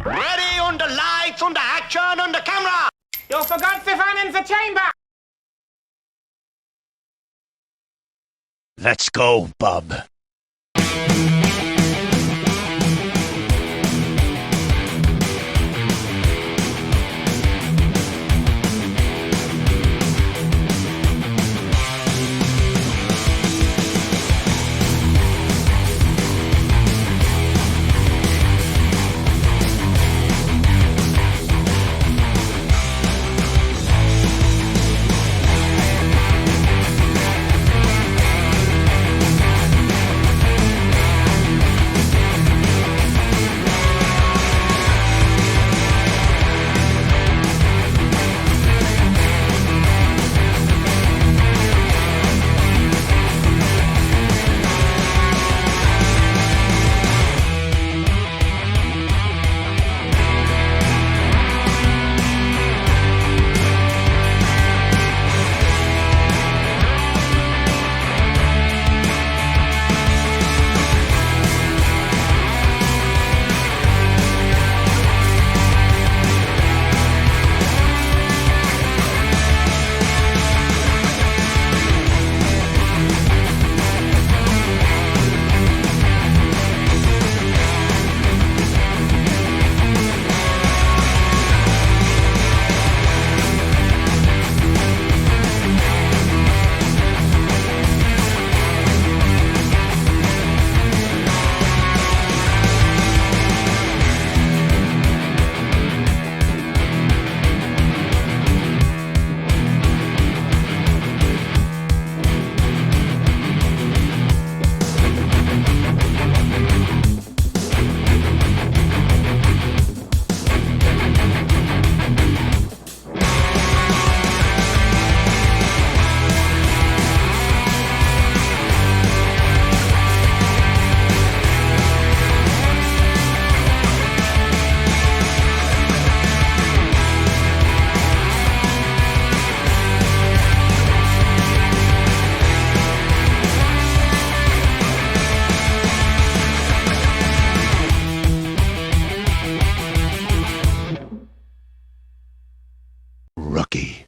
Ready, under lights, under action, under camera! You forgot the fan in the chamber! Let's go, bub. Rookie.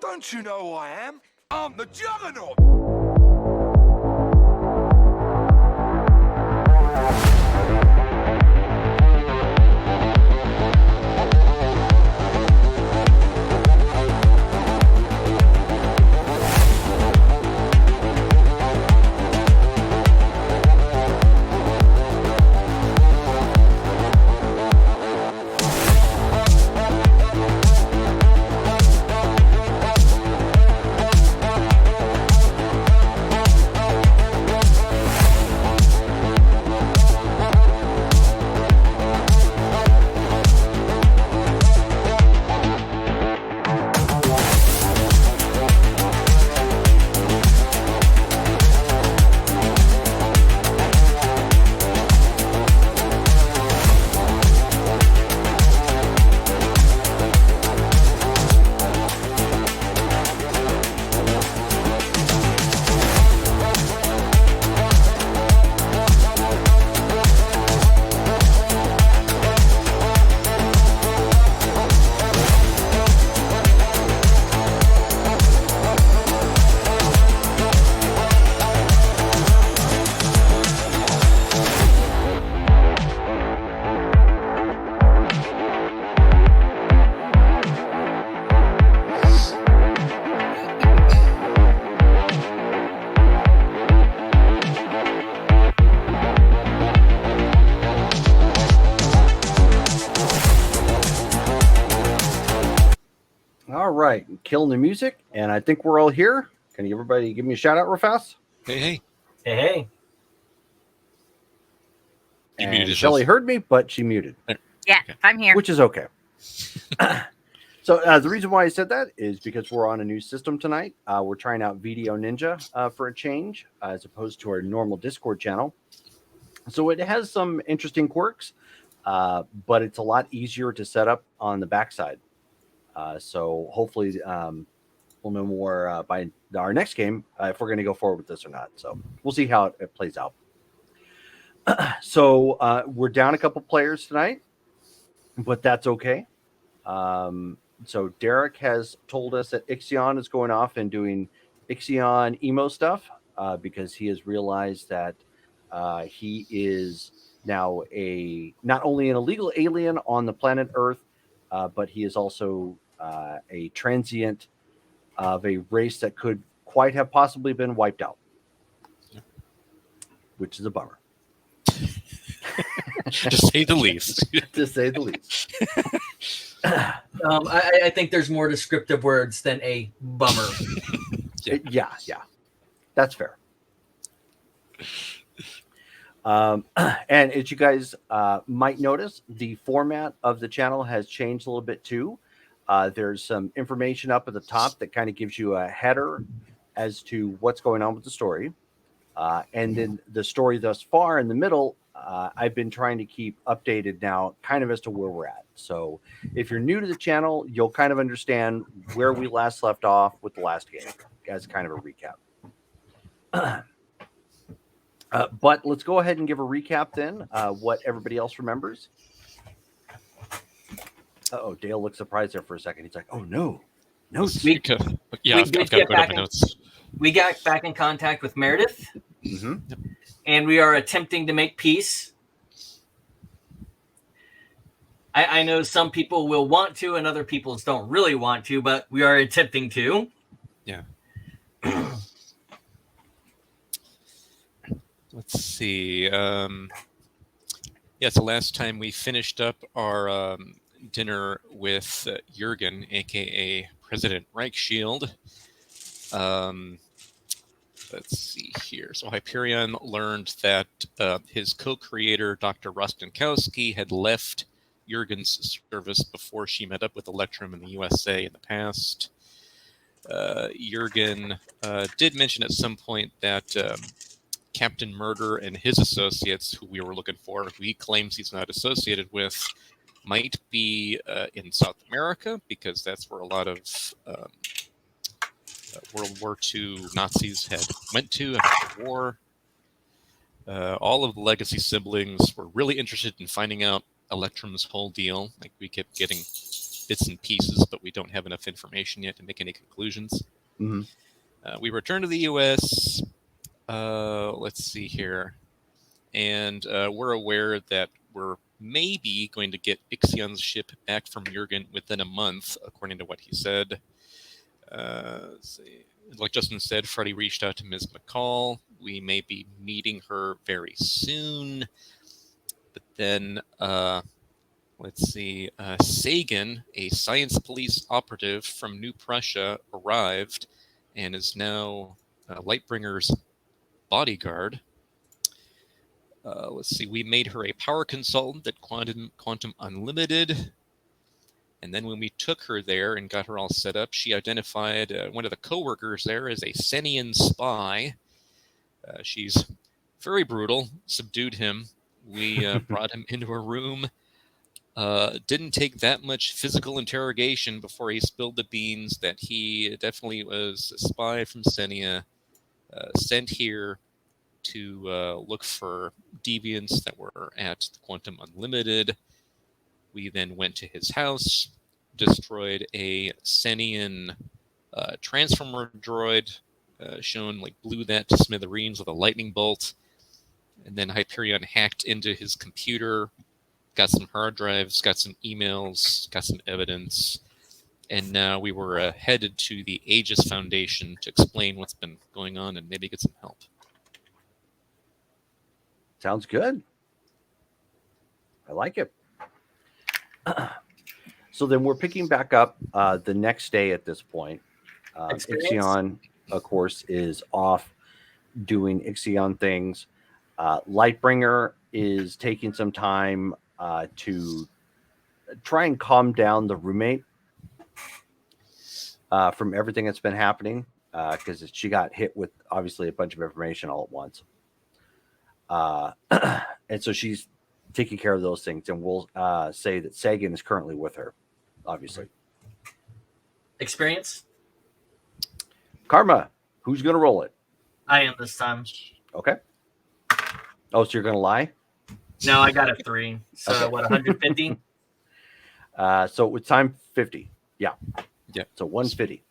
Don't you know who I am? I'm the Juggernaut! All right, killing the music, and I think we're all here. Can everybody give me a shout out real fast? Hey. Hey. You And muted Shelly yourself. heard me, but she muted, Yeah, I'm here. which is okay. So the reason why I said that is because we're on a new system tonight. We're trying out Video Ninja for a change, as opposed to our normal Discord channel. So it has some interesting quirks, but it's a lot easier to set up on the backside. So hopefully we'll know more by our next game if we're going to go forward with this or not. So we'll see how it plays out. So we're down a couple players tonight, but that's okay. So Derek has told us that Ixion is going off and doing Ixion emo stuff because he has realized that he is now not only an illegal alien on the planet Earth, but he is also a transient of a race that could quite have possibly been wiped out, which is a bummer. To say the least. To say the least. I think there's more descriptive words than a bummer. Yeah. That's fair. And as you guys might notice, the format of the channel has changed a little bit too. There's some information up at the top that kind of gives you a header as to what's going on with the story. And then the story thus far in the middle, I've been trying to keep updated now kind of as to where we're at. So if you're new to the channel, you'll kind of understand where we last left off with the last game as kind of a recap. But let's go ahead and give a recap then, what everybody else remembers. Oh, Dale looked surprised there for a second. He's like, "Oh no, notes." I've got to go to my notes. We got back in contact with Meredith, and we are attempting to make peace. I know some people will want to, and other people don't really want to, but we are attempting to. Yeah. Let's see. So last time we finished up our dinner with Jurgen, aka President Reichshield. Let's see here. So Hyperion learned that his co-creator, Dr. Rostenkowski, had left Jurgen's service before she met up with Electrum in the USA in the past. Jurgen did mention at some point that Captain Murder and his associates, who we were looking for, who he claims he's not associated with, might be in South America, because that's where a lot of World War II Nazis had went to after the war. All of the Legacy siblings were really interested in finding out Electrum's whole deal. Like, we kept getting bits and pieces, but we don't have enough information yet to make any conclusions. Mhm. We returned to the U.S. Let's see here. And we're aware that we're maybe going to get Ixion's ship back from Jurgen within a month, according to what he said. Let's see. Like Justin said, Freddie reached out to Ms. McCall. We may be meeting her very soon. But then, let's see, Sagan, a science police operative from New Prussia, arrived and is now Lightbringer's bodyguard. Let's see, we made her a power consultant at Quantum Unlimited. And then when we took her there and got her all set up, she identified one of the coworkers there as a Senian spy. She's very brutal, subdued him. We brought him into a room. Didn't take that much physical interrogation before he spilled the beans that he definitely was a spy from Senia, sent here to look for deviants that were at Quantum Unlimited. We then went to his house, destroyed a Senian transformer droid, blew that to smithereens with a lightning bolt, and then Hyperion hacked into his computer, got some hard drives, got some emails, got some evidence, and now we were headed to the Aegis Foundation to explain what's been going on and maybe get some help. Sounds good. I like it. So then we're picking back up the next day at this point. Ixion, of course, is off doing Ixion things. Lightbringer is taking some time to try and calm down the roommate from everything that's been happening, because she got hit with obviously a bunch of information all at once. And so she's taking care of those things, and we'll say that Sagan is currently with her, obviously. Experience? Karma, who's going to roll it? I am this time. Okay. Oh, so you're going to lie? No, I got a 3. So Okay. what, 150? So it's time 50. Yeah. Yeah. So 150.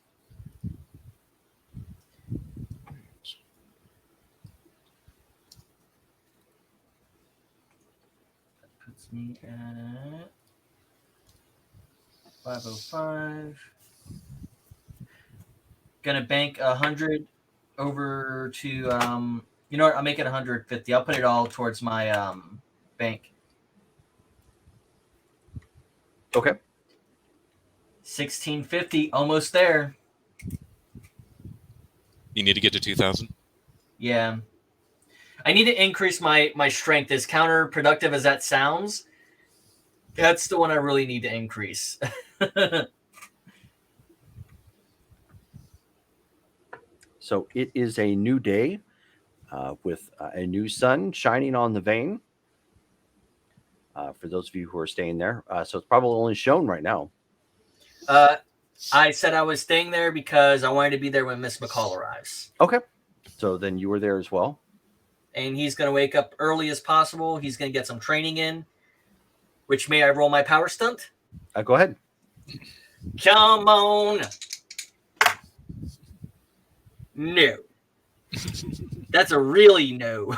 Puts me at 505. Gonna bank 100 over to you know what? I'll make it 150. I'll put it all towards my bank. Okay. 1650, almost there. You need to get to 2,000. Yeah. I need to increase my strength. As counterproductive as that sounds, that's the one I really need to increase. So it is a new day with a new sun shining on the vein. For those of you who are staying there. So it's probably only shown right now. I said I was staying there because I wanted to be there when Miss McCall arrives. Okay. So then you were there as well. And he's going to wake up early as possible. He's going to get some training in. Which, may I roll my power stunt? Go ahead. Come on. No. That's a really no.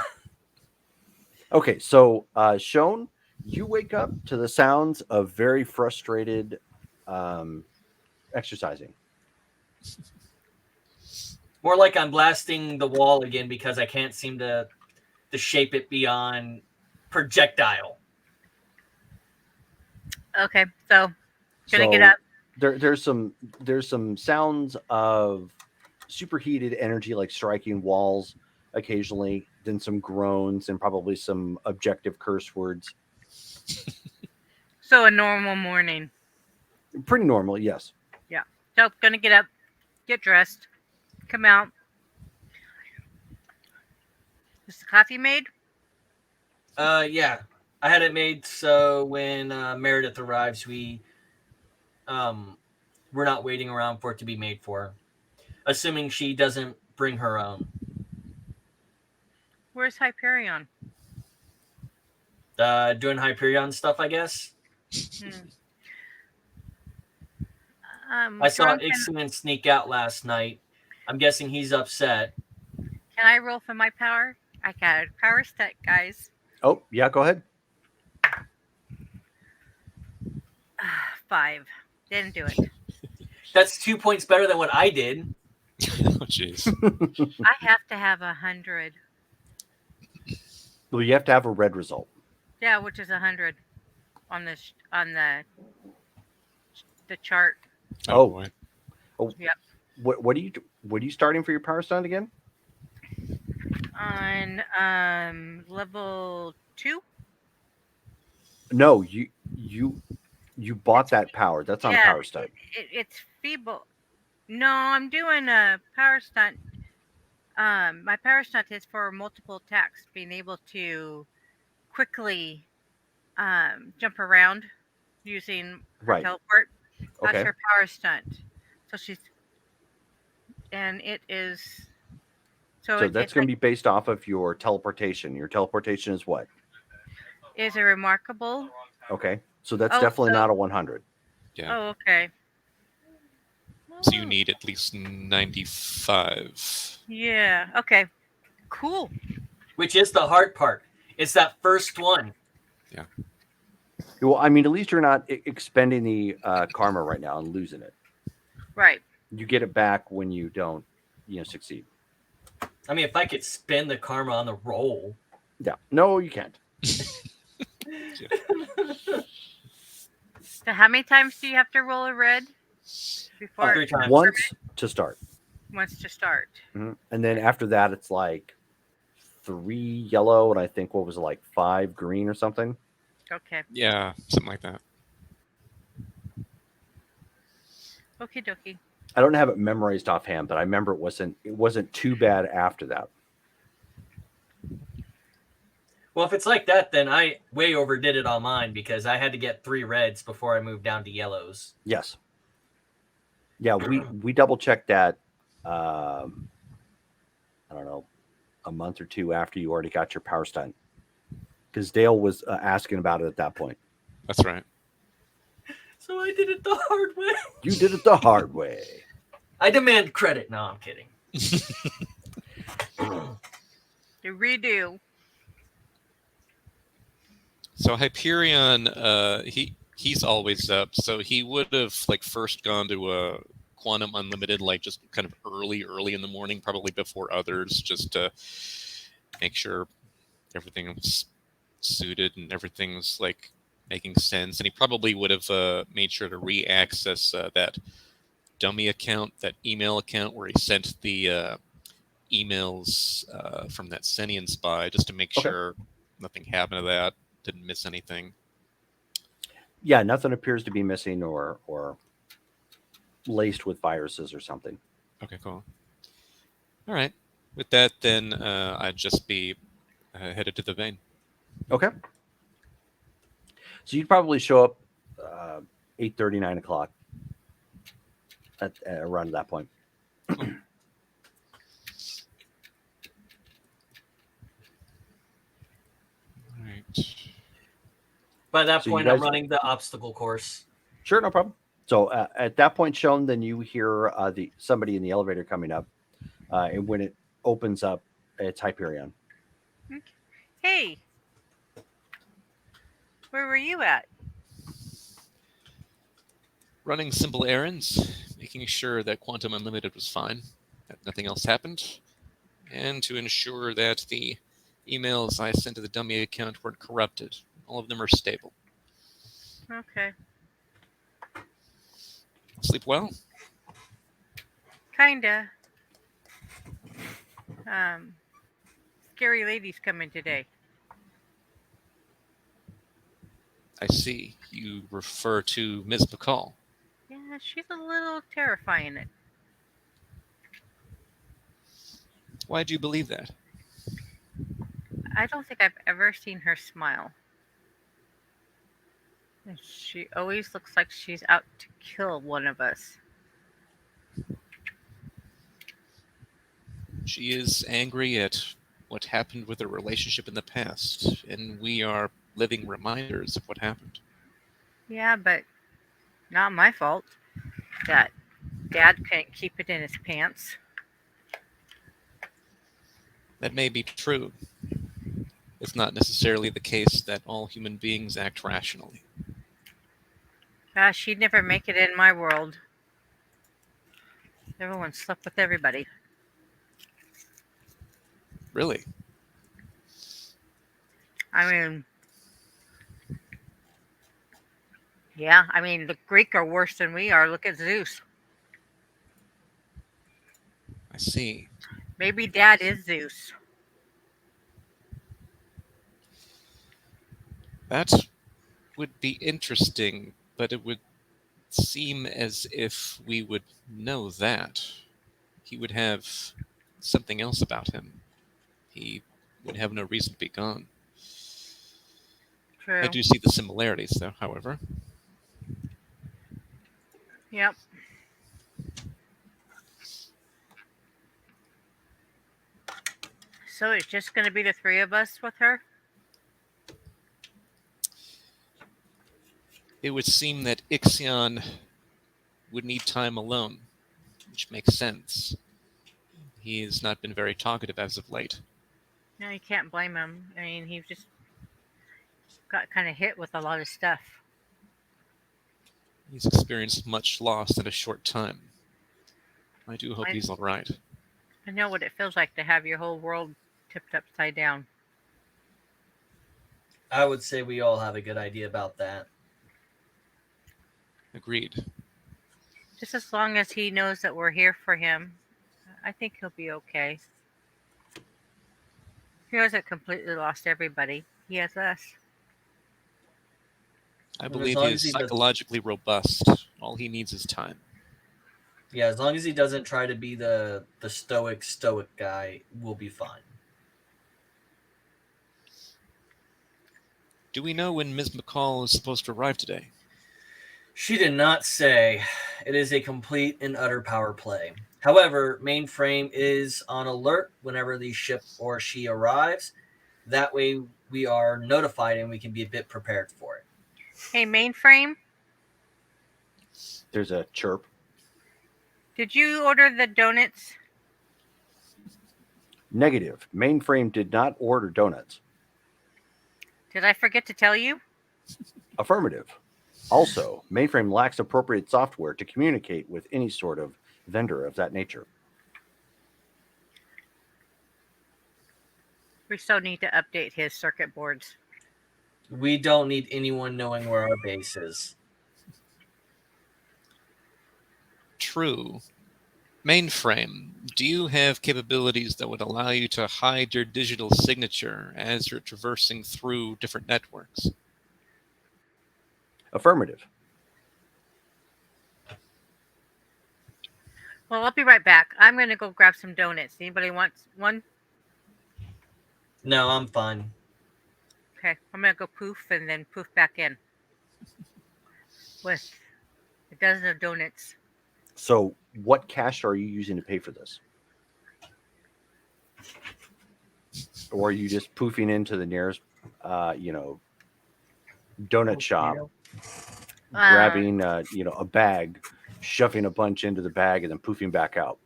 Okay. So Shone, you wake up to the sounds of very frustrated exercising. More like I'm blasting the wall again because I can't seem to shape it beyond projectile. Okay, so gonna get up. There's some sounds of superheated energy, like striking walls occasionally, then some groans and probably some objective curse words. So a normal morning. Pretty normal, yes. Yeah. So gonna get up, get dressed, come out. Is the coffee made? Yeah. I had it made so when Meredith arrives, we're not waiting around for it to be made for her. Assuming she doesn't bring her own. Where's Hyperion? Doing Hyperion stuff, I guess. I saw Drunken, Ixalan sneak out last night. I'm guessing he's upset. can I roll for my power? I got a power stat, guys. Oh, yeah, go ahead. 5. Didn't do it. That's 2 points better than what I did. Oh, jeez. I have to have 100. Well, you have to have a red result. Yeah, which is 100 on on the chart. Oh. Boy. Oh, Yep. what are you starting for your power stunt again? On level 2. No, you bought that power. That's on a Yeah, power stunt. it's feeble. No, I'm doing a power stunt. My power stunt is for multiple attacks, being able to quickly jump around using her Right. teleport. That's Okay. her power stunt. So and it is. So that's going to be based off of your teleportation. Your teleportation is what? Is a remarkable. Okay. So that's Oh, definitely so- not a 100. Yeah. Oh, okay. So you need at least 95. Yeah. Okay. Cool. Which is the hard part. It's that first one. Well, I mean, at least you're not expending the karma right now and losing it. Right. You get it back when you don't, succeed. I mean, if I could spend the karma on the roll. Yeah. No, you can't. So how many times do you have to roll a red before 3 times. Once to start. once to start? Mhm. And then after that, it's like 3 yellow, and I think what was it, like 5 green or something. Okay. Yeah, something like that. Okie dokie. I don't have it memorized offhand, but I remember it wasn't too bad after that. Well, if it's like that, then I way overdid it on mine because I had to get 3 reds before I moved down to yellows. Yes. Yeah, we double checked that. I don't know, a month or 2 after you already got your power stunt, because Dale was asking about it at that point. That's right. So I did it the hard way. You did it the hard way. I demand credit. No, I'm kidding. To redo. So Hyperion, he's always up. So he would have first gone to Quantum Unlimited, just kind of early in the morning, probably before others, just to make sure everything was suited and everything's making sense. And he probably would have made sure to re-access that dummy account, that email account where he sent the emails from that Senian spy, just to make sure nothing happened to that. Didn't miss anything. Yeah, nothing appears to be missing or laced with viruses or something. Okay, cool. All right. With that, then I'd just be headed to the vein. Okay. So you'd probably show up 8:30, 9 o'clock at around that point. All right. By that So you point, I'm guys- running the obstacle course. Sure, no problem. So at that point, Sean, then you hear somebody in the elevator coming up, and when it opens up, it's Hyperion. Hey. Where were you at? Running simple errands, making sure that Quantum Unlimited was fine, that nothing else happened, and to ensure that the emails I sent to the dummy account weren't corrupted. All of them are stable. Okay. Sleep well? Kinda. Scary lady's coming today. I see. You refer to Ms. McCall. Yeah, she's a little terrifying. Why do you believe that? I don't think I've ever seen her smile. And she always looks like she's out to kill one of us. She is angry at what happened with her relationship in the past, and we are living reminders of what happened. Yeah, but not my fault. that Dad couldn't keep it in his pants. That may be true. It's not necessarily the case that all human beings act rationally. She'd never make it in my world. Everyone slept with everybody. Really? I mean, yeah, I mean, the Greek are worse than we are. Look at Zeus. I see. Maybe Dad is Zeus. That would be interesting, but it would seem as if we would know that. He would have something else about him. He would have no reason to be gone. True. I do see the similarities, though, however. Yep. So it's just going to be the three of us with her? It would seem that Ixion would need time alone, which makes sense. He has not been very talkative as of late. No, you can't blame him. I mean, he just got kind of hit with a lot of stuff. He's experienced much loss in a short time. I do hope he's all right. I know what it feels like to have your whole world tipped upside down. I would say we all have a good idea about that. Agreed. Just as long as he knows that we're here for him, I think he'll be okay. He hasn't completely lost everybody. He has us. I as believe long he as is he doesn't- psychologically robust. All he needs is time. Yeah, as long as he doesn't try to be the stoic guy, we'll be fine. Do we know when Ms. McCall is supposed to arrive today? She did not say. It is a complete and utter power play. However, Mainframe is on alert whenever the ship or she arrives. That way we are notified and we can be a bit prepared for it. Hey, Mainframe, There's a chirp. did you order the donuts? Negative. Mainframe did not order donuts. Did I forget to tell you? Affirmative. Also, Mainframe lacks appropriate software to communicate with any sort of vendor of that nature. We still need to update his circuit boards. We don't need anyone knowing where our base is. True. Mainframe, do you have capabilities that would allow you to hide your digital signature as you're traversing through different networks? Affirmative. Well, I'll be right back. I'm going to go grab some donuts. Anybody want one? No, I'm fine. Okay, I'm going to go poof and then poof back in with a dozen of donuts. So, what cash are you using to pay for this? Or are you just poofing into the nearest, donut shop, grabbing, a bag, shoving a bunch into the bag, and then poofing back out?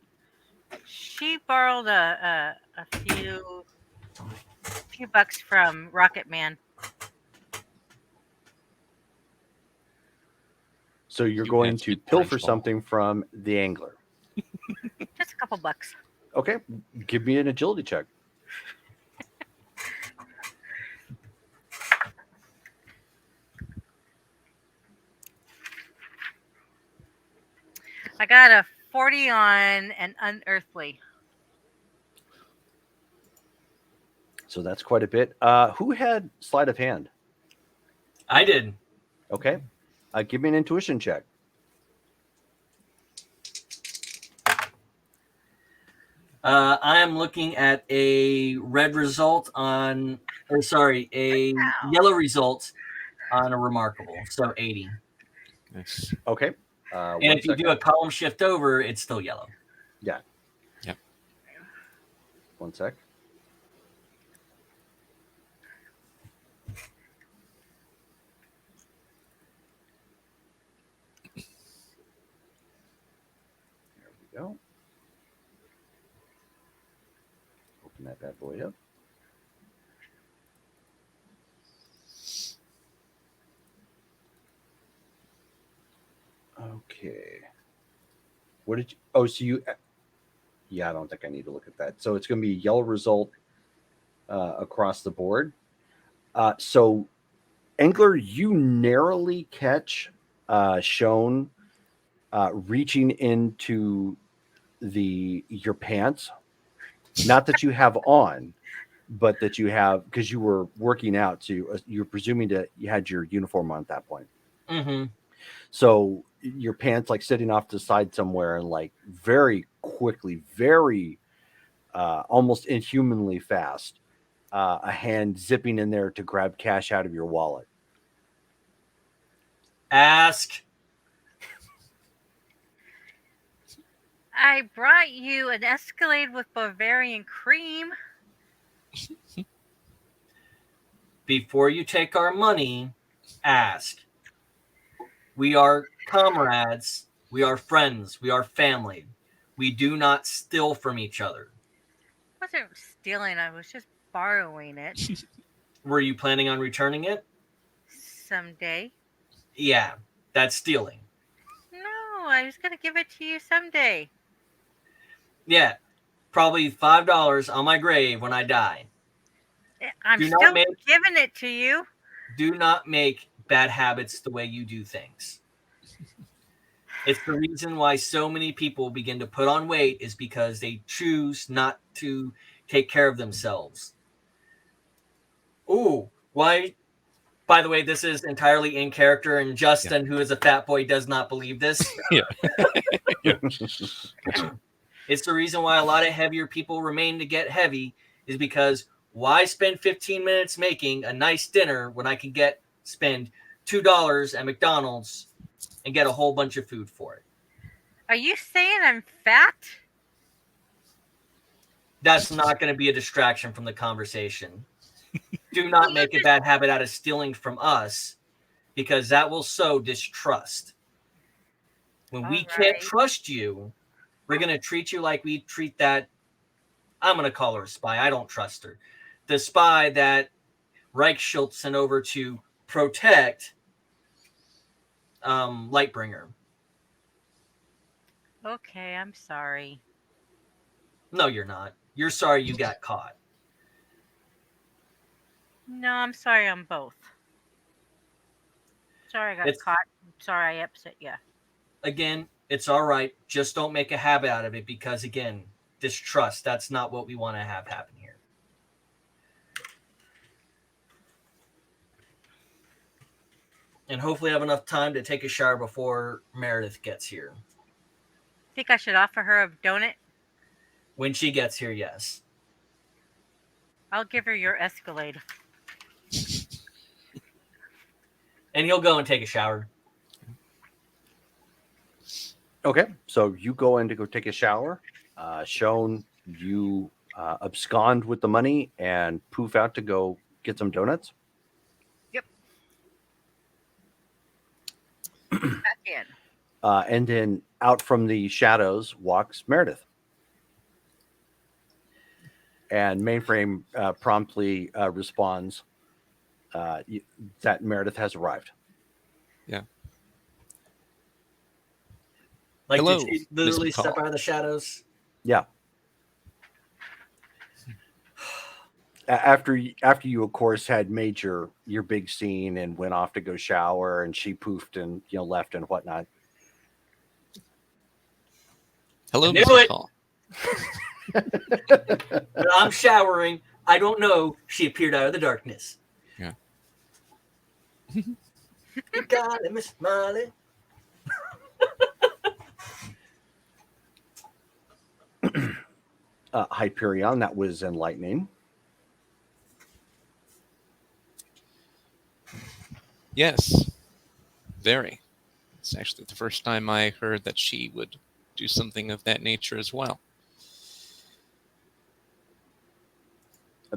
She borrowed a few bucks from Rocket Man. So you're You going have to good pilfer orange ball. something from the angler. Just a couple bucks. Okay, give me an agility check. I got a 40 on an unearthly. So that's quite a bit. Who had sleight of hand? I did. Okay, give me an intuition check. I am looking at a red result on, a yellow result on a remarkable. So 80. Nice. Okay. And if you do a column shift over, it's still yellow. Yeah. Yep. 1 sec. that bad boy up. Okay. What did you? Oh, so you? Yeah, I don't think I need to look at that. So it's going to be a yellow result across the board. So, Engler, you narrowly catch Shone reaching into your pants. Not that you have on, but that you have because you were working out. So you're presuming that you had your uniform on at that point. Mm-hmm. So your pants like sitting off to the side somewhere and like very quickly, very almost inhumanly fast, a hand zipping in there to grab cash out of your wallet. Ask. I brought you an Escalade with Bavarian cream. Before you take our money, ask. We are comrades. We are friends. We are family. We do not steal from each other. I wasn't stealing, I was just borrowing it Were you planning on returning it? someday. Yeah, that's stealing. No, I was going to give it to you someday. Yeah, probably $5 on my grave when I die. I'm Do not still make- giving it to you. Do not make bad habits the way you do things. It's the reason why so many people begin to put on weight is because they choose not to take care of themselves. Ooh, why? By the way, this is entirely in character, and Justin, who is a fat boy, does not believe this. Yeah. It's the reason why a lot of heavier people remain to get heavy is because why spend 15 minutes making a nice dinner when I can spend $2 at McDonald's and get a whole bunch of food for it? Are you saying I'm fat? That's not going to be a distraction from the conversation. Do not make a bad habit out of stealing from us because that will sow distrust. When we can't trust you, we're going to treat you like we treat that. I'm going to call her a spy. I don't trust her. The spy that Reichschild sent over to protect Lightbringer. Okay, I'm sorry. No, you're not. You're sorry you got caught. No, I'm sorry on both. Sorry I got caught. I'm sorry I upset you. Again, it's all right. Just don't make a habit out of it because, again, distrust. That's not what we want to have happen here. And hopefully I have enough time to take a shower before Meredith gets here. Think I should offer her a donut? When she gets here, yes. I'll give her your Escalade. And he'll go and take a shower. Okay, so you go in to go take a shower. Shone, you abscond with the money and poof out to go get some donuts. Yep. Back in. And then out from the shadows walks Meredith. And Mainframe promptly responds that Meredith has arrived. Yeah. Like, hello, did she literally Miss step McCall. out of the shadows? Yeah. After you, of course, had made your big scene and went off to go shower, and she poofed and left and whatnot. Hello, I knew Miss it. McCall. But I'm showering. I don't know. She appeared out of the darkness. Yeah. You got it, Miss Molly. Hyperion, that was enlightening. Yes, very. It's actually the first time I heard that she would do something of that nature as well.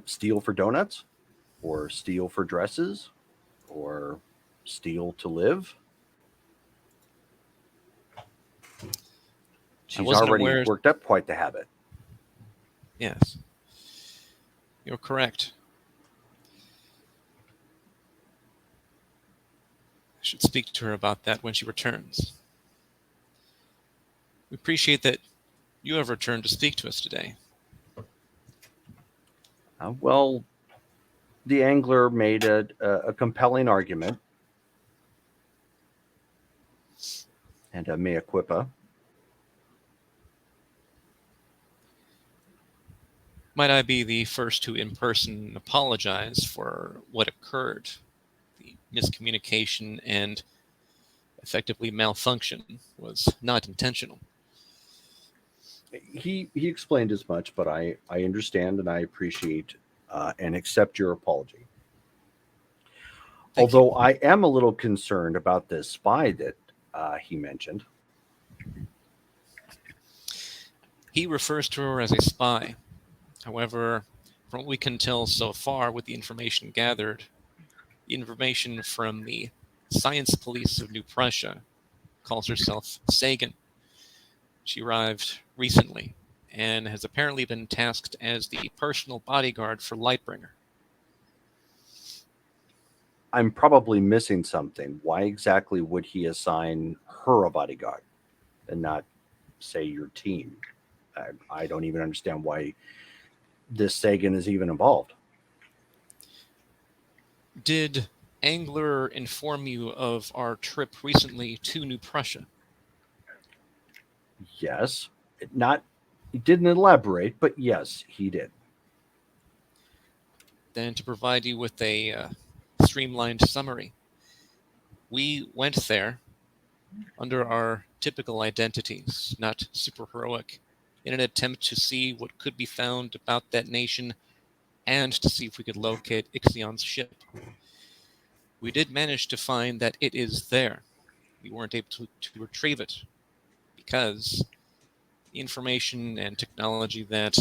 Steal for donuts, or steal for dresses, or steal to live. She's wasn't already aware- worked up quite the habit. Yes. You're correct. I should speak to her about that when she returns. We appreciate that you have returned to speak to us today. Well, the angler made a compelling argument, and a mea culpa. Might I be the first to in person apologize for what occurred? The miscommunication and effectively malfunction was not intentional. He explained as much, but I understand and I appreciate and accept your apology. Thank you. Although I am a little concerned about this spy that he mentioned. He refers to her as a spy. However, from what we can tell so far with the information gathered, the information from the science police of New Prussia calls herself Sagan. She arrived recently and has apparently been tasked as the personal bodyguard for Lightbringer. I'm probably missing something. Why exactly would he assign her a bodyguard and not, say, your team? I don't even understand why this Sagan is even involved. Did Angler inform you of our trip recently to New Prussia? Yes, not. He didn't elaborate, but yes, he did. Then, to provide you with a streamlined summary, we went there under our typical identities, not super heroic, in an attempt to see what could be found about that nation and to see if we could locate Ixion's ship. We did manage to find that it is there. We weren't able to retrieve it because the information and technology that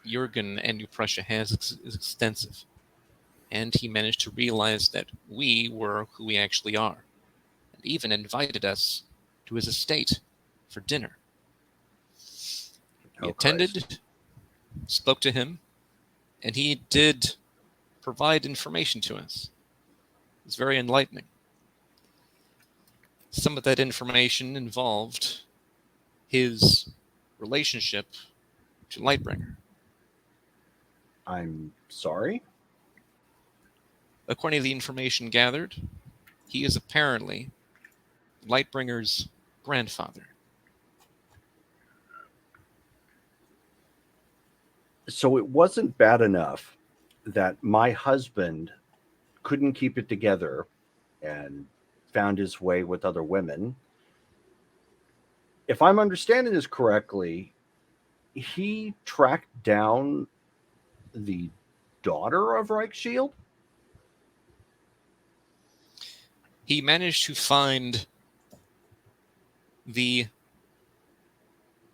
Jurgen and New Prussia has is extensive. And he managed to realize that we were who we actually are, and even invited us to his estate for dinner. We attended, spoke to him, and he did provide information to us. It was very enlightening. Some of that information involved his relationship to Lightbringer. I'm sorry. According to the information gathered, he is apparently Lightbringer's grandfather. So it wasn't bad enough that my husband couldn't keep it together and found his way with other women. If I'm understanding this correctly, he tracked down the daughter of Reichshield? He managed to find the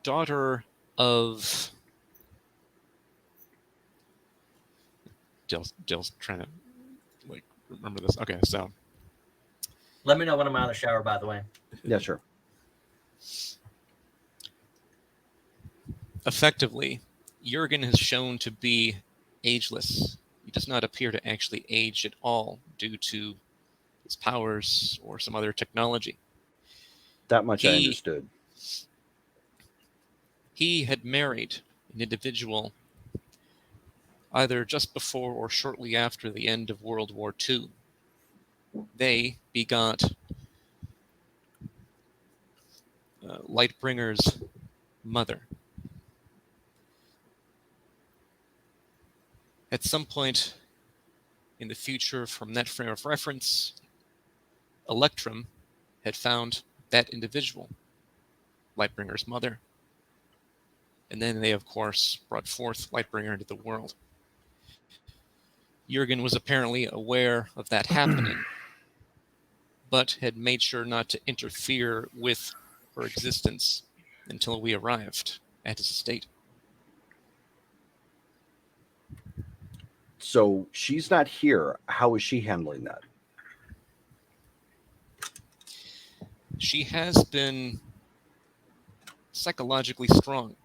daughter of Dill's trying to remember this. Okay, so Let me know when I'm out of the shower, by the way. Yeah, sure. Effectively, Jurgen has shown to be ageless. He does not appear to actually age at all due to his powers or some other technology. That much I understood. He had married an individual either just before or shortly after the end of World War II. They begot Lightbringer's mother. At some point in the future, from that frame of reference, Electrum had found that individual, Lightbringer's mother. And then they, of course, brought forth Lightbringer into the world. Jurgen was apparently aware of that happening, but had made sure not to interfere with her existence until we arrived at his estate. So she's not here. How is she handling that? She has been psychologically strong.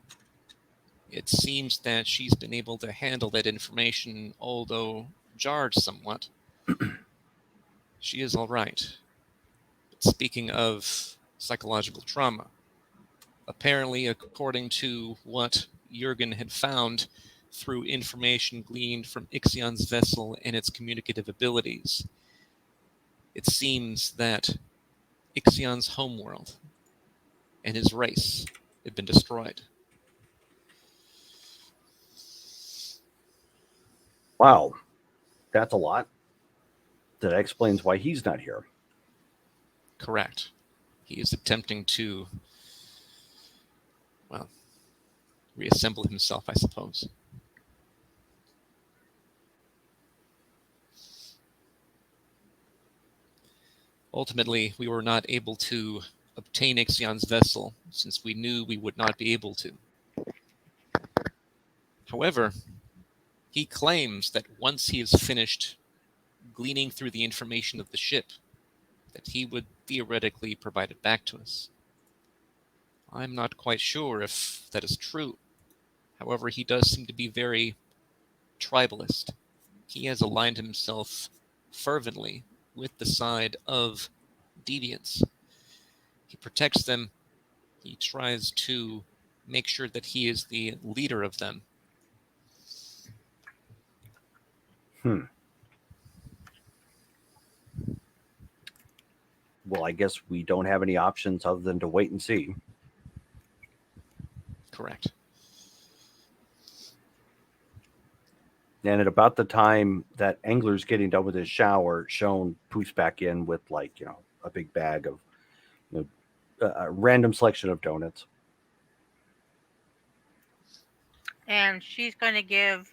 It seems that she's been able to handle that information, although jarred somewhat. She is all right. But speaking of psychological trauma, apparently, according to what Jurgen had found through information gleaned from Ixion's vessel and its communicative abilities, it seems that Ixion's homeworld and his race had been destroyed. Wow, that's a lot. That explains why he's not here. Correct. He is attempting to, well, reassemble himself, I suppose. Ultimately, we were not able to obtain Ixion's vessel, since we knew we would not be able to. However, he claims that once he is finished gleaning through the information of the ship, that he would theoretically provide it back to us. I'm not quite sure if that is true. However, he does seem to be very tribalist. He has aligned himself fervently with the side of deviants. He protects them. He tries to make sure that he is the leader of them. Well, I guess we don't have any options other than to wait and see. Correct. And at about the time that Angler's getting done with his shower, Shone poofs back in with, like, a big bag of a random selection of donuts. And she's going to give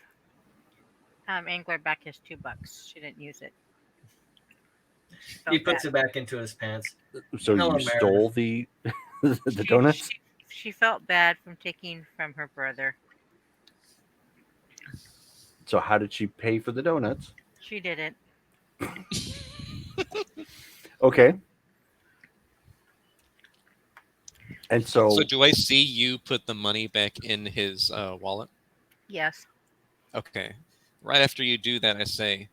Angler back his $2. She didn't use it. He puts it back into his pants. So Hello, you stole the the donuts? She felt bad from taking from her brother. So how did she pay for the donuts? She didn't. Okay. And So do I see you put the money back in his wallet? Yes. Okay. Right after you do that, I say,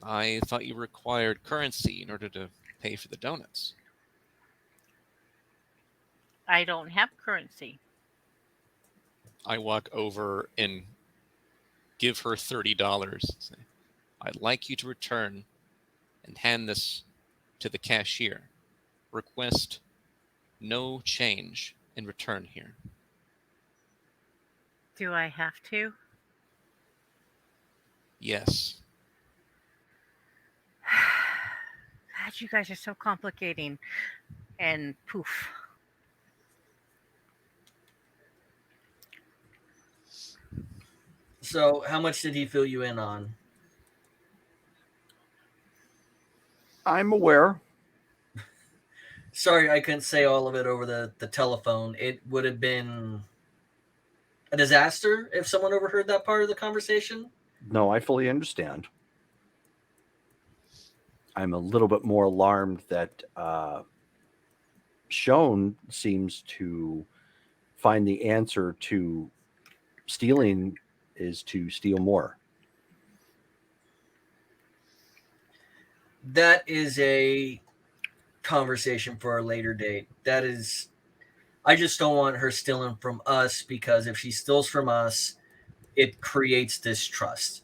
I thought you required currency in order to pay for the donuts. I don't have currency. I walk over and give her $30. Say, I'd like you to return and hand this to the cashier. Request no change in return here. Do I have to? Yes. God, you guys are so complicating. And poof. So, how much did he fill you in on? I'm aware. Sorry, I couldn't say all of it over the telephone. It would have been a disaster if someone overheard that part of the conversation. No, I fully understand. I'm a little bit more alarmed that Shone seems to find the answer to stealing is to steal more. That is a conversation for a later date. I just don't want her stealing from us, because if she steals from us, it creates distrust.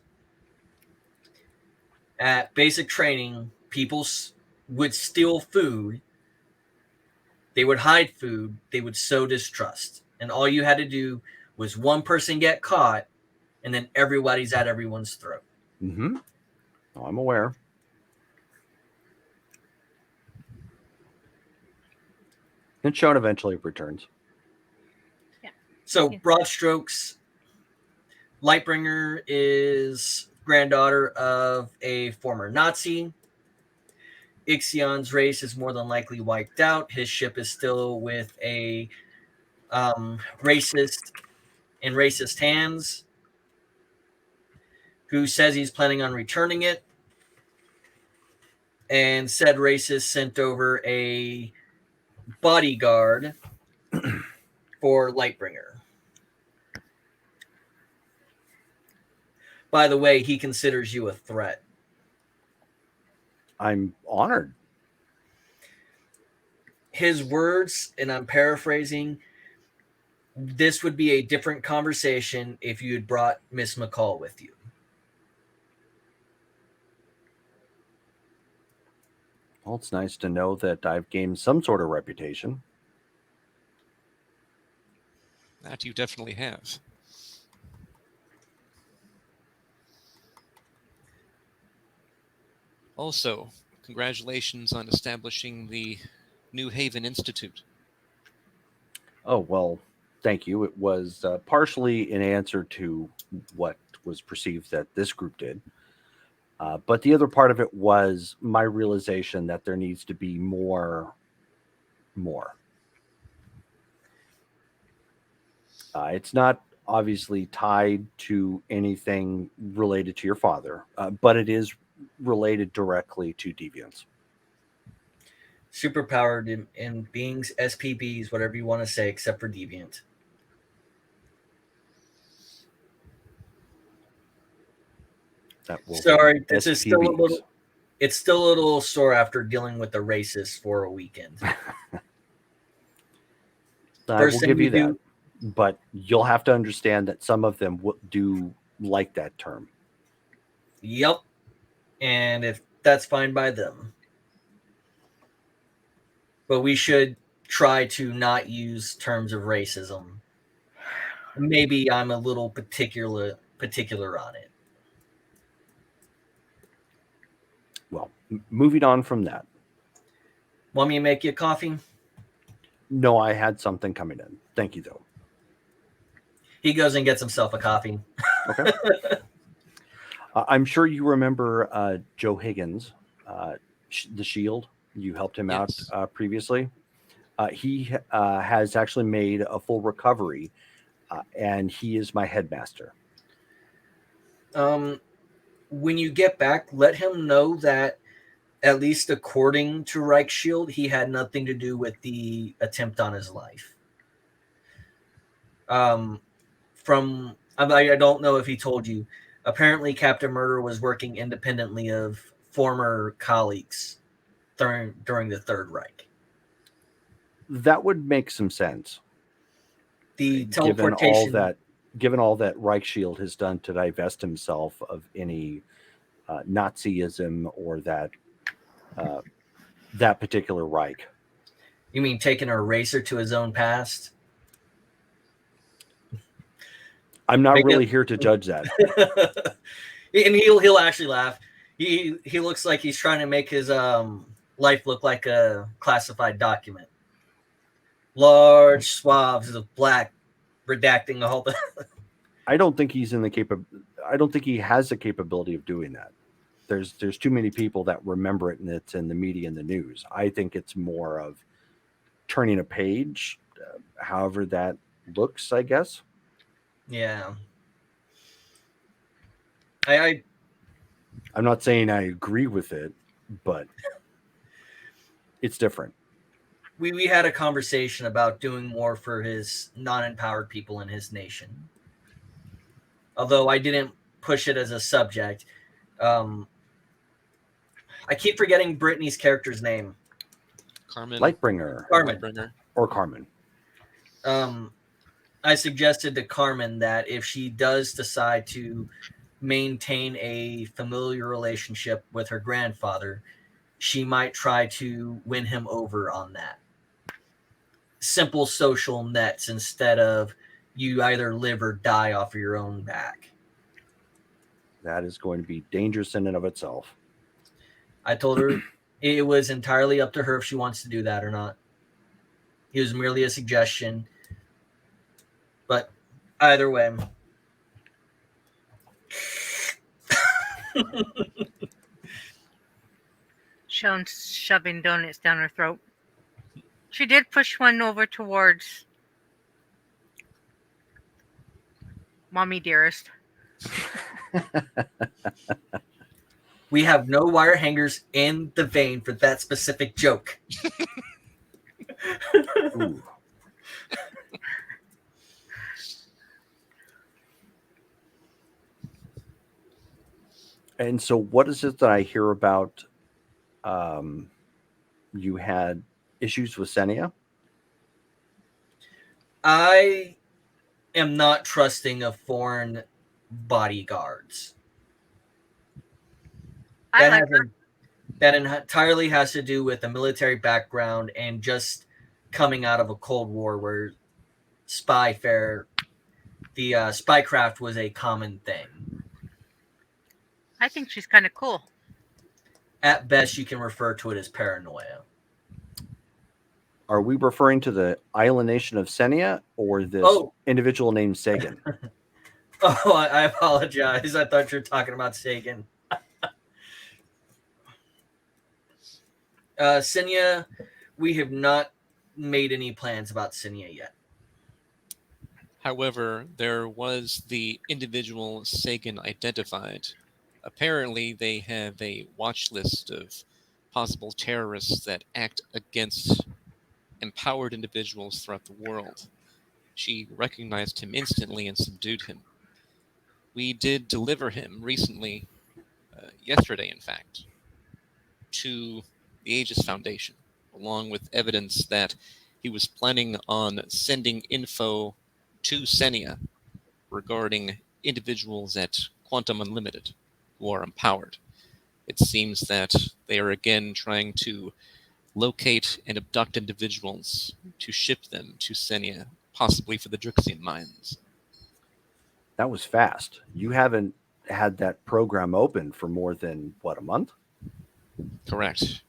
At basic training, people would steal food, they would hide food, they would sow distrust. And all you had to do was one person get caught, and then everybody's at everyone's throat. Mm-hmm. Oh, I'm aware. And Shone eventually returns. Yeah. So, broad strokes, Lightbringer is granddaughter of a former Nazi. Ixion's race is more than likely wiped out. His ship is still with a racist in racist hands, who says he's planning on returning it. And said racist sent over a bodyguard for Lightbringer. By the way, he considers you a threat. I'm honored. His words, and I'm paraphrasing, this would be a different conversation if you had brought Miss McCall with you. Well, it's nice to know that I've gained some sort of reputation. That you definitely have. Also, congratulations on establishing the New Haven Institute. Oh, well, thank you. It was partially in answer to what was perceived that this group did. But the other part of it was my realization that there needs to be more. It's not obviously tied to anything related to your father, but it is related directly to deviance. Superpowered in beings, SPBs, whatever you want to say, except for deviant. That will Sorry, be this is still a SPVs. little. It's still a little sore after dealing with the racist for a weekend. I will First thing give you you that, do- but you'll have to understand that some of them do like that term. Yep. And if that's fine by them. But we should try to not use terms of racism. Maybe I'm a little particular on it. Well, moving on from that. Want me to make you a coffee? No, I had something coming in. Thank you, though. He goes and gets himself a coffee. Okay. I'm sure you remember Joe Higgins, the Shield. You helped him Yes. out previously. He has actually made a full recovery, and he is my headmaster. When you get back, let him know that, at least according to Reich Shield, he had nothing to do with the attempt on his life. I don't know if he told you. Apparently, Captain Murder was working independently of former colleagues during the Third Reich. That would make some sense. The teleportation. Given all that Reich Shield has done to divest himself of any Nazism or that particular Reich. You mean taking a eraser to his own past? I'm not really here to judge that. And he'll actually laugh. He looks like he's trying to make his life look like a classified document. Large swaths of black redacting the whole thing. I don't think he's I don't think he has the capability of doing that. There's too many people that remember it, and it's in the media and the news. I think it's more of turning a page, however that looks, I guess. Yeah. I'm not saying I agree with it, but it's different. We had a conversation about doing more for his non-empowered people in his nation. Although I didn't push it as a subject. I keep forgetting Brittany's character's name. Carmen. Lightbringer. Lightbringer. Or Carmen. I suggested to Carmen that if she does decide to maintain a familiar relationship with her grandfather, she might try to win him over on that. Simple social nets instead of you either live or die off of your own back. That is going to be dangerous in and of itself. I told her it was entirely up to her if she wants to do that or not. It was merely a suggestion. But either way. Shown shoving donuts down her throat. She did push one over towards Mommy Dearest. We have no wire hangers in the vein for that specific joke. Ooh. And so, what is it that I hear about? You had issues with Senia? I am not trusting of foreign bodyguards. I like her. That entirely has to do with a military background and just coming out of a Cold War where the spycraft was a common thing. I think she's kind of cool. At best, you can refer to it as paranoia. Are we referring to the island nation of Senia or this Oh. individual named Sagan? Oh, I apologize. I thought you were talking about Sagan. Senia, we have not made any plans about Senia yet. However, there was the individual Sagan identified. Apparently, they have a watch list of possible terrorists that act against empowered individuals throughout the world. She recognized him instantly and subdued him. We did deliver him recently, yesterday in fact, to the Aegis Foundation, along with evidence that he was planning on sending info to Senia regarding individuals at Quantum Unlimited who are empowered. It seems that they are again trying to locate and abduct individuals to ship them to Senia, possibly for the Drixian mines. That was fast. You haven't had that program open for more than, what, a month? Correct.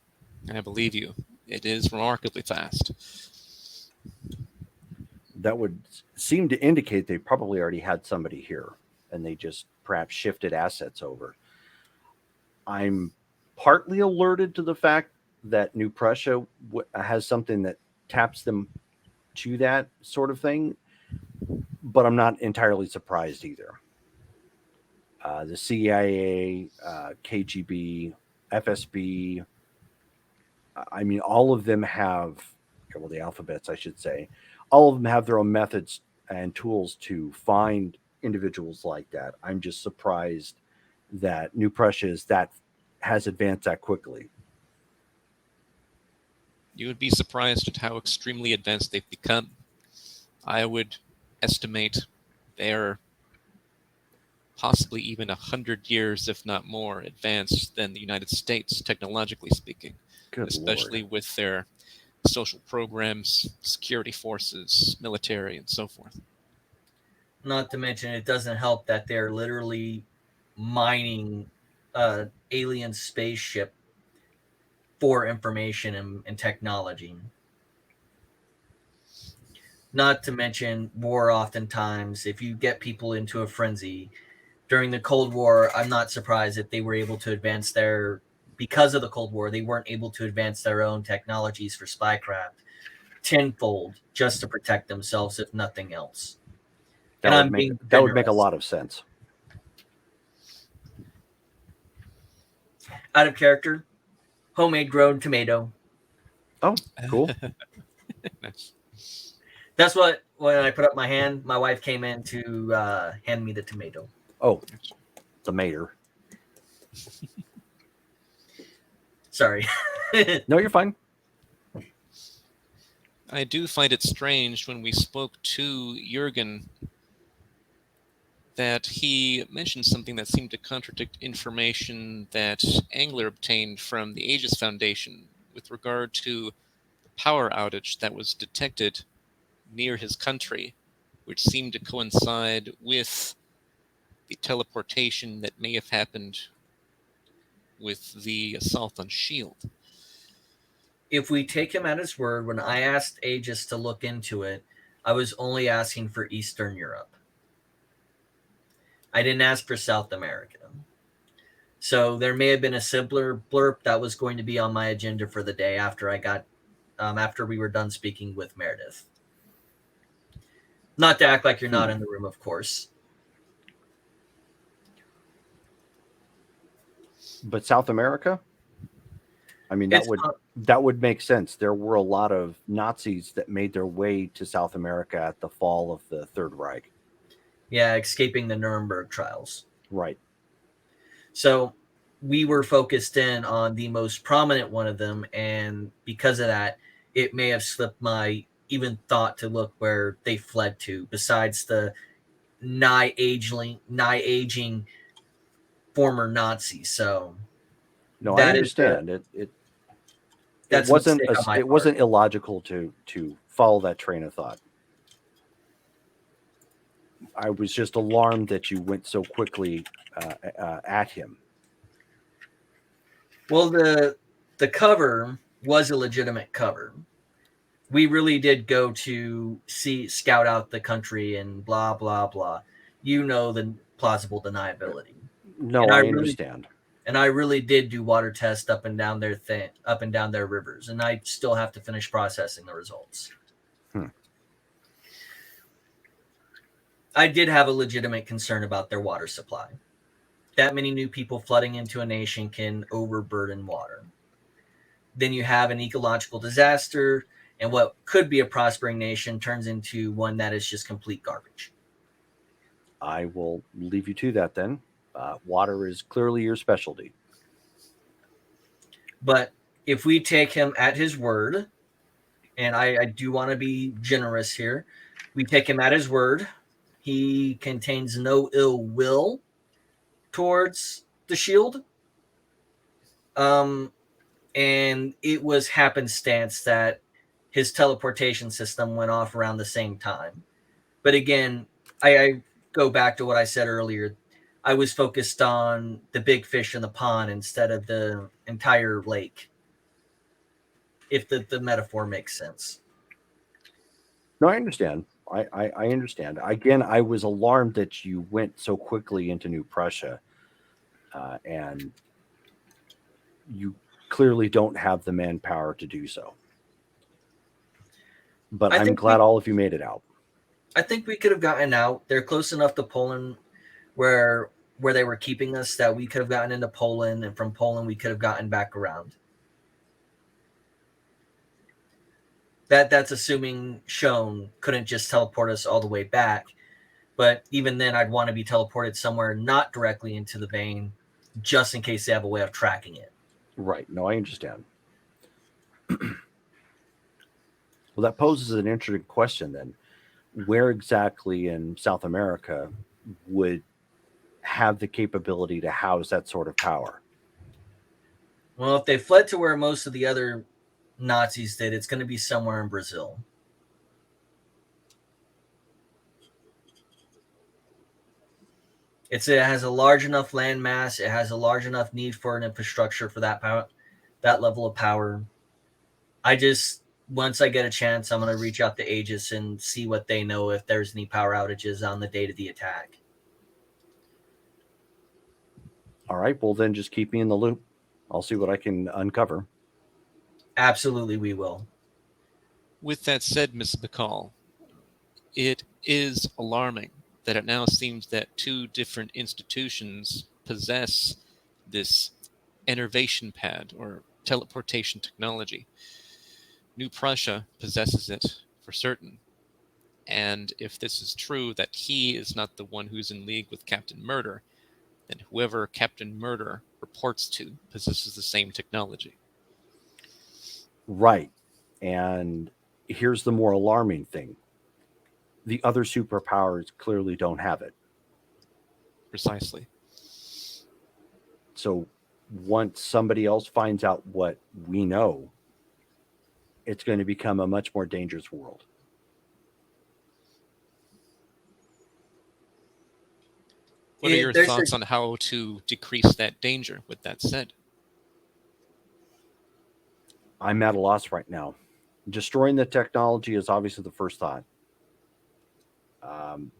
And I believe you. It is remarkably fast. That would seem to indicate they probably already had somebody here and they just perhaps shifted assets over. I'm partly alerted to the fact that New Prussia has something that taps them to that sort of thing, but I'm not entirely surprised either. The CIA, KGB, FSB, I mean, all of them have, well, the alphabets, I should say, all of them have their own methods and tools to find individuals like that. I'm just surprised that New Prussia has advanced that quickly. You would be surprised at how extremely advanced they've become. I would estimate they're possibly even 100 years, if not more, advanced than the United States, technologically speaking. Good especially Lord. with their social programs, security forces, military, and so forth. Not to mention, it doesn't help that they're literally mining alien spaceship for information and technology. Not to mention, war oftentimes, if you get people into a frenzy, during the Cold War, I'm not surprised that they were able to advance because of the Cold War, they weren't able to advance their own technologies for spycraft tenfold just to protect themselves, if nothing else. That would make a lot of sense. Out of character, homemade grown tomato. Oh, cool. Nice. That's what, when I put up my hand, my wife came in to hand me the tomato. Oh, the mater. Sorry. No, you're fine. I do find it strange when we spoke to Jurgen that he mentioned something that seemed to contradict information that Angler obtained from the Aegis Foundation with regard to the power outage that was detected near his country, which seemed to coincide with the teleportation that may have happened with the assault on S.H.I.E.L.D. If we take him at his word, when I asked Aegis to look into it, I was only asking for Eastern Europe. I didn't ask for South America. So there may have been a simpler blurb that was going to be on my agenda for the day after after we were done speaking with Meredith. Not to act like you're not in the room, of course. But South America? I mean, that would make sense. There were a lot of Nazis that made their way to South America at the fall of the Third Reich. Yeah, escaping the Nuremberg trials. Right. So we were focused in on the most prominent one of them, and because of that, it may have slipped my even thought to look where they fled to, besides the nigh aging former Nazis. So No, I that is understand. It that's a mistake on my it part. wasn't illogical to follow that train of thought. I was just alarmed that you went so quickly at him. Well, the cover was a legitimate cover. We really did go to scout out the country and blah blah blah. You know, the plausible deniability. No, And I understand. I really did do water tests up and down their rivers, and I still have to finish processing the results. I did have a legitimate concern about their water supply. That many new people flooding into a nation can overburden water. Then you have an ecological disaster, and what could be a prospering nation turns into one that is just complete garbage. I will leave you to that then. Water is clearly your specialty. But if we take him at his word, and I do want to be generous here, we take him at his word. He contains no ill will towards the shield. And it was happenstance that his teleportation system went off around the same time. But again, I go back to what I said earlier. I was focused on the big fish in the pond instead of the entire lake, if the metaphor makes sense. No, I understand. I understand. Again, I was alarmed that you went so quickly into New Prussia, and you clearly don't have the manpower to do so. But I'm glad all of you made it out. I think we could have gotten out. They're close enough to Poland where they were keeping us that we could have gotten into Poland, and from Poland we could have gotten back around. That's assuming Schoen couldn't just teleport us all the way back. But even then, I'd want to be teleported somewhere not directly into the vein, just in case they have a way of tracking it. Right. No, I understand. Well, that poses an interesting question then. Where exactly in South America would have the capability to house that sort of power? Well, if they fled to where most of the other Nazis did, it's going to be somewhere in Brazil. It has a large enough land mass. It has a large enough need for an infrastructure for that power, that level of power. Once I get a chance, I'm going to reach out to Aegis and see what they know, if there's any power outages on the date of the attack. All right. Well, then just keep me in the loop. I'll see what I can uncover. Absolutely, we will. With that said, Ms. Bacall, it is alarming that it now seems that two different institutions possess this enervation pad or teleportation technology. New Prussia possesses it for certain. And if this is true, that he is not the one who's in league with Captain Murder, then whoever Captain Murder reports to possesses the same technology. Right. And here's the more alarming thing. The other superpowers clearly don't have it. Precisely. So once somebody else finds out what we know, it's going to become a much more dangerous world. What are your thoughts on how to decrease that danger, with that said? I'm at a loss right now. Destroying the technology is obviously the first thought.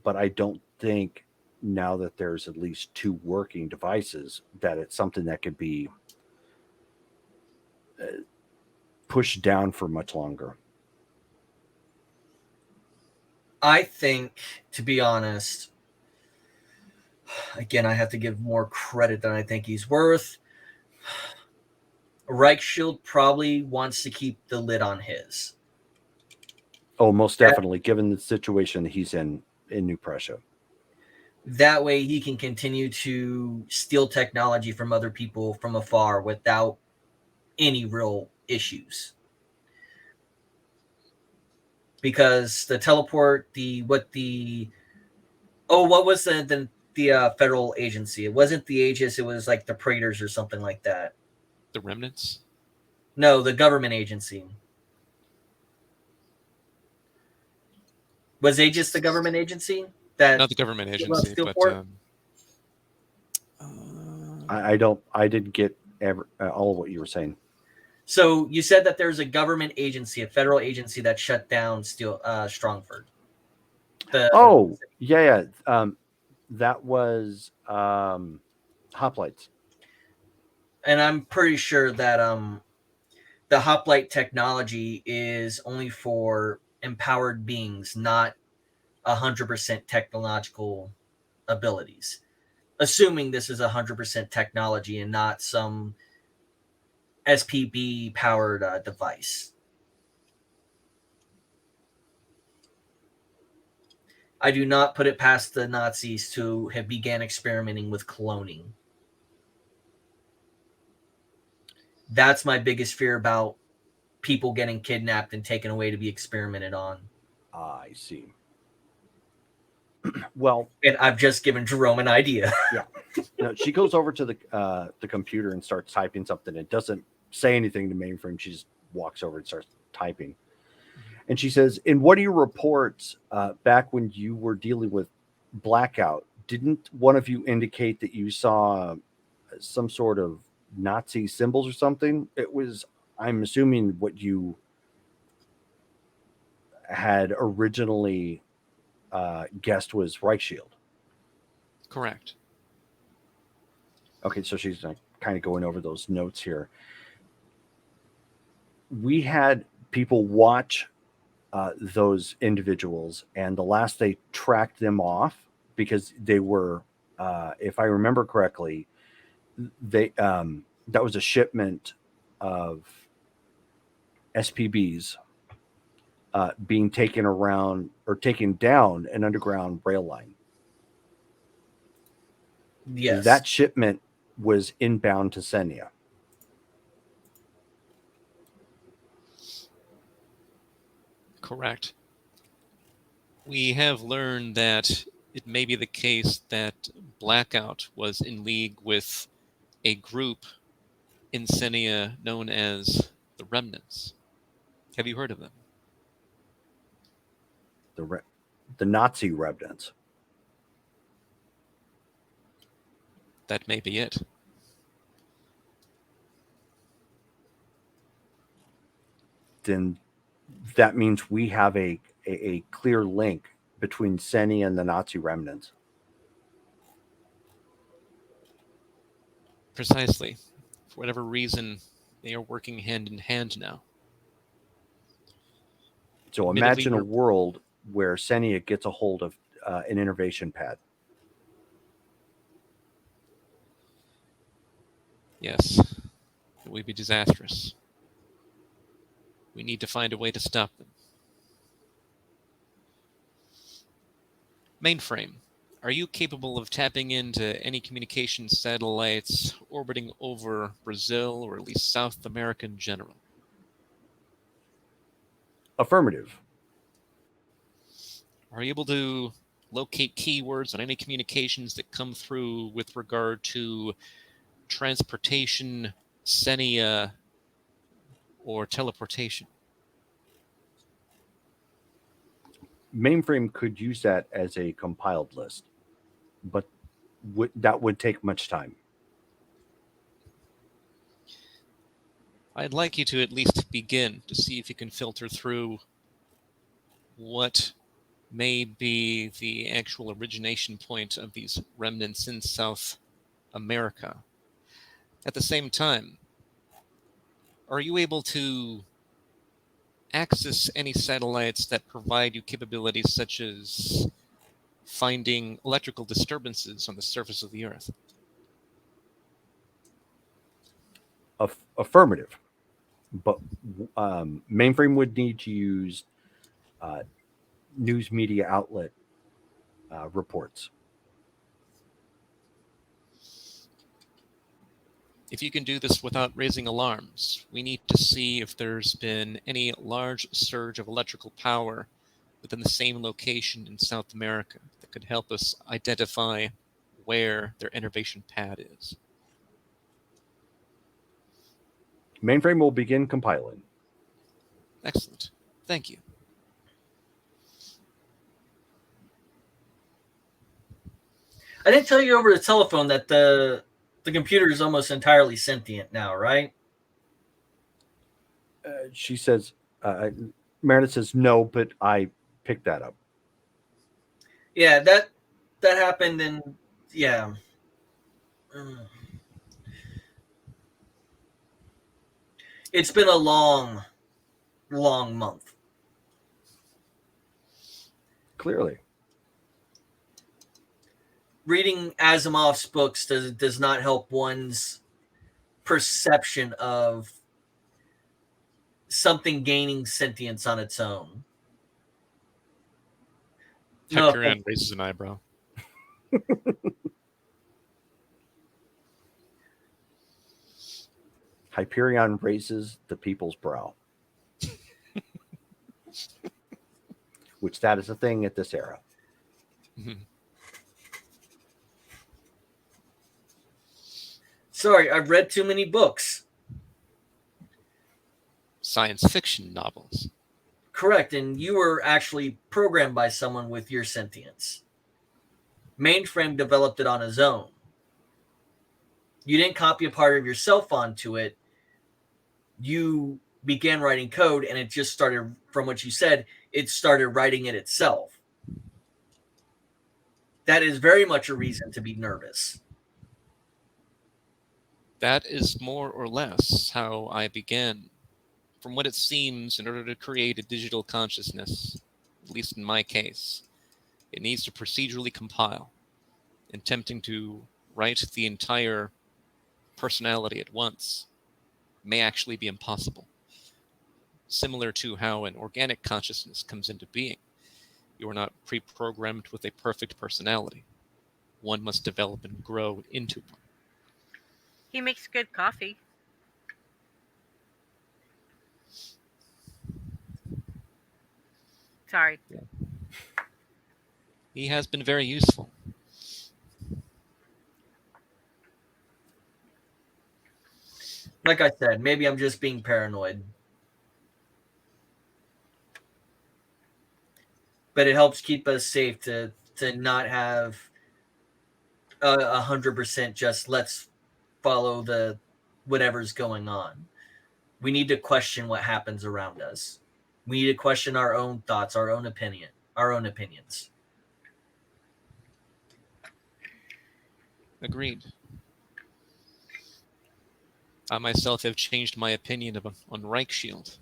But I don't think, now that there's at least two working devices, that it's something that could be pushed down for much longer. I think, to be honest, again, I have to give more credit than I think he's worth. Reichshield probably wants to keep the lid on his. Oh, most definitely, given the situation that he's in New Prussia. That way he can continue to steal technology from other people from afar without any real issues. Because the teleport, what was the federal agency? It wasn't the Aegis, it was like the Praetors or something like that. The remnants? No, the government agency. Was Aegis the government agency? Not the government agency, but I didn't get all of what you were saying. So you said that there's a government agency, a federal agency that shut down Strongford. Yeah. That was Hoplites. And I'm pretty sure that the hoplite technology is only for empowered beings, not 100% technological abilities. Assuming this is 100% technology and not some SPB powered device. I do not put it past the Nazis to have began experimenting with cloning. That's my biggest fear about people getting kidnapped and taken away to be experimented on. I see. Well, and I've just given Jerome an idea. Yeah. No, she goes over to the computer and starts typing something. It doesn't say anything to mainframe. She just walks over and starts typing. And she says, "In one of your reports, back when you were dealing with Blackout, didn't one of you indicate that you saw some sort of Nazi symbols or something? It was, I'm assuming, what you had originally guessed was Reich Shield." Correct. Okay, so she's kind of going over those notes here. We had people watch those individuals, and the last they tracked them off, because they were, if I remember correctly, they that was a shipment of SPBs being taken around or taken down an underground rail line. Yes. That shipment was inbound to Senia. Correct. We have learned that it may be the case that Blackout was in league with a group in Senia known as the Remnants. Have you heard of them? The Nazi remnants. That may be it. Then that means we have a clear link between Senia and the Nazi remnants. Precisely. For whatever reason, they are working hand in hand now. So imagine a world where Senia gets a hold of an innovation pad. Yes, it would be disastrous. We need to find a way to stop them. Mainframe, are you capable of tapping into any communication satellites orbiting over Brazil or at least South America in general? Affirmative. Are you able to locate keywords on any communications that come through with regard to transportation, Senia, or teleportation? Mainframe could use that as a compiled list, but that would take much time. I'd like you to at least begin to see if you can filter through what may be the actual origination point of these remnants in South America. At the same time, are you able to access any satellites that provide you capabilities such as finding electrical disturbances on the surface of the Earth? Affirmative. But Mainframe would need to use news media outlet reports. If you can do this without raising alarms, we need to see if there's been any large surge of electrical power within the same location in South America that could help us identify where their innervation pad is. Mainframe will begin compiling. Excellent. Thank you. I didn't tell you over the telephone that the computer is almost entirely sentient now, right? She says, Meredith says, no, but I picked that up. Yeah, that happened, and yeah. It's been a long month. Clearly. Reading Asimov's books does not help one's perception of something gaining sentience on its own. Hyperion raises an eyebrow. Hyperion raises the people's brow. Which that is a thing at this era. Sorry, I've read too many books. Science fiction novels. Correct, and you were actually programmed by someone with your sentience. Mainframe developed it on his own. You didn't copy a part of yourself onto it. You began writing code, and it just started, from what you said, it started writing it itself. That is very much a reason to be nervous. That is more or less how I began. From what it seems, in order to create a digital consciousness, at least in my case, it needs to procedurally compile. Attempting to write the entire personality at once may actually be impossible. Similar to how an organic consciousness comes into being. You are not pre-programmed with a perfect personality. One must develop and grow into one. He makes good coffee. Sorry. Yeah. He has been very useful. Like I said, maybe I'm just being paranoid. But it helps keep us safe to not have 100% just let's follow the whatever's going on. We need to question what happens around us. We need to question our own thoughts, our own opinions. Agreed. I myself have changed my opinion on Reichshield.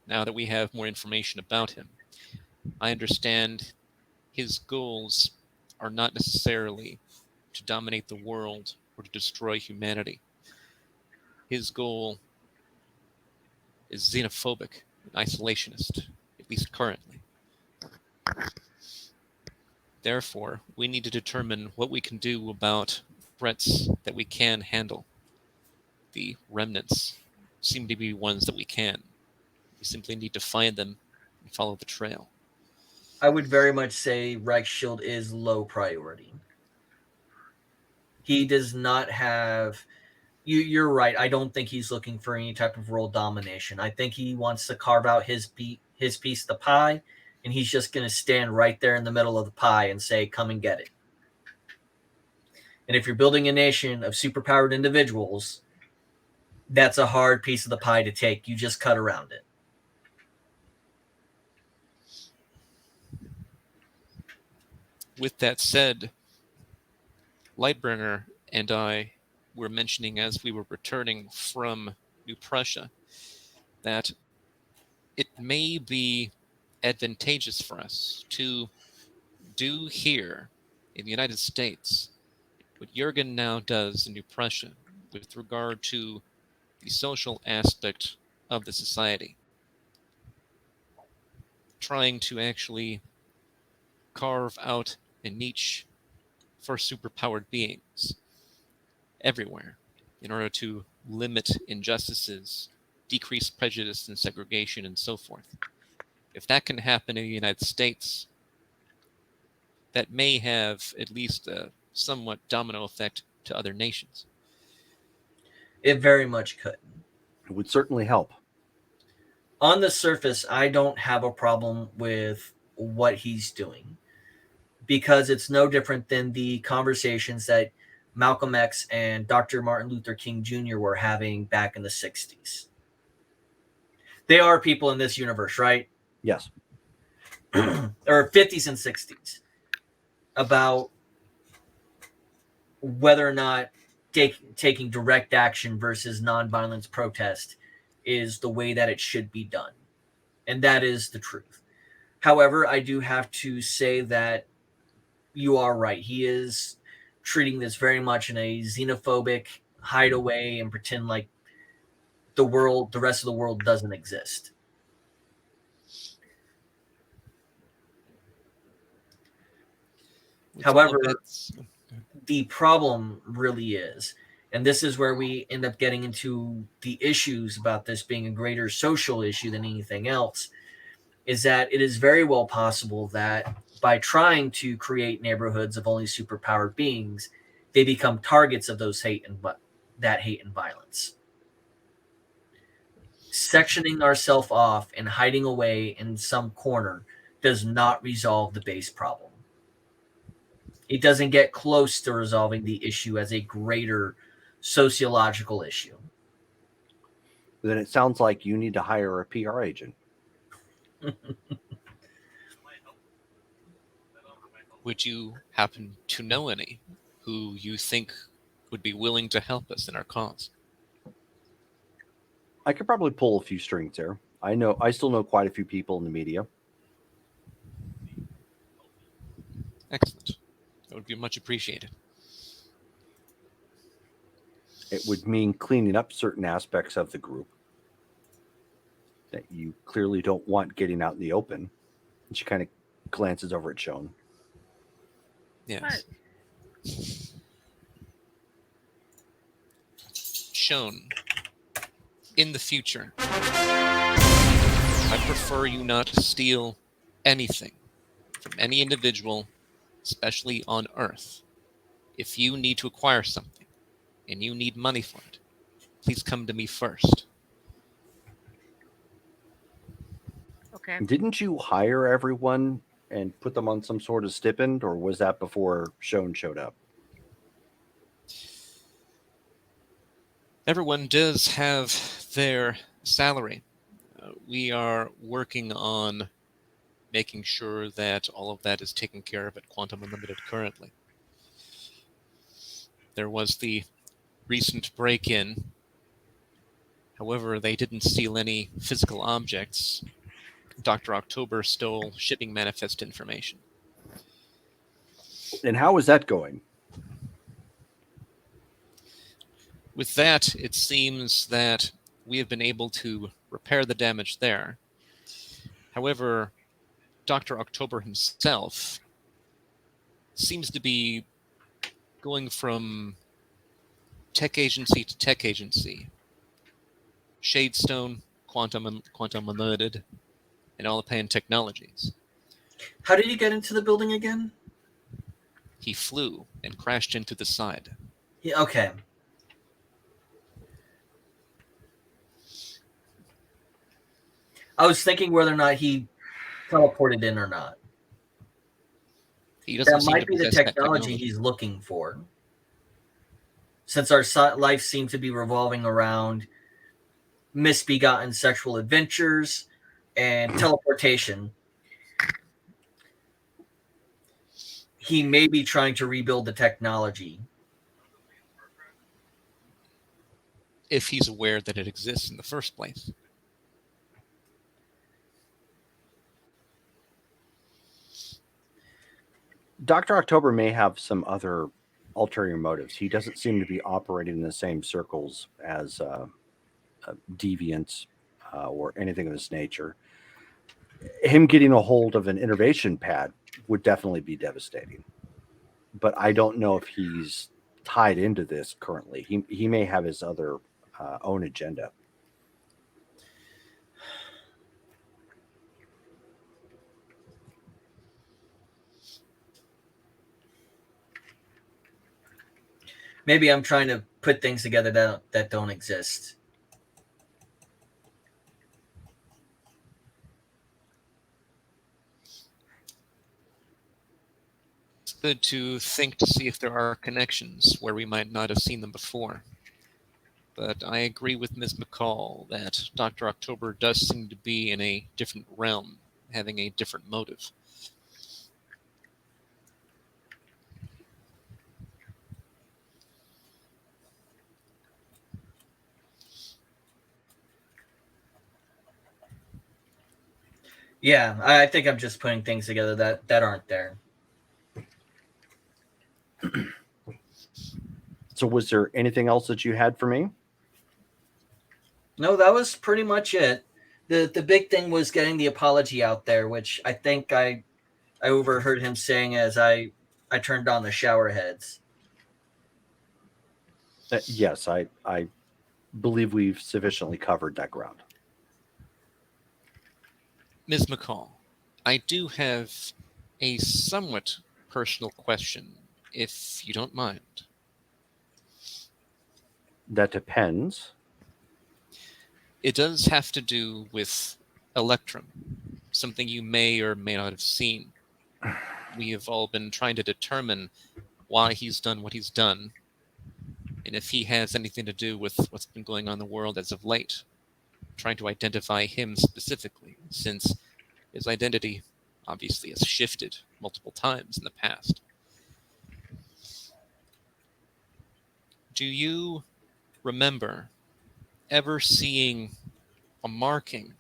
Now that we have more information about him, I understand his goals are not necessarily to dominate the world or to destroy humanity. His goal is xenophobic and isolationist, at least currently. Therefore, we need to determine what we can do about threats that we can handle. The remnants seem to be ones that we can. We simply need to find them and follow the trail. I would very much say Reichshield is low priority. He does not have... You're right. I don't think he's looking for any type of world domination. I think he wants to carve out his piece of the pie, and he's just going to stand right there in the middle of the pie and say, come and get it. And if you're building a nation of superpowered individuals, that's a hard piece of the pie to take. You just cut around it. With that said, Lightbringer and I were mentioning as we were returning from New Prussia that it may be advantageous for us to do here in the United States what Jurgen now does in New Prussia with regard to the social aspect of the society. Trying to actually carve out a niche for superpowered beings everywhere in order to limit injustices, decrease prejudice and segregation, and so forth. If that can happen in the United States, that may have at least a somewhat domino effect to other nations. It very much could. It would certainly help. On the surface, I don't have a problem with what he's doing because it's no different than the conversations that Malcolm X and Dr. Martin Luther King Jr. were having back in the 60s. They are people in this universe, right? Yes. Or 50s and 60s, about whether or not taking direct action versus nonviolence protest is the way that it should be done. And that is the truth. However, I do have to say that you are right. He is treating this very much in a xenophobic hideaway and pretend like the rest of the world doesn't exist. However, the problem really is, and this is where we end up getting into the issues about this being a greater social issue than anything else, is that it is very well possible that by trying to create neighborhoods of only superpowered beings, they become targets of those hate and violence. Sectioning ourselves off and hiding away in some corner does not resolve the base problem. It doesn't get close to resolving the issue as a greater sociological issue. Then it sounds like you need to hire a PR agent. Would you happen to know any who you think would be willing to help us in our cause? I could probably pull a few strings there. I still know quite a few people in the media. Excellent. That would be much appreciated. It would mean cleaning up certain aspects of the group that you clearly don't want getting out in the open. And she kind of glances over at Sean. Yes. Shown in the future, I prefer you not steal anything from any individual, especially on Earth. If you need to acquire something and you need money for it, please come to me first. Okay. Didn't you hire everyone and put them on some sort of stipend, or was that before Sean showed up? Everyone does have their salary. We are working on making sure that all of that is taken care of at Quantum Unlimited currently. There was the recent break-in. However, they didn't steal any physical objects. Dr. October stole shipping manifest information. And how is that going? With that, it seems that we have been able to repair the damage there. However, Dr. October himself seems to be going from tech agency to tech agency. Shadestone, Quantum Unlimited, and Allopan Technologies. How did he get into the building again? He flew and crashed into the side. Yeah, okay. I was thinking whether or not he teleported in or not. He doesn't That seem might to be the possess that technology he's looking for. Since our life seems to be revolving around misbegotten sexual adventures and teleportation, he may be trying to rebuild the technology. If he's aware that it exists in the first place. Dr. October may have some other ulterior motives. He doesn't seem to be operating in the same circles as deviants or anything of this nature. Him getting a hold of an innovation pad would definitely be devastating. But I don't know if he's tied into this currently. He may have his other own agenda. Maybe I'm trying to put things together that don't exist. It's good to think to see if there are connections where we might not have seen them before. But I agree with Ms. McCall that Dr. October does seem to be in a different realm, having a different motive. Yeah, I think I'm just putting things together that aren't there. So was there anything else that you had for me? No, that was pretty much it. The big thing was getting the apology out there, which I think I overheard him saying as I turned on the shower heads. Yes, I believe we've sufficiently covered that ground. Ms. McCall, I do have a somewhat personal question, if you don't mind. That depends. It does have to do with Electrum, something you may or may not have seen. We have all been trying to determine why he's done what he's done, and if he has anything to do with what's been going on in the world as of late. Trying to identify him specifically, since his identity obviously has shifted multiple times in the past. Do you remember ever seeing a marking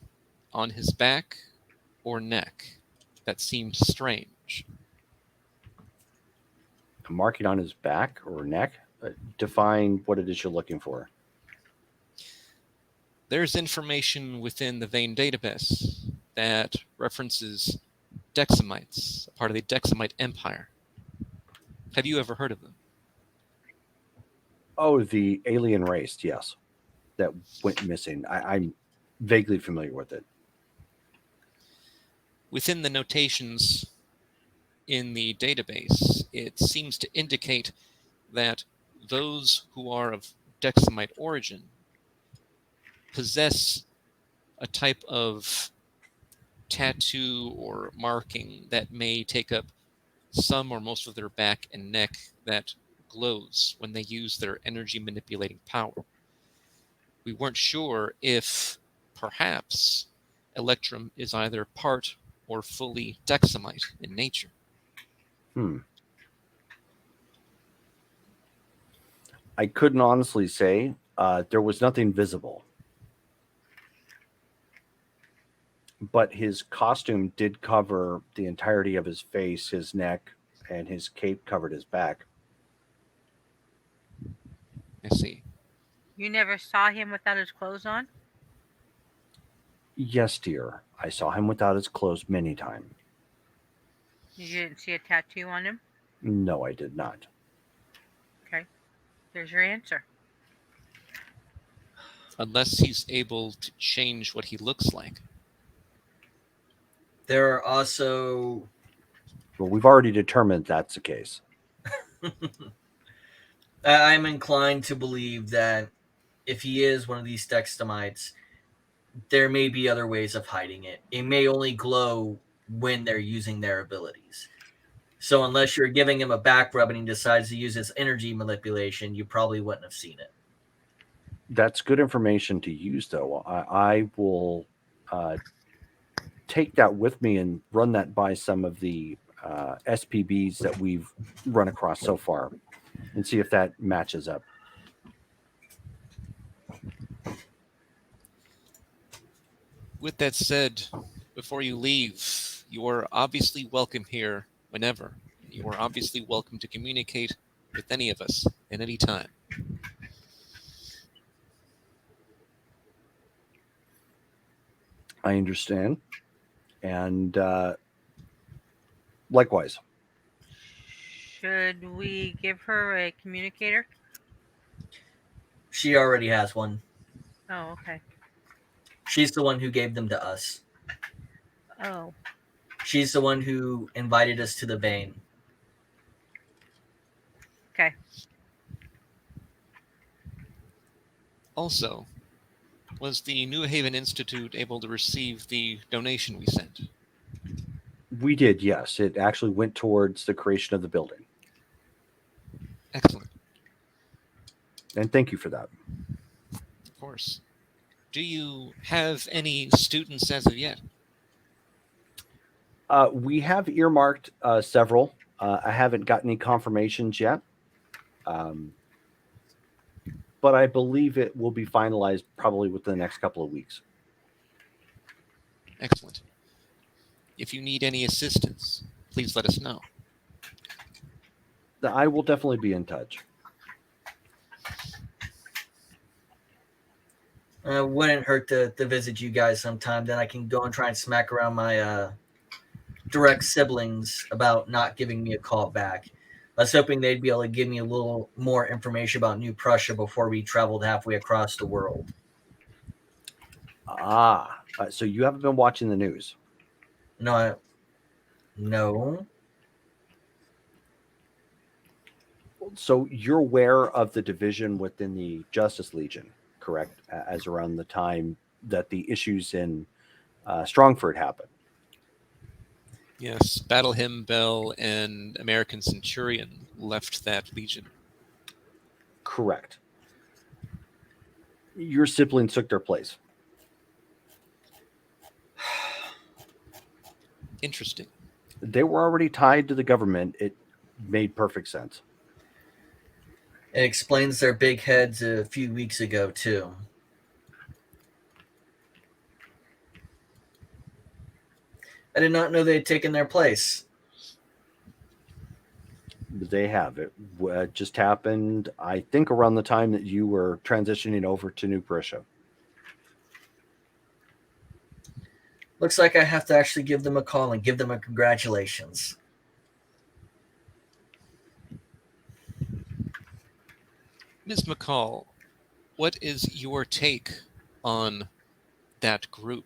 on his back or neck that seemed strange? A marking on his back or neck? Define what it is you're looking for. There's information within the vein database that references Dexamites, a part of the Dexamite Empire. Have you ever heard of them? Oh, the alien race, yes. That went missing. I'm vaguely familiar with it. Within the notations in the database, it seems to indicate that those who are of Dexamite origin possess a type of tattoo or marking that may take up some or most of their back and neck that glows when they use their energy manipulating power. We weren't sure if perhaps Electrum is either part or fully Dexamite in nature. I couldn't honestly say. There was nothing visible. But his costume did cover the entirety of his face, his neck, and his cape covered his back. I see. You never saw him without his clothes on? Yes, dear. I saw him without his clothes many times. You didn't see a tattoo on him? No, I did not. Okay. There's your answer. Unless he's able to change what he looks like. There are also Well, we've already determined that's the case. I'm inclined to believe that if he is one of these Dexamites, there may be other ways of hiding it. It may only glow when they're using their abilities. So unless you're giving him a back rub and he decides to use his energy manipulation, you probably wouldn't have seen it. That's good information to use, though. I will take that with me and run that by some of the SPBs that we've run across so far and see if that matches up. With that said, before you leave, you are obviously welcome here whenever. You are obviously welcome to communicate with any of us at any time. I understand. And likewise. Should we give her a communicator? She already has one. Oh, okay. She's the one who gave them to us. Oh, She's the one who invited us to the Bane. okay. Also, was the New Haven Institute able to receive the donation we sent? We did, yes. It actually went towards the creation of the building. Excellent. And thank you for that. Of course. Do you have any students as of yet? We have earmarked several. I haven't got any confirmations yet. But I believe it will be finalized probably within the next couple of weeks. Excellent. If you need any assistance, please let us know. I will definitely be in touch. Wouldn't hurt to visit you guys sometime. Then I can go and try and smack around my direct siblings about not giving me a call back. I was hoping they'd be able to give me a little more information about New Prussia before we traveled halfway across the world. So you haven't been watching the news? No. So you're aware of the division within the Justice Legion, correct? As around the time that the issues in Strongford happened. Yes, Battle Hymn Bell and American Centurion left that legion. Correct. Your siblings took their place. Interesting. They were already tied to the government. It made perfect sense. It explains their big heads a few weeks ago, too. I did not know they had taken their place. They have. It just happened, I think, around the time that you were transitioning over to New Prussia. Looks like I have to actually give them a call and give them a congratulations. Ms. McCall, what is your take on that group?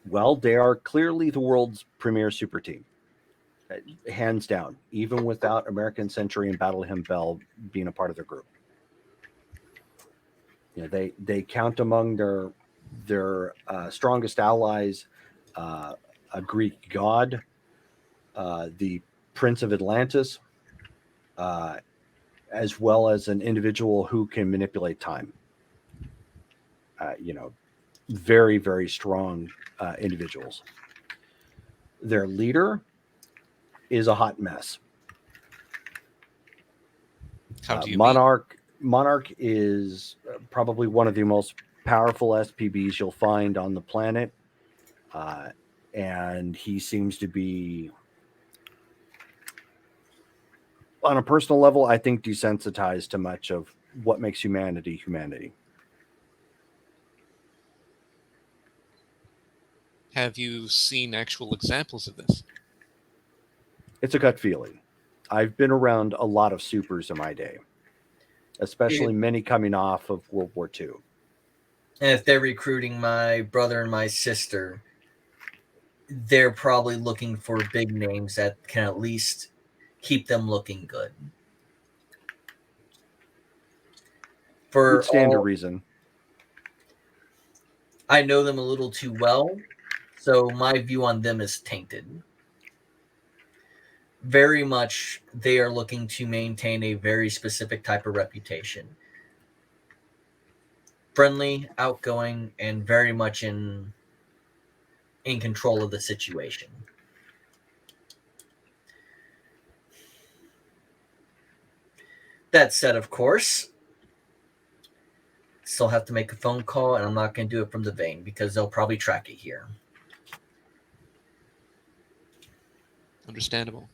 Well, they are clearly the world's premier super team. Hands down, even without American Century and Battle Hymn Bell being a part of their group. You know, they count among their strongest allies a Greek god, the Prince of Atlantis, as well as an individual who can manipulate time. Very, very strong individuals. Their leader is a hot mess. How do you Monarch is probably one of the most powerful SPBs you'll find on the planet. And he seems to be, on a personal level, I think, desensitized to much of what makes humanity. Have you seen actual examples of this? It's a gut feeling. I've been around a lot of supers in my day, especially many coming off of World War II. And if they're recruiting my brother and my sister, they're probably looking for big names that can at least keep them looking good. Would stand to reason. I know them a little too well, so my view on them is tainted. Very much, they are looking to maintain a very specific type of reputation. Friendly, outgoing, and very much in control of the situation. That said, of course, still have to make a phone call, and I'm not going to do it from the vein because they'll probably track it here. Understandable.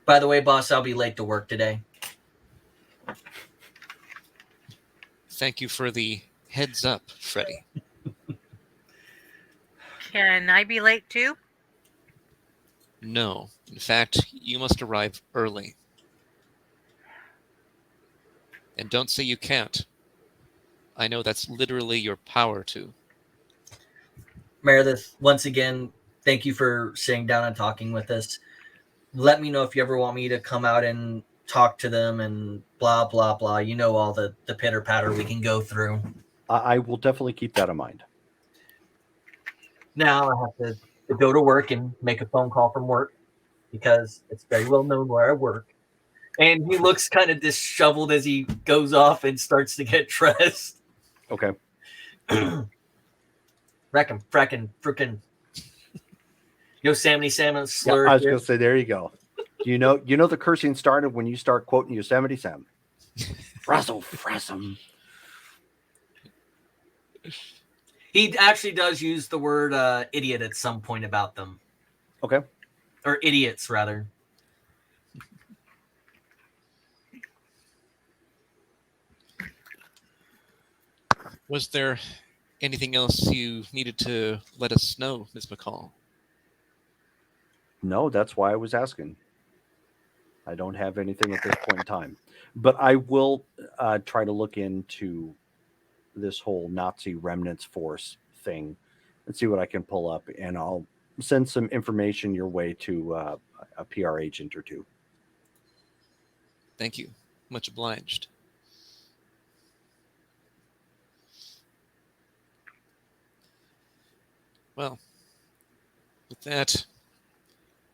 By the way, boss, I'll be late to work today. Thank you for the heads up, Freddy. Can I be late too? No. In fact, you must arrive early. And don't say you can't. I know that's literally your power to. Meredith, once again, thank you for sitting down and talking with us. Let me know if you ever want me to come out and talk to them and blah, blah, blah. You know all the pitter patter we can go through. I will definitely keep that in mind. Now I have to go to work and make a phone call from work because it's very well known where I work. And he looks kind of disheveled as he goes off and starts to get dressed. Okay. Frickin' Yosemite Sam slur. Yeah, I was going to say, there you go. You know the cursing started when you start quoting Yosemite Sam. Frazzle, frazzle. He actually does use the word idiot at some point about them. Okay. Or idiots, rather. Was there anything else you needed to let us know, Ms. McCall? No, that's why I was asking. I don't have anything at this point in time. But I will try to look into this whole Nazi remnants force thing and see what I can pull up. And I'll send some information your way to a PR agent or two. Thank you. Much obliged. Well, with that,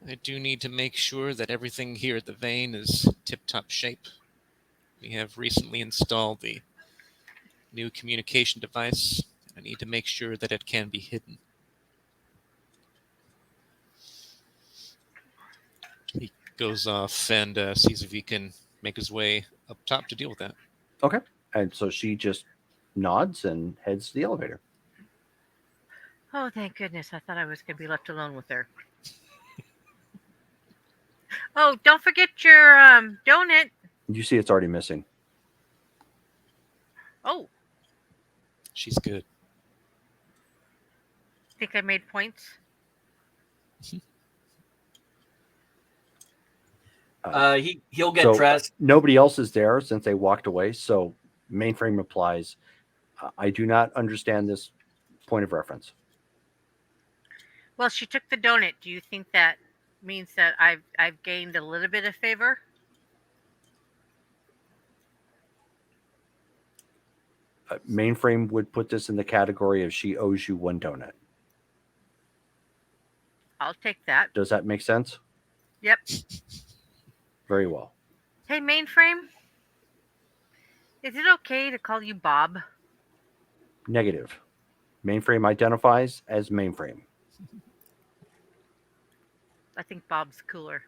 I do need to make sure that everything here at the Vane is tip-top shape. We have recently installed the new communication device. I need to make sure that it can be hidden. He goes off and sees if he can make his way up top to deal with that. Okay. And so she just nods and heads to the elevator. Oh, thank goodness. I thought I was going to be left alone with her. Oh, don't forget your donut. You see it's already missing. Oh, She's good. think I made points. He'll get So dressed. nobody else is there since they walked away. So mainframe replies, I do not understand this point of reference. Well, she took the donut. Do you think that means that I've gained a little bit of favor? Mainframe would put this in the category of she owes you one donut. I'll take that. Does that make sense? Yep. Very well. Hey, Mainframe. Is it okay to call you Bob? Negative. Mainframe identifies as mainframe. I think Bob's cooler.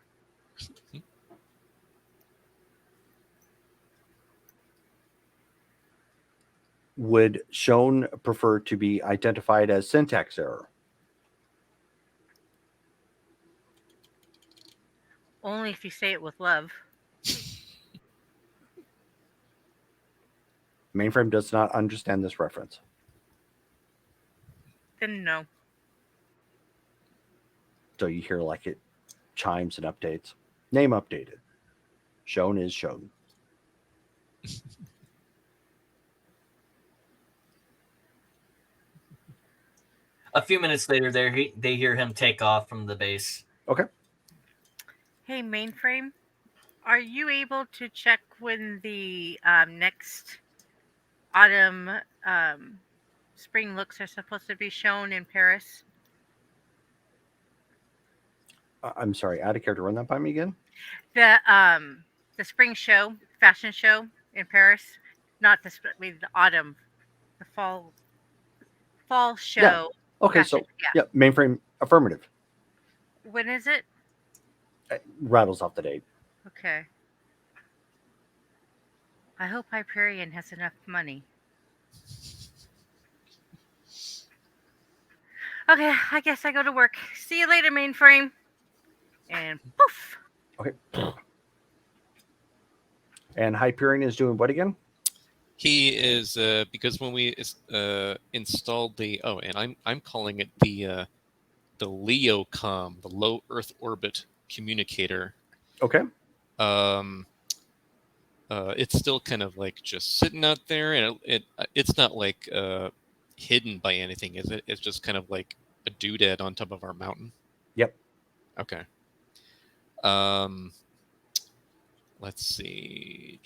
Would Shown prefer to be identified as syntax error? Only if you say it with love. Mainframe does not understand this reference. Then no. So you hear like it chimes and updates. Name updated. Shown is shown. A few minutes later, they hear him take off from the base. Okay. Hey, Mainframe. Are you able to check when the next autumn spring looks are supposed to be shown in Paris? I'm sorry, out of character. Run that by me again. The spring show, fashion show in Paris, not the autumn, the fall show. Yeah. Okay, fashion, so yeah, mainframe affirmative. When is it? Rattles off the date. Okay. I hope Hyperion has enough money. Okay, I guess I go to work. See you later, Mainframe. And poof. Okay. And Hyperion is doing what again? He is because when we installed the and I'm calling it the the LEOCOM, the Low Earth Orbit Communicator. Okay. It's still kind of like just sitting out there, and it's not like hidden by anything, is it? It's just kind of like a doodad on top of our mountain. Yep. Okay. Let's see.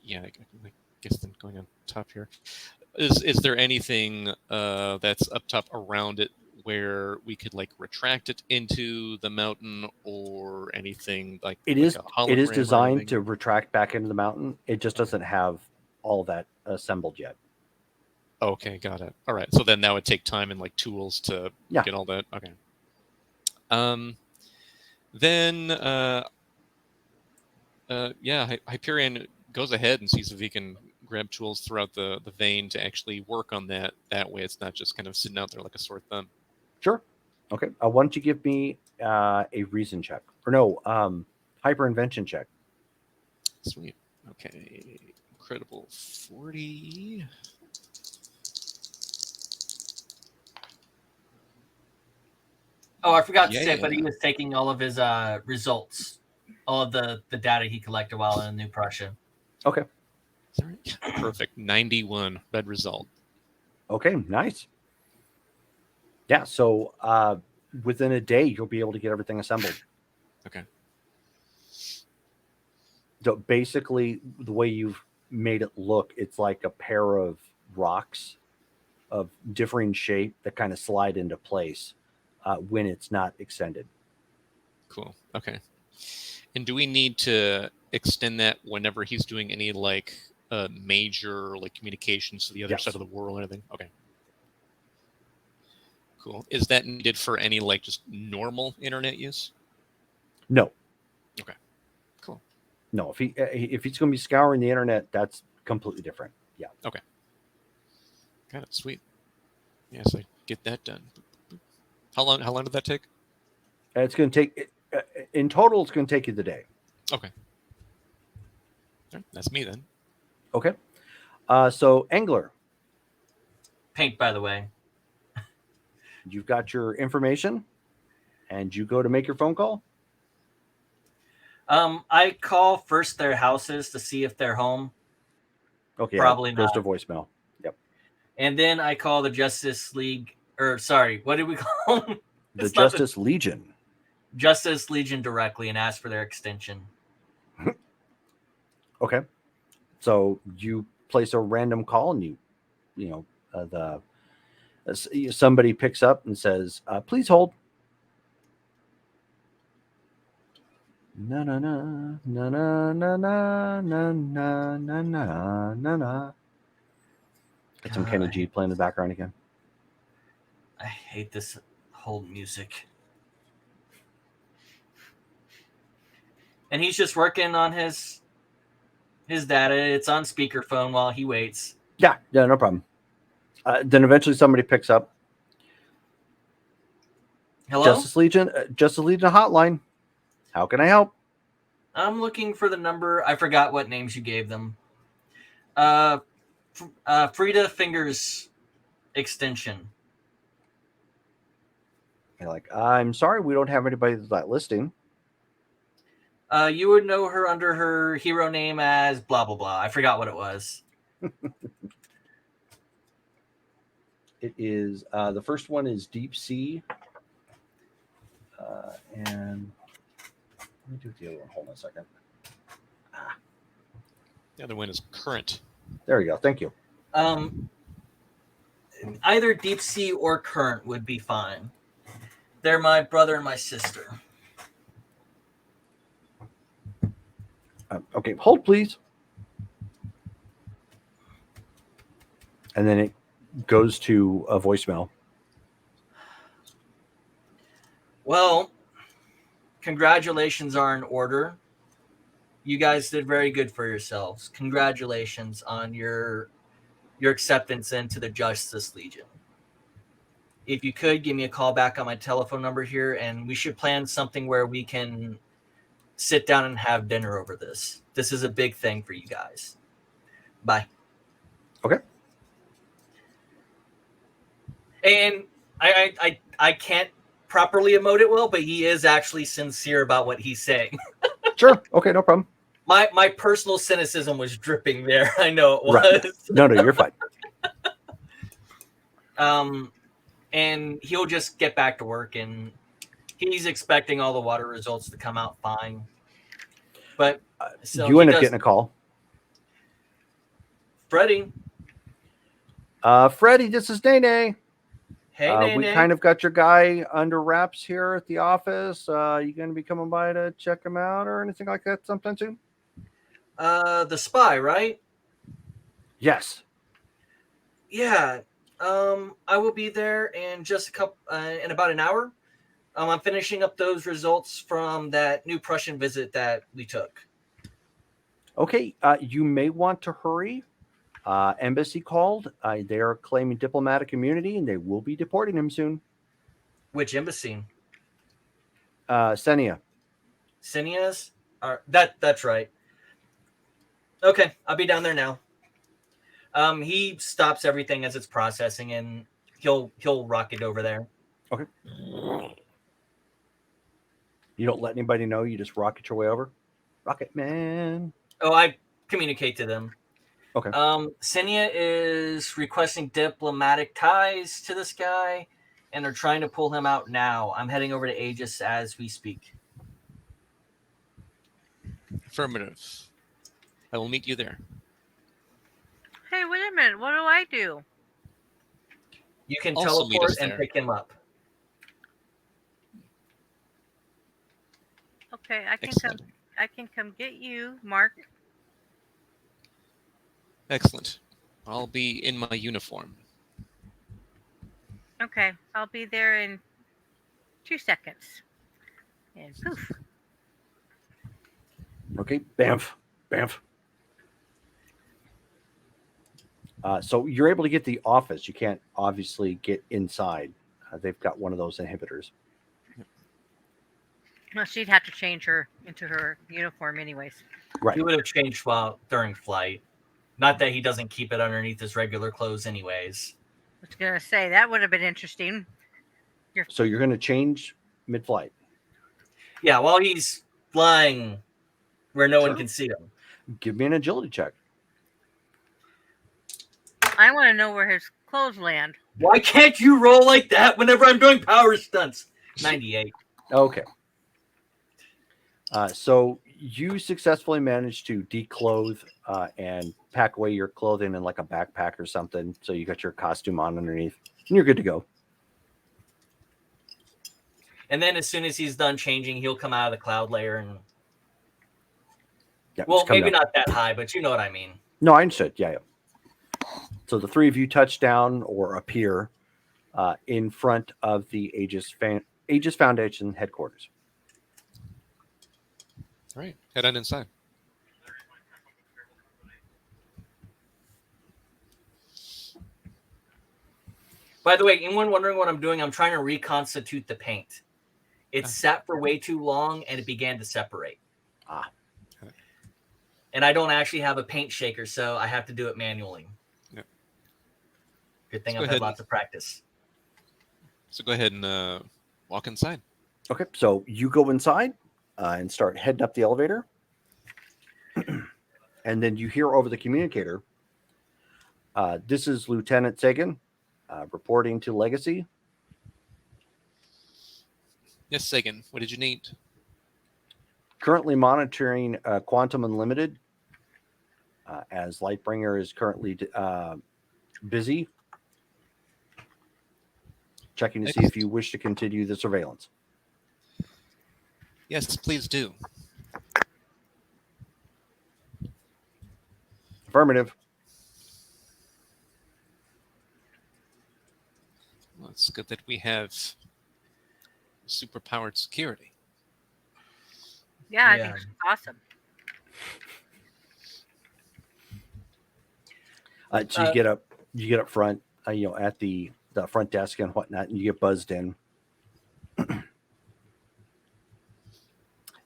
Yeah, I guess then going on top here. Is there anything that's up top around it where we could like retract it into the mountain, or anything like It like is. a It is hologram or designed anything? to retract back into the mountain. It just doesn't have all that assembled yet. Okay, got it. All right, so then that would take time and like tools to Yeah. get all that. Okay. Then yeah, Hyperion goes ahead and sees if he can grab tools throughout the vein to actually work on that. That way, it's not just kind of sitting out there like a sore thumb. Sure. Okay. Why don't you give me a reason check, or no, hyper invention check? Sweet. Okay. Incredible 40. Oh, I forgot to say, Yeah. but he was taking all of his results, all of the data he collected while in New Prussia. Okay. Is that right? Perfect. 91 red result. Okay. Nice. Yeah. So within a day, you'll be able to get everything assembled. Okay. So basically, the way you've made it look, it's like a pair of rocks of differing shape that kind of slide into place when it's not extended. Cool. Okay. And do we need to extend that whenever he's doing any like major like communications to the other Yes. side of the world or anything? Okay. Cool. Is that needed for any like just normal internet use? No. Okay. Cool. No. If he's going to be scouring the internet, that's completely different. Yeah. Okay. Got it. Sweet. Yeah, so get that done. How long did that take? It's going to take in total. It's going to take you the day. Okay. All right, that's me then. Okay. So Angler, Paint, by the way. you've got your information, and you go to make your phone call. I call first their houses to see if they're home, Okay. Probably it goes to not. voicemail. Yep. and then I call the Justice League, or sorry, what did we call them? The It's not Justice Legion. Justice Legion directly and ask for their extension. Okay. So you place a random call, and somebody picks up and says, "Please hold." Na na na na na na na na na na na na na. Got some Kenny G playing in the background again. I hate this whole music. And he's just working on his data. It's on speakerphone while he waits. Yeah, no problem. Then eventually somebody picks up. Hello? Justice Legion hotline. How can I help? I'm looking for the number. I forgot what names you gave them. Frida Fingers extension. You're like, I'm sorry, we don't have anybody with that listing. You would know her under her hero name as blah, blah, blah. I forgot what it was. It is the first one is Deep Sea. And let me do the other one. Hold on a second. The other one is current. There you go. Thank you. Either Deep Sea or Current would be fine. They're my brother and my sister. Okay, hold please. And then it goes to a voicemail. Well, congratulations are in order. You guys did very good for yourselves. Congratulations on your acceptance into the Justice Legion. If you could, give me a call back on my telephone number here, and we should plan something where we can sit down and have dinner over this. This is a big thing for you guys. Bye. Okay. And I can't properly emote it well, but he is actually sincere about what he's saying. Sure. Okay, no problem. My personal cynicism was dripping there. I know it was. Right. No, you're fine. And he'll just get back to work, and he's expecting all the water results to come out fine. But so you end up getting a call. Freddie. Freddie, this is Nene. Hey, we Nene. kind of got your guy under wraps here at the office. You going to be coming by to check him out or anything like that sometime soon? The spy, right? Yes. Yeah. I will be there in just in about an hour. I'm finishing up those results from that new Prussian visit that we took. Okay. You may want to hurry. Embassy called. They are claiming diplomatic immunity, and they will be deporting him soon. Which embassy? Senia. Senia's? That's right. Okay, I'll be down there now. He stops everything as it's processing, and he'll rocket over there. Okay. You don't let anybody know. You just rocket your way over. Rocket man. Oh, I communicate to them. Okay. Senia is requesting diplomatic ties to this guy, and they're trying to pull him out now. I'm heading over to Aegis as we speak. Affirmative. I will meet you there. Hey, wait a minute. What do I do? You can Also meet us teleport and there. pick him up. Okay, I can Excellent. come. I can come get you, Mark. Excellent. I'll be in my uniform. Okay, I'll be there in 2 seconds. And poof. Okay. Bamf. So you're able to get the office. You can't obviously get inside. They've got one of those inhibitors. Well, she'd have to change her into her uniform, anyways. Right. He would have changed during flight. Not that he doesn't keep it underneath his regular clothes, anyways. I was gonna say that would have been interesting. So you're going to change mid-flight. Yeah, while he's flying where no one Sure. can see him. Give me an agility check. I want to know where his clothes land. Why can't you roll like that whenever I'm doing power stunts? 98. Okay. So you successfully managed to declothe and pack away your clothing in like a backpack or something. So you got your costume on underneath, and you're good to go. And then as soon as he's done changing, he'll come out of the cloud layer and Yeah, well, just come maybe down. not that high, but you know what I mean. No, I understood. Yeah. So the three of you touch down or appear in front of the Aegis Foundation headquarters. All right. Head on inside. By the way, anyone wondering what I'm doing? I'm trying to reconstitute the paint. It sat for way too long and it began to separate. And I don't actually have a paint shaker, so I have to do it manually. Yep. Good thing Let's I've go had ahead lots of practice. So go ahead and walk inside. Okay. So you go inside and start heading up the elevator. And then you hear over the communicator, this is Lieutenant Sagan reporting to Legacy. Yes, Sagan. What did you need? Currently monitoring Quantum Unlimited as Lightbringer is currently busy checking to see if you wish to continue the surveillance. Yes, please do. Affirmative. Well, it's good that we have superpowered security. Yeah, I Yeah. think it's awesome. So you get up front, at the front desk and whatnot, and you get buzzed in.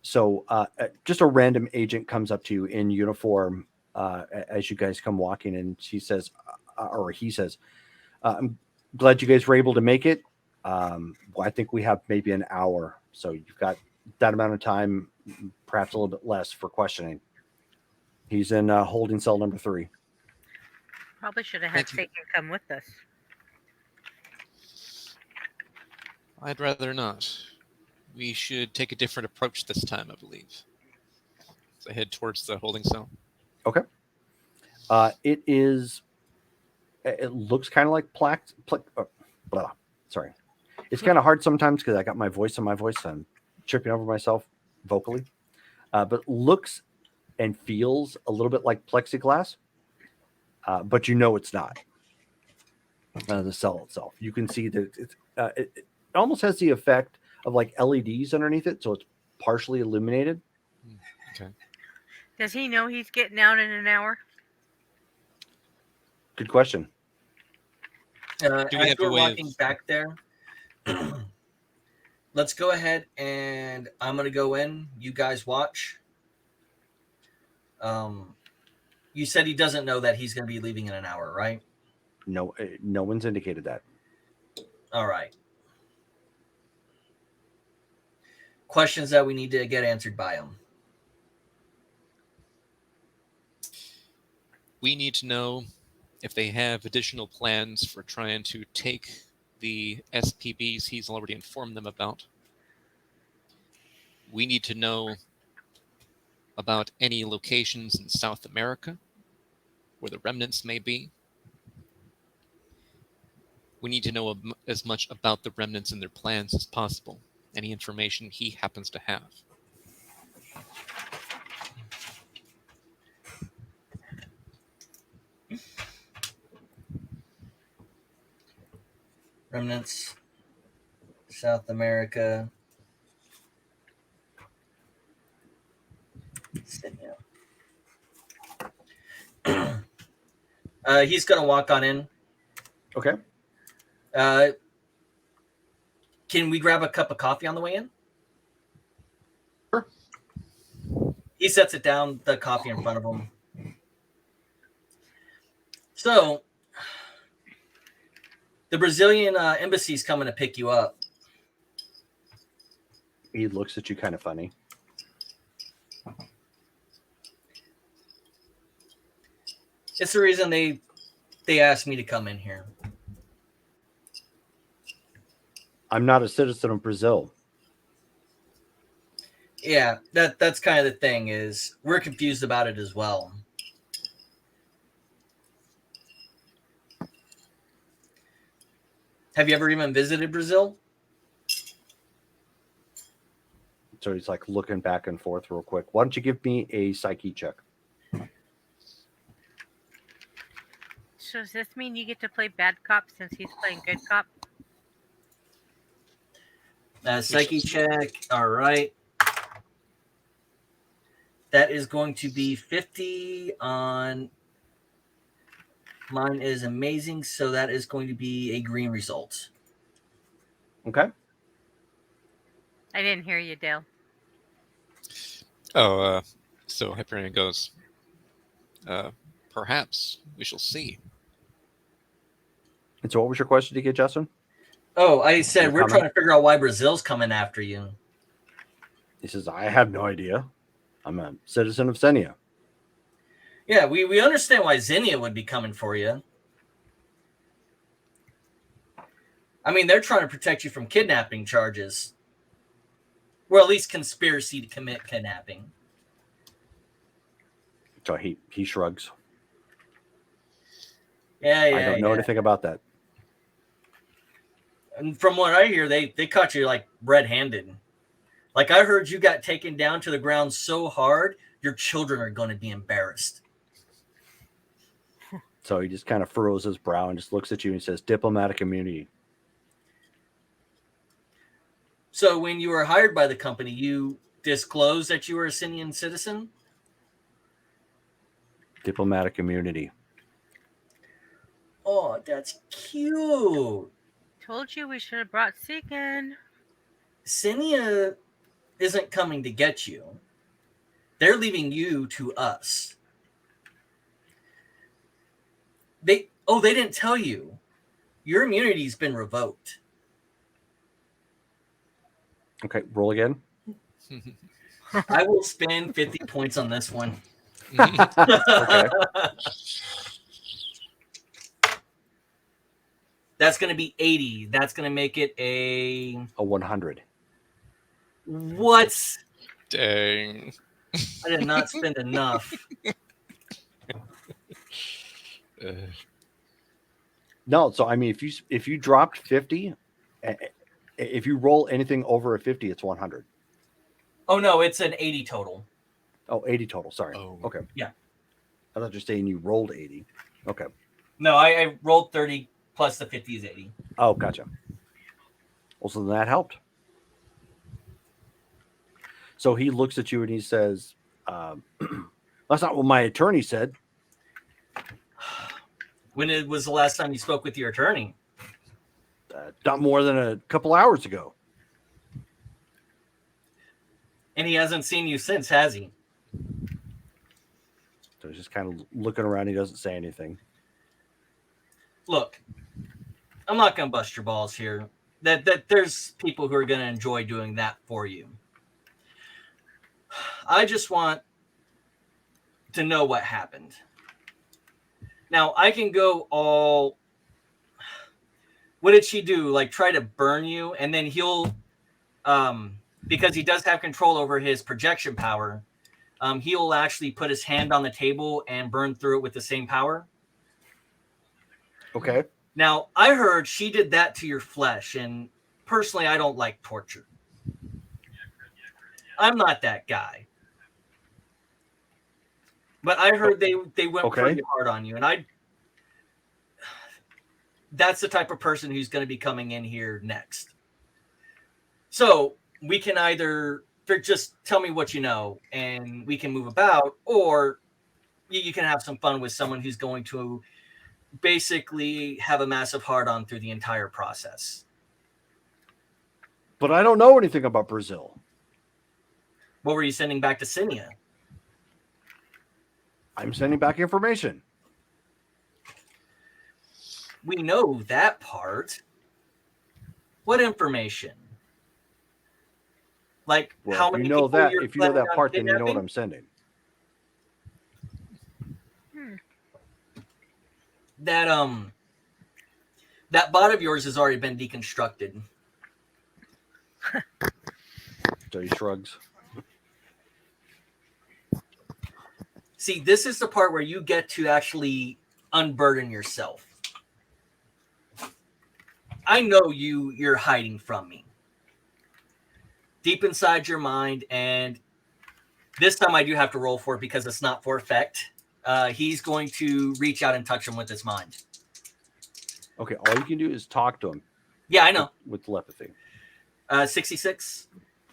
So just a random agent comes up to you in uniform as you guys come walking, and she says, or he says, "I'm glad you guys were able to make it. I think we have maybe an hour, so you've got that amount of time, perhaps a little bit less for questioning. He's in holding cell number 3. Probably should have had Thank you. Satan come with us. I'd rather not. We should take a different approach this time, I believe. So head towards the holding cell. Okay. It is. It looks kind of like blah. Sorry. It's kind of hard sometimes because I got my voice on my voice. So I'm tripping over myself vocally. But looks and feels a little bit like plexiglass. But you know it's not. The cell itself. You can see that it almost has the effect of like LEDs underneath it. So it's partially illuminated. Okay. Does he know he's getting out in an hour? Good question. Do we As have a we're way walking of- back there, let's go ahead and I'm going to go in. You guys watch. You said he doesn't know that he's going to be leaving in an hour, right? No one's indicated that. All right. Questions that we need to get answered by him. We need to know if they have additional plans for trying to take the SPBs he's already informed them about. We need to know about any locations in South America where the remnants may be. We need to know as much about the remnants and their plans as possible. Any information he happens to have. Remnants, South America. He's going to walk on in. Okay. Can we grab a cup of coffee on the way in? Sure. He sets it down, the coffee in front of him. So, the Brazilian embassy's coming to pick you up. He looks at you kind of funny. It's the reason they asked me to come in here. I'm not a citizen of Brazil. Yeah, that's kind of the thing, is we're confused about it as well. Have you ever even visited Brazil? So he's like looking back and forth real quick. Why don't you give me a psyche check? So does this mean you get to play bad cop since he's playing good cop? Psyche check. All right. That is going to be 50 on... Mine is amazing, so that is going to be a green result. Okay. I didn't hear you, Dale. So Hyperion goes, perhaps we shall see. And so what was your question to get, Justin? Oh, I said we're comment? trying to figure out why Brazil's coming after you. He says, I have no idea. I'm a citizen of Senia. Yeah, we understand why Xenia would be coming for you. I mean, they're trying to protect you from kidnapping charges. Or at least conspiracy to commit kidnapping. So he shrugs. Yeah. I don't know anything about that. And from what I hear, they caught you like red-handed. Like I heard you got taken down to the ground so hard, your children are going to be embarrassed. So he just kind of furrows his brow and just looks at you and says, diplomatic immunity. So when you were hired by the company, you disclosed that you were a Sinian citizen? Diplomatic immunity. Oh, that's cute. Told you we should have brought Seekin. Sinia isn't coming to get you. They're leaving you to us. They didn't tell you. Your immunity's been revoked. Okay, roll again. I will spend 50 points on this one. Okay. That's going to be 80. That's going to make it a 100. What? Dang. I did not spend enough. No, so I mean, if you dropped 50, if you roll anything over a 50, it's 100. Oh no, it's an 80 total. Oh, 80 total. Sorry. Oh. Okay. Yeah. I thought you were saying you rolled 80. Okay. No, I rolled 30 plus the 50 is 80. Oh, gotcha. Well, so then that helped. So he looks at you and he says, that's not what my attorney said. When it was the last time you spoke with your attorney? Not more than a couple hours ago. And he hasn't seen you since, has he? So he's just kind of looking around. He doesn't say anything. Look, I'm not going to bust your balls here. That there's people who are going to enjoy doing that for you. I just want to know what happened. Now, I can go all... What did she do? Like, try to burn you? And then he'll... because he does have control over his projection power, he'll actually put his hand on the table and burn through it with the same power. Okay. Now, I heard she did that to your flesh, and personally, I don't like torture. I'm not that guy. But I heard they went pretty hard on you, and that's the type of person who's going to be coming in here next. So we can either just tell me what you know, and we can move about, or you can have some fun with someone who's going to basically have a massive hard-on through the entire process. But I don't know anything about Brazil. What were you sending back to Cinia? I'm sending back information. We know that part. What information? Like, Well, how if many you know people that, you're if you know that planning on part, then you know what kidnapping? I'm sending. That bot of yours has already been deconstructed. So he shrugs. See, this is the part where you get to actually unburden yourself. I know you're hiding from me. Deep inside your mind, and this time I do have to roll for it because it's not for effect. He's going to reach out and touch him with his mind. Okay, all you can do is talk to him. Yeah, I know. With telepathy. 66,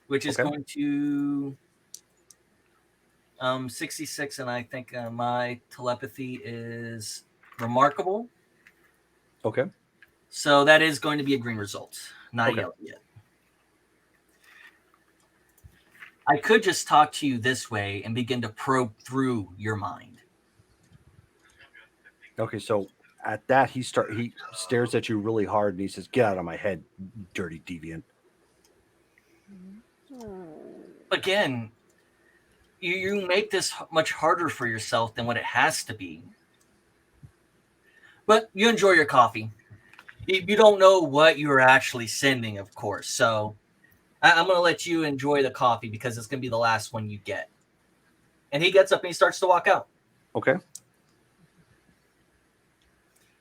which is going to 66, and I think my telepathy is remarkable. Okay. So that is going to be a green result, not a yellow yet. I could just talk to you this way and begin to probe through your mind. Okay, so at that he stares at you really hard and he says, "Get out of my head, dirty deviant." Again, you make this much harder for yourself than what it has to be. But you enjoy your coffee. You don't know what you're actually sending, of course. So I'm going to let you enjoy the coffee because it's going to be the last one you get. And he gets up and he starts to walk out. Okay.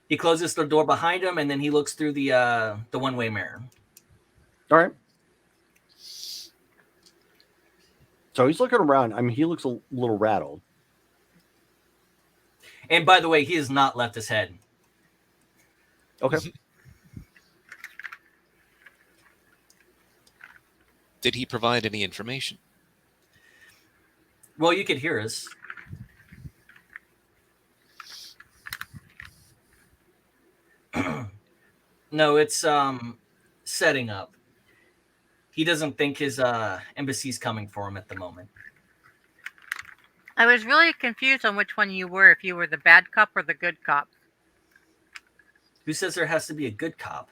He closes the door behind him, and then he looks through the one-way mirror. All right. So he's looking around. I mean, he looks a little rattled. And by the way, he has not left his head. Okay. Did he provide any information? Well, you could hear us. No, it's setting up. He doesn't think his embassy's coming for him at the moment. I was really confused on which one you were, if you were the bad cop or the good cop. Who says there has to be a good cop?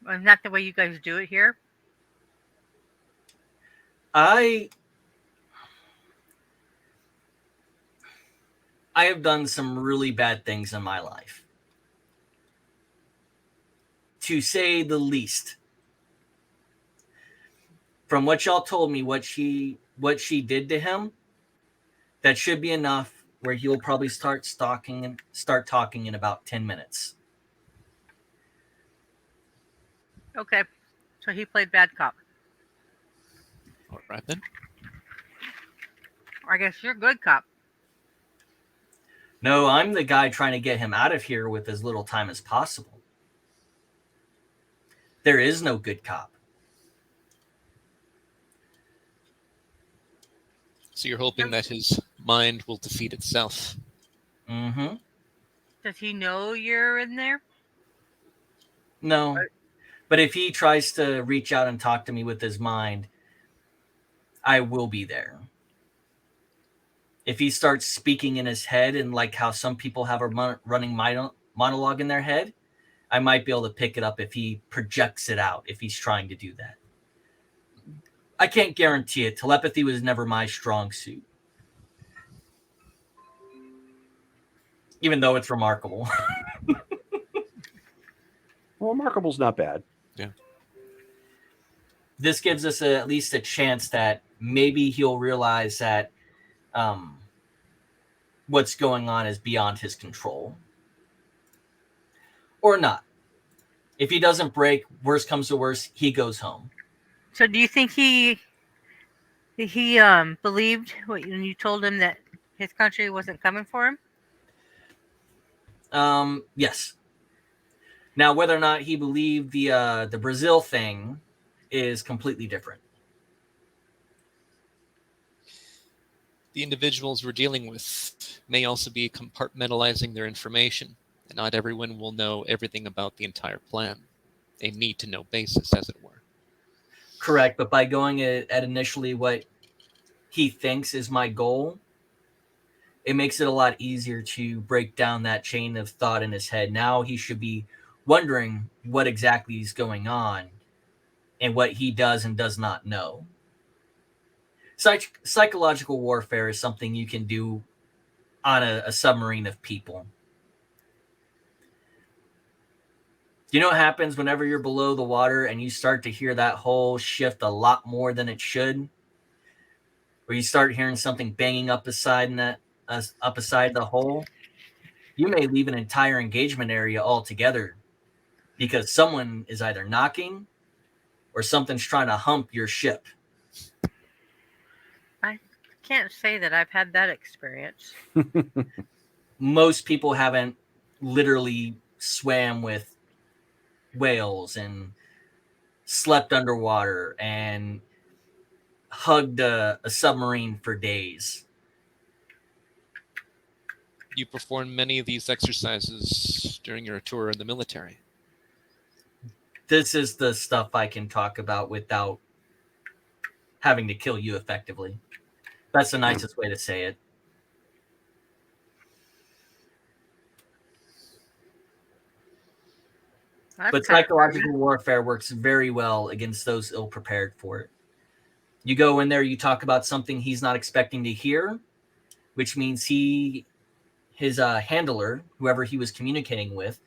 Isn't that the way you guys do it here? I have done some really bad things in my life, to say the least. From what y'all told me, what she did to him, that should be enough where he'll probably start talking in about 10 minutes. Okay. So he played bad cop. All right then. Or I guess you're good cop. No, I'm the guy trying to get him out of here with as little time as possible. There is no good cop. So you're hoping that his mind will defeat itself. Mm-hmm. Does he know you're in there? No. But if he tries to reach out and talk to me with his mind, I will be there. If he starts speaking in his head, and like how some people have a running monologue in their head, I might be able to pick it up if he projects it out, if he's trying to do that. I can't guarantee it. Telepathy was never my strong suit. Even though it's remarkable. Well, remarkable's not bad. Yeah. This gives us at least a chance that maybe he'll realize that what's going on is beyond his control. Or not. If he doesn't break, worst comes to worst, he goes home. So do you think he believed when you told him that his country wasn't coming for him? Yes. Now, whether or not he believed the Brazil thing is completely different. The individuals we're dealing with may also be compartmentalizing their information, and not everyone will know everything about the entire plan. A need-to-know basis, as it were. Correct, but by going at initially what he thinks is my goal, it makes it a lot easier to break down that chain of thought in his head. Now he should be wondering what exactly is going on and what he does and does not know. Psychological warfare is something you can do on a submarine of people. You know what happens whenever you're below the water and you start to hear that hole shift a lot more than it should? Or you start hearing something banging up beside the hole? You may leave an entire engagement area altogether because someone is either knocking or something's trying to hump your ship. I can't say that I've had that experience. Most people haven't literally swam with whales and slept underwater and hugged a submarine for days. You performed many of these exercises during your tour in the military. This is the stuff I can talk about without having to kill you effectively. That's the nicest way to say it. That's But kind of psychological warfare works very well against those ill-prepared for it. You go in there, you talk about something he's not expecting to hear, which means his handler, whoever he was communicating with,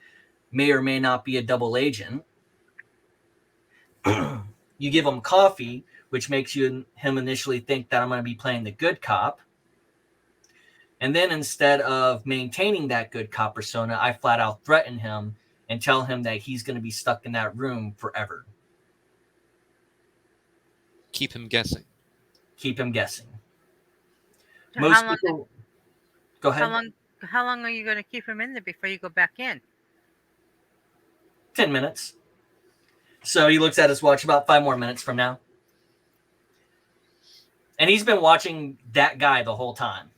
may or may not be a double agent. You give him coffee, which makes him initially think that I'm going to be playing the good cop. And then instead of maintaining that good cop persona, I flat out threaten him and tell him that he's going to be stuck in that room forever. Keep him guessing. Keep him guessing. So Most people... Go ahead. How long are you going to keep him in there before you go back in? 10 minutes. So he looks at his watch, about 5 more minutes from now. And he's been watching that guy the whole time.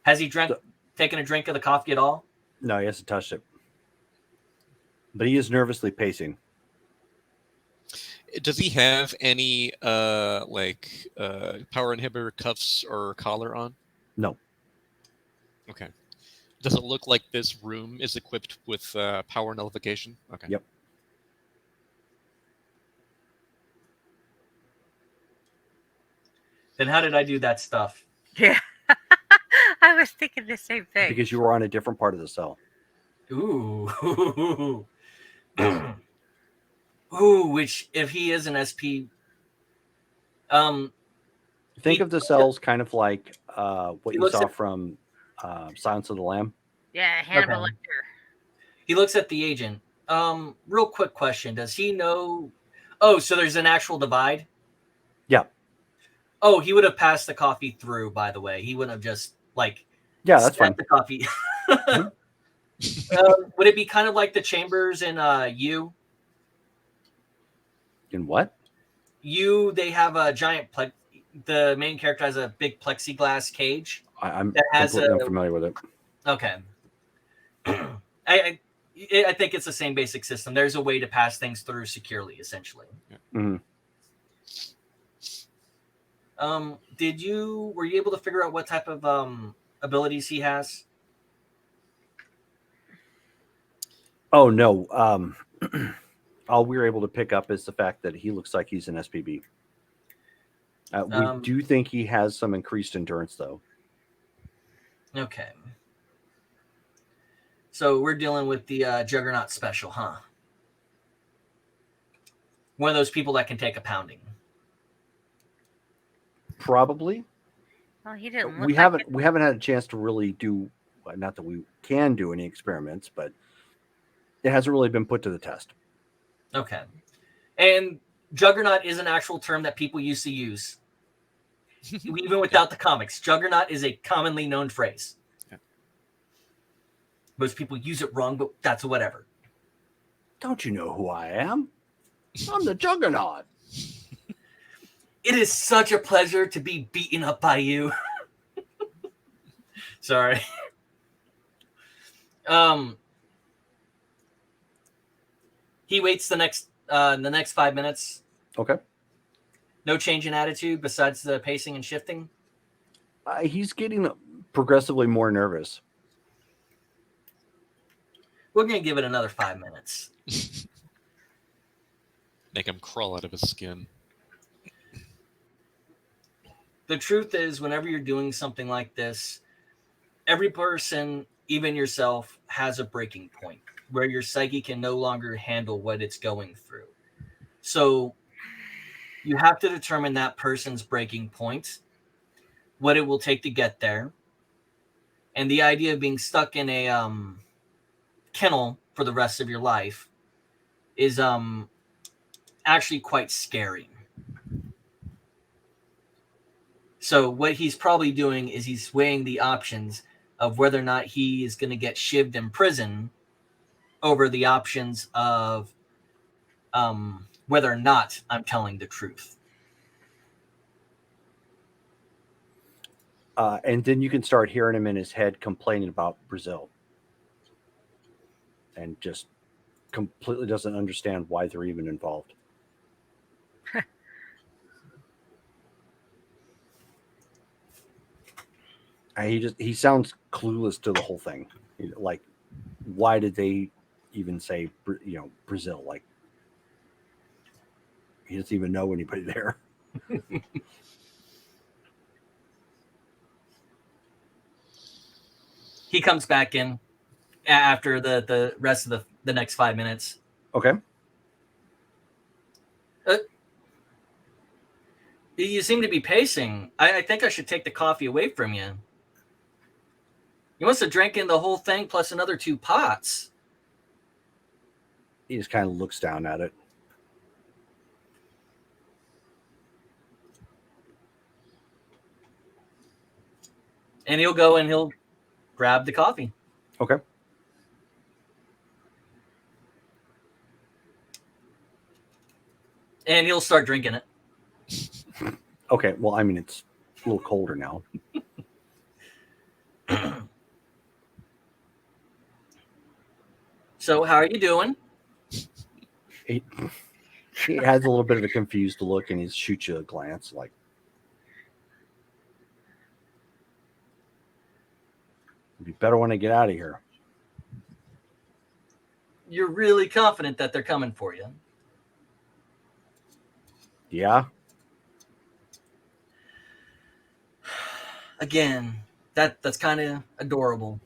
Has he taken a drink of the coffee at all? No, he hasn't touched it. But he is nervously pacing. Does he have any power inhibitor cuffs or collar on? No. Okay. Does it look like this room is equipped with power nullification? Okay. Yep. Then how did I do that stuff? Yeah. I was thinking the same thing. Because you were on a different part of the cell. Ooh. Ooh, which if he is an SP, Think of the cells kind of like what He you looks saw at- from Silence of the Lamb. Yeah, Hannibal Okay. Lecter. he looks at the agent. Real quick question: does he know? Oh, so there's an actual divide. Yeah. Oh, he would have passed the coffee through. By the way, he wouldn't have just like Yeah, that's set fine. the coffee. Would it be kind of like the chambers in You? In what? You, they have a giant the main character has a big plexiglass cage. I'm That has completely a- unfamiliar with it. Okay. I think it's the same basic system. There's a way to pass things through securely, essentially. Mm-hmm. Were you able to figure out what type of abilities he has? Oh no. All we were able to pick up is the fact that he looks like he's an SPB. We do think he has some increased endurance, though. Okay. So we're dealing with the Juggernaut special, huh? One of those people that can take a pounding. Probably. Well, he didn't look We like haven't it. we haven't had a chance to really do. Not that we can do any experiments, but it hasn't really been put to the test. Okay. And Juggernaut is an actual term that people used to use. Even without the comics. Juggernaut is a commonly known phrase. Yeah. Most people use it wrong, but that's whatever. Don't you know who I am? I'm the Juggernaut. It is such a pleasure to be beaten up by you. Sorry. He waits the next 5 minutes. Okay. No change in attitude besides the pacing and shifting. He's getting progressively more nervous. We're gonna give it another 5 minutes. Make him crawl out of his skin. The truth is, whenever you're doing something like this, every person, even yourself, has a breaking point where your psyche can no longer handle what it's going through. So you have to determine that person's breaking point, what it will take to get there. And the idea of being stuck in a kennel for the rest of your life is actually quite scary. So what he's probably doing is he's weighing the options of whether or not he is going to get shivved in prison over the options of whether or not I'm telling the truth. And then you can start hearing him in his head complaining about Brazil. And just completely doesn't understand why they're even involved. He sounds clueless to the whole thing. Like, why did they even say, Brazil? Like, he doesn't even know anybody there. He comes back in after the rest of the next 5 minutes. Okay. You seem to be pacing. I think I should take the coffee away from you. You must have drank in the whole thing plus another 2 pots. He just kind of looks down at it. And he'll go and he'll grab the coffee. Okay. And he'll start drinking it. Okay. Well, I mean, it's a little colder now. So how are you doing? He has a little bit of a confused look, and he shoots you a glance like, it'd be better when I get out of here. You're really confident that they're coming for you. Yeah. Again, that's kind of adorable.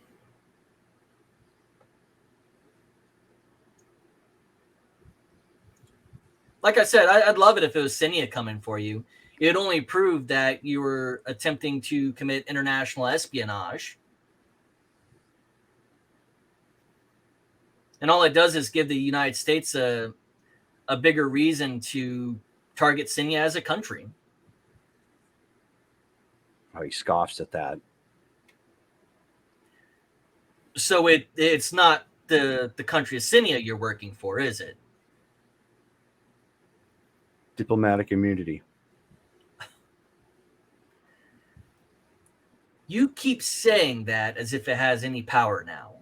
Like I said, I'd love it if it was Cinia coming for you. It only proved that you were attempting to commit international espionage. And all it does is give the United States a bigger reason to target Cinia as a country. Oh, he scoffs at that. So it's not the country of Cinia you're working for, is it? Diplomatic immunity. You keep saying that as if it has any power now.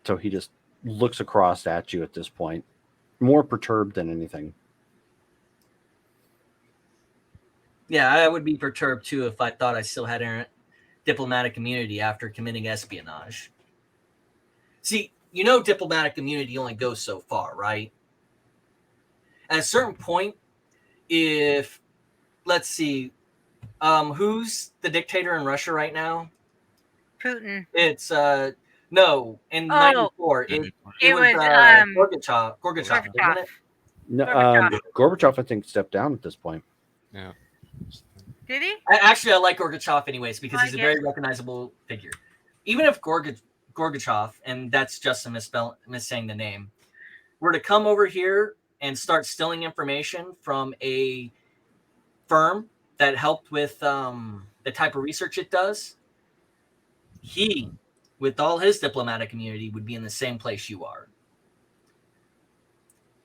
So he just looks across at you at this point, more perturbed than anything. Yeah, I would be perturbed too if I thought I still had diplomatic immunity after committing espionage. See, you know diplomatic immunity only goes so far, right? At a certain point, if, let's see, who's the dictator in Russia right now? Putin. It's, no, in Oh, 94, it was Gorbachev, Gorbachev. isn't it? No, Gorbachev. Gorbachev, I think, stepped down at this point. Yeah. Did he? Actually, I like Gorbachev anyways because he's a guess. very recognizable figure. Even if Gorbachev, and that's just a missaying the name, were to come over here and start stealing information from a firm that helped with the type of research it does, he, with all his diplomatic immunity, would be in the same place you are.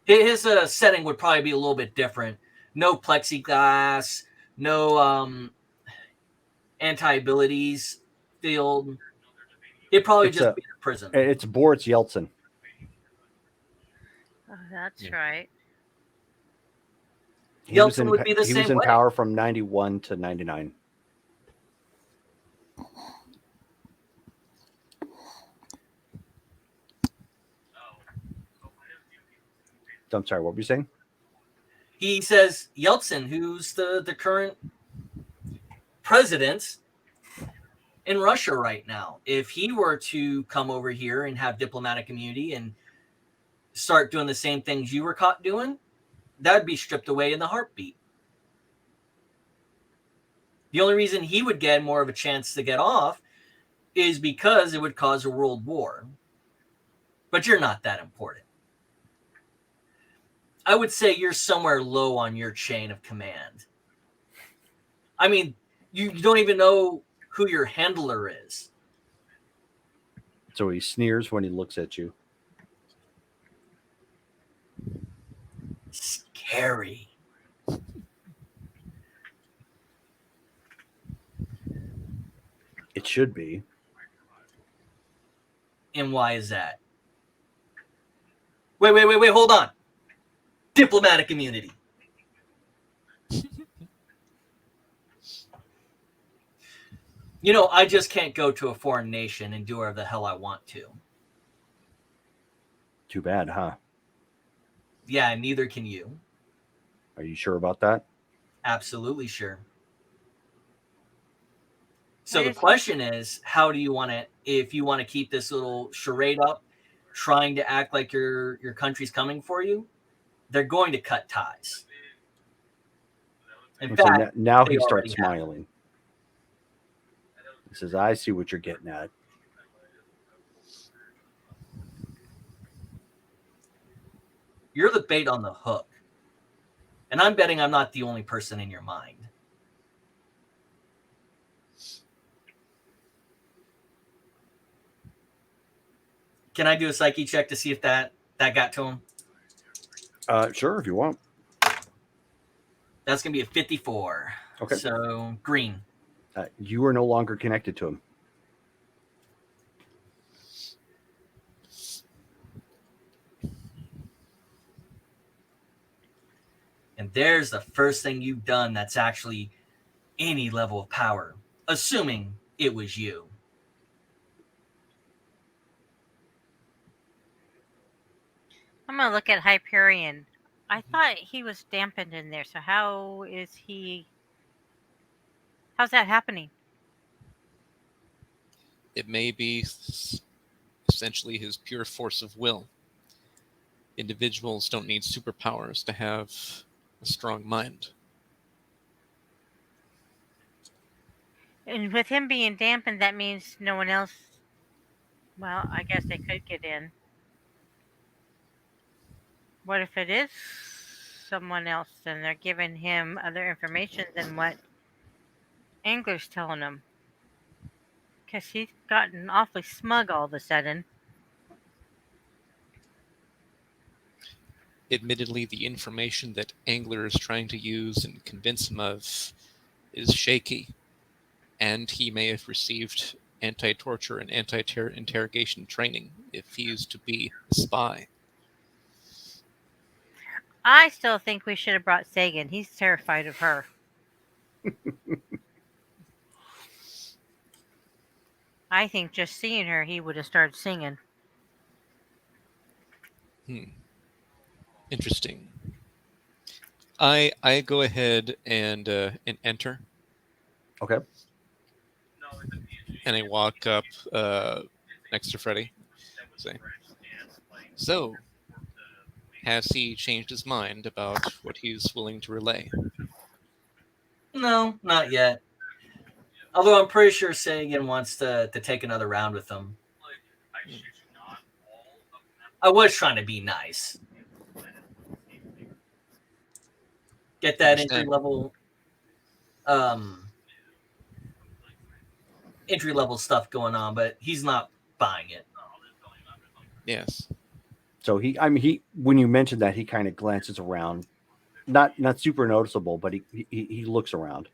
His setting would probably be a little bit different. No plexiglass, no anti-abilities field. It'd probably just be a prison. It's Boris Yeltsin. Oh, that's right. Yeltsin would be the same way. He was in power from 91 to 99. I'm sorry, what were you saying? He says Yeltsin, who's the current president in Russia right now, if he were to come over here and have diplomatic immunity and start doing the same things you were caught doing, that'd be stripped away in the heartbeat. The only reason he would get more of a chance to get off is because it would cause a world war. But you're not that important. I would say you're somewhere low on your chain of command. I mean, you don't even know who your handler is. So he sneers when he looks at you. Scary. It should be. And why is that? Wait, hold on. Diplomatic immunity. You know, I just can't go to a foreign nation and do whatever the hell I want to. Too bad, huh? Yeah, neither can you. Are you sure about that? Absolutely sure. So the question is, how do you want to, if you want to keep this little charade up, trying to act like your country's coming for you, they're going to cut ties. In fact, so now he starts smiling. He says, I see what you're getting at. You're the bait on the hook. And I'm betting I'm not the only person in your mind. Can I do a psyche check to see if that got to him? Sure, if you want. That's going to be a 54. Okay. So, green. You are no longer connected to him. And there's the first thing you've done that's actually any level of power, assuming it was you. I'm gonna look at Hyperion. I thought he was dampened in there, so how is he? How's that happening? It may be essentially his pure force of will. Individuals don't need superpowers to have a strong mind. And with him being dampened, that means no one else. Well, I guess they could get in. What if it is someone else and they're giving him other information than what Angler's telling him? Because he's gotten awfully smug all of a sudden. Admittedly, the information that Angler is trying to use and convince him of is shaky, and he may have received anti-torture and anti-interrogation training if he is to be a spy. I still think we should have brought Sagan. He's terrified of her. I think just seeing her, he would have started singing. Interesting. I go ahead and enter, Okay. and I walk up next to Freddy. Say, so, has he changed his mind about what he's willing to relay? No, not yet. Although I'm pretty sure Sagan wants to take another round with him. I was trying to be nice. Get that entry level stuff going on, but he's not buying it. Yes. So he when you mentioned that, he kind of glances around, not super noticeable, but he looks around.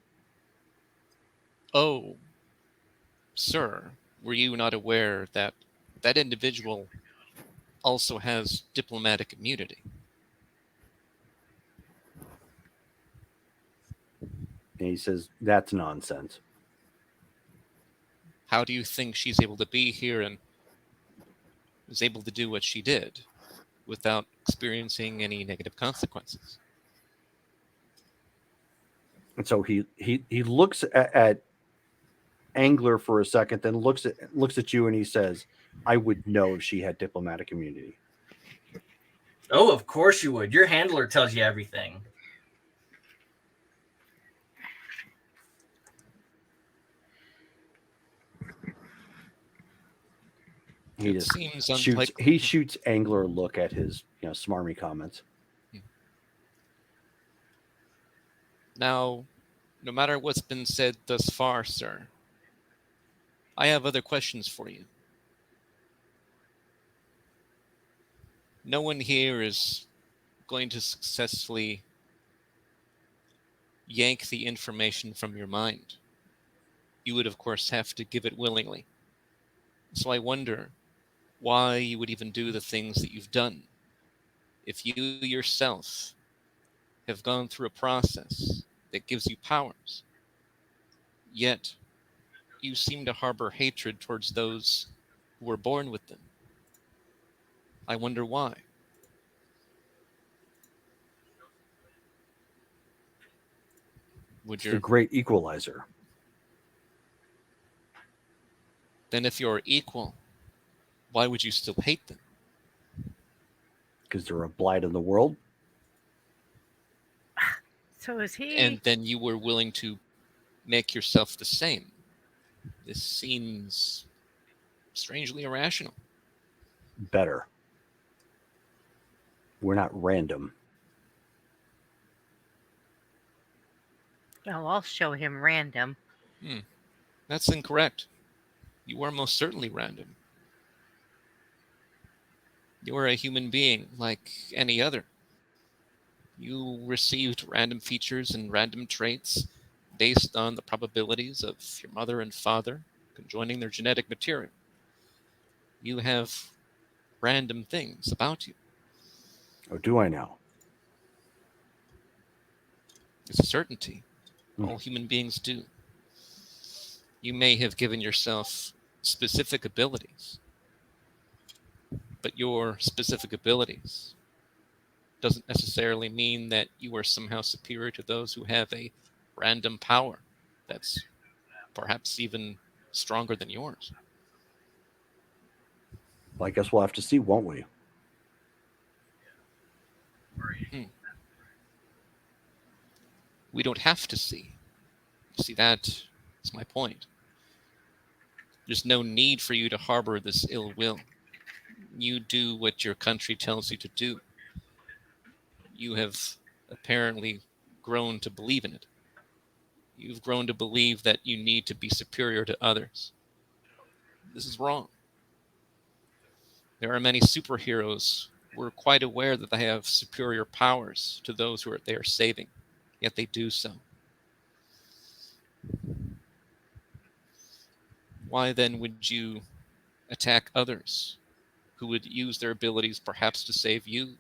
Oh, sir, were you not aware that that individual also has diplomatic immunity? And he says, "That's nonsense." How do you think she's able to be here and was able to do what she did without experiencing any negative consequences? And so he looks at Angler for a second, then looks at you, and he says, "I would know if she had diplomatic immunity." Oh, of course you would. Your handler tells you everything. He It just seems shoots. unlikely. He shoots Angler a look at his smarmy comments. Now, no matter what's been said thus far, sir, I have other questions for you. No one here is going to successfully yank the information from your mind. You would, of course, have to give it willingly. So I wonder why you would even do the things that you've done. If you yourself have gone through a process that gives you powers, yet you seem to harbor hatred towards those who were born with them. I wonder why. Would It's the your great equalizer. then, if you're equal, why would you still hate them? Because they're a blight on the world. So is he? And then you were willing to make yourself the same. This seems strangely irrational. Better. We're not random. Oh, I'll show him random. That's incorrect. You are most certainly random. You are a human being like any other. You received random features and random traits based on the probabilities of your mother and father conjoining their genetic material. You have random things about you. Oh, do I now? It's a certainty. All human beings do. You may have given yourself specific abilities, but your specific abilities doesn't necessarily mean that you are somehow superior to those who have a random power that's perhaps even stronger than yours. Well, I guess we'll have to see, won't we? We don't have to see. See, that is my point. There's no need for you to harbor this ill will. You do what your country tells you to do. You have apparently grown to believe in it. You've grown to believe that you need to be superior to others. This is wrong. There are many superheroes who are quite aware that they have superior powers to those who they are saving, yet they do so. Why then would you attack others who would use their abilities perhaps to save you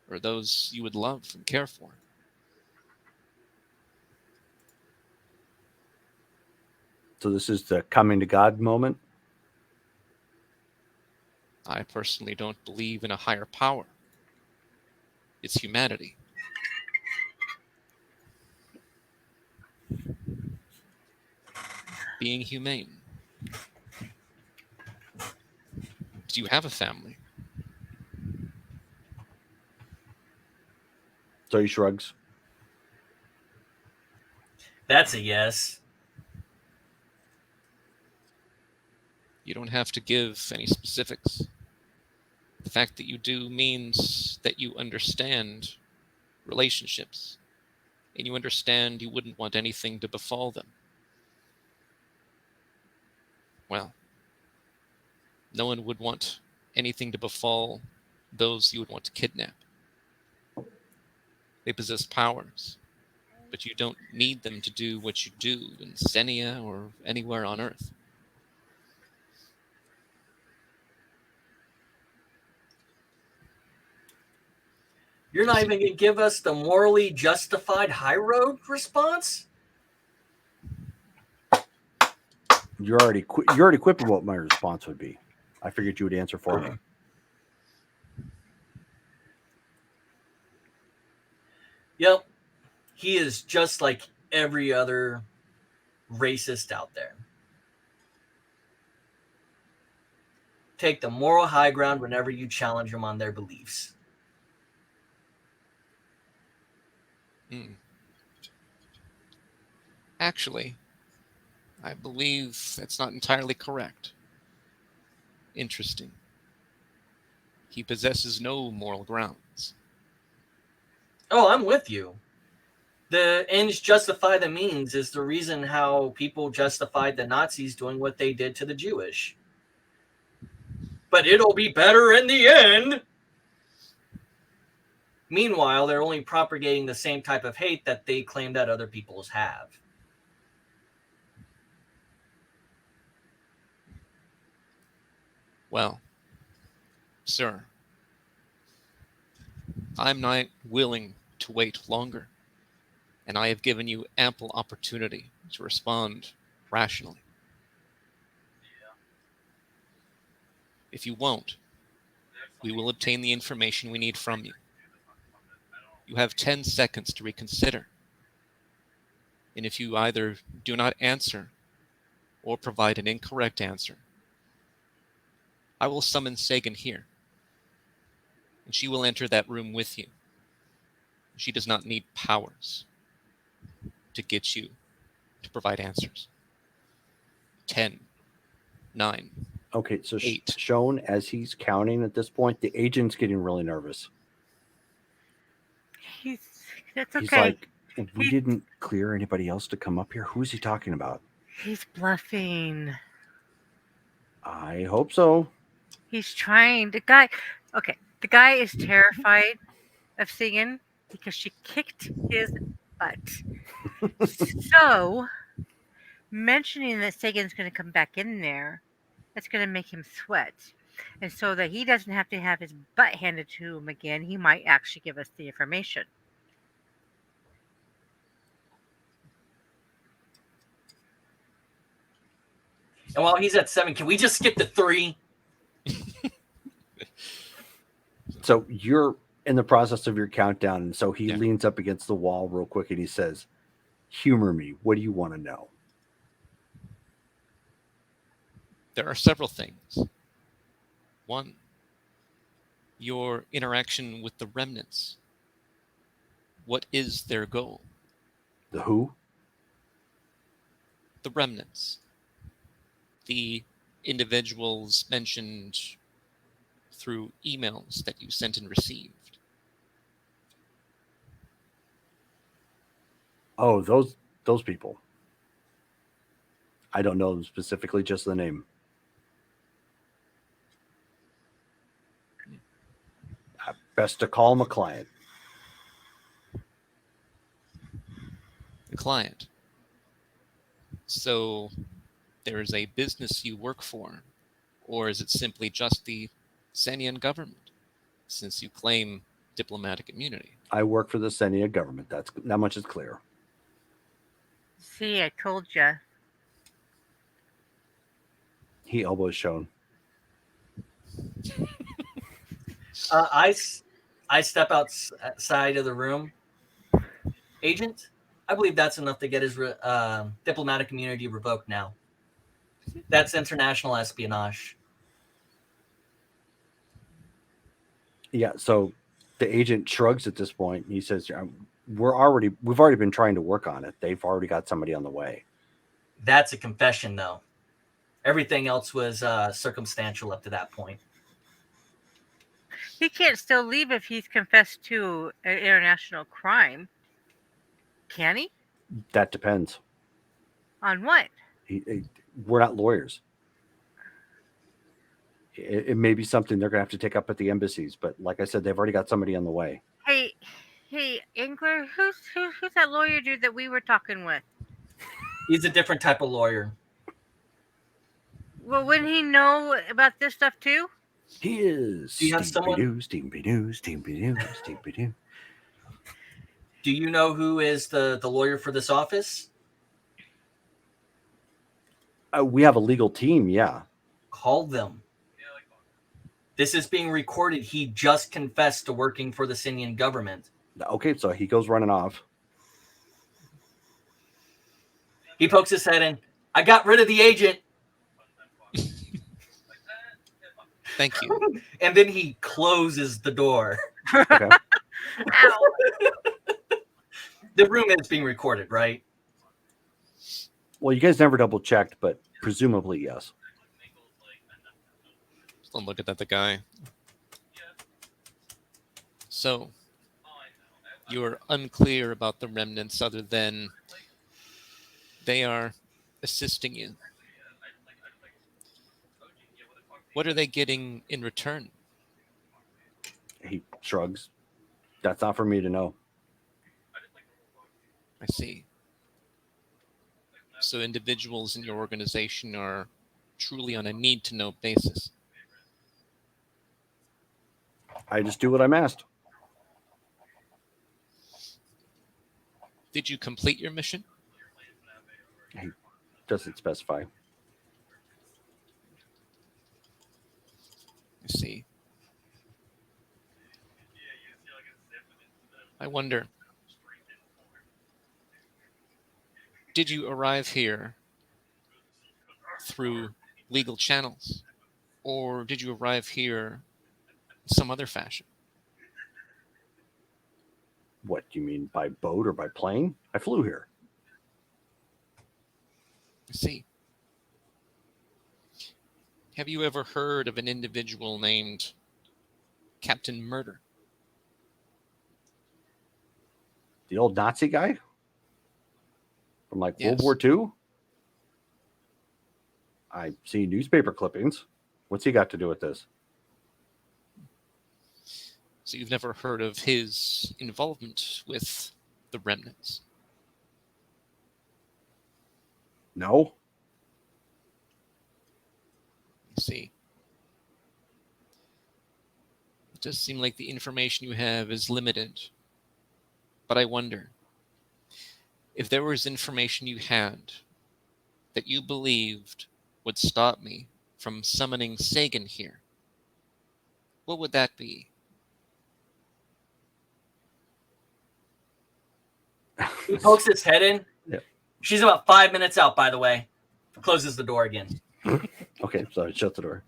or those you would love and care for? So this is the coming to God moment. I personally don't believe in a higher power. It's humanity. Being humane. Do you have a family? So he shrugs. That's a yes. You don't have to give any specifics. The fact that you do means that you understand relationships, and you understand you wouldn't want anything to befall them. Well, no one would want anything to befall those you would want to kidnap. They possess powers, but you don't need them to do what you do in Senia or anywhere on Earth. You're not even going to give us the morally justified high road response? You're already quipping what my response would be. I figured you would answer for me. Yep. He is just like every other racist out there. Take the moral high ground whenever you challenge them on their beliefs. Actually, I believe that's not entirely correct. Interesting. He possesses no moral grounds. Oh, I'm with you. The ends justify the means is the reason how people justified the Nazis doing what they did to the Jewish. But it'll be better in the end. Meanwhile, they're only propagating the same type of hate that they claim that other peoples have. Well, sir, I'm not willing to wait longer, and I have given you ample opportunity to respond rationally. If you won't, we will obtain the information we need from you. You have 10 seconds to reconsider. And if you either do not answer or provide an incorrect answer, I will summon Sagan here, and she will enter that room with you. She does not need powers to get you to provide answers. 10, 9. Okay, so 8. shown as he's counting at this point, the agent's getting really nervous. That's okay. He's like, we didn't clear anybody else to come up here. Who's he talking about? He's bluffing. I hope so. He's trying. The guy is terrified of Sagan because she kicked his butt. So, mentioning that Sagan's going to come back in there, that's going to make him sweat. And so that he doesn't have to have his butt handed to him again, he might actually give us the information. And while he's at 7, can we just skip to 3? So you're in the process of your countdown. And so he Yeah. leans up against the wall real quick and he says, humor me. What do you want to know? There are several things. One, your interaction with the remnants. What is their goal? The who? The remnants. The individuals mentioned through emails that you sent and received. Oh, those people. I don't know them specifically, just the name. Best to call him a client. The client. So there is a business you work for, or is it simply just the Senian government, since you claim diplomatic immunity? I work for the Senia government. That's that much is clear. See, I told you. He elbows shown. I step outside of the room. Agent, I believe that's enough to get his diplomatic immunity revoked now. That's international espionage. Yeah, so the agent shrugs at this point. He says, we've already been trying to work on it. They've already got somebody on the way." That's a confession, though. Everything else was circumstantial up to that point. He can't still leave if he's confessed to an international crime. Can he? That depends. On what? We're not lawyers. It may be something they're going to have to take up at the embassies, but like I said, they've already got somebody on the way. Hey, Engler, who's that lawyer dude that we were talking with? He's a different type of lawyer. Well, wouldn't he know about this stuff too? He is. Do you have someone? News. Do you know who is the lawyer for this office? We have a legal team, yeah. Call them. This is being recorded. He just confessed to working for the Sinian government. Okay, so he goes running off. He pokes his head in. I got rid of the agent. Thank you. And then he closes the door. Okay. Ow. The room is being recorded, right? Well, you guys never double checked, but presumably yes. Still looking at the guy. So, you're unclear about the remnants other than they are assisting you. What are they getting in return? He shrugs. That's not for me to know. I see. So individuals in your organization are truly on a need-to-know basis. I just do what I'm asked. Did you complete your mission? He doesn't specify. I see. I wonder, did you arrive here through legal channels, or did you arrive here some other fashion? What, you mean by boat or by plane? I flew here. I see. Have you ever heard of an individual named Captain Murder? The old Nazi guy? From like Yes. World War II? I see newspaper clippings. What's he got to do with this? So you've never heard of his involvement with the remnants? No? I see. It does seem like the information you have is limited. But I wonder, if there was information you had that you believed would stop me from summoning Sagan here, what would that be? He pokes his head in. Yeah. She's about 5 minutes out, by the way. Closes the door again. Okay, so he shuts the door.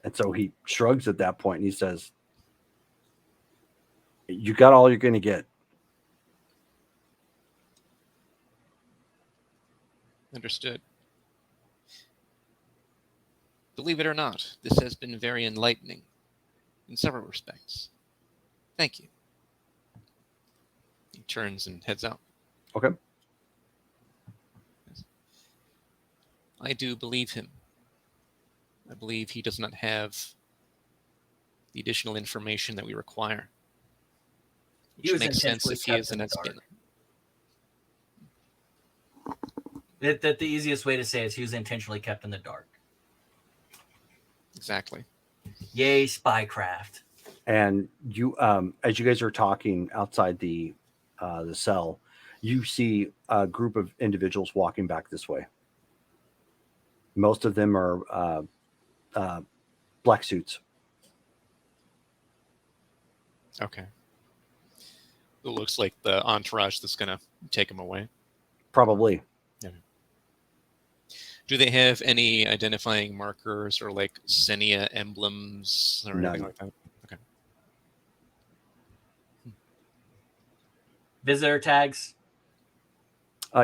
And so he shrugs at that point and he says, "You got all you're going to get." Understood. Believe it or not, this has been very enlightening in several respects. Thank you. He turns and heads out. Okay. I do believe him. I believe he does not have the additional information that we require. He was Which makes sense intentionally if he kept is in an the dark. espion. That the easiest way to say is he was intentionally kept in the dark. Exactly. Yay, spycraft. And you, as you guys are talking outside the cell, you see a group of individuals walking back this way. Most of them are black suits. Okay. It looks like the entourage that's going to take him away. Probably. Do they have any identifying markers or like Senia emblems or anything None. like that? Okay. Visitor tags.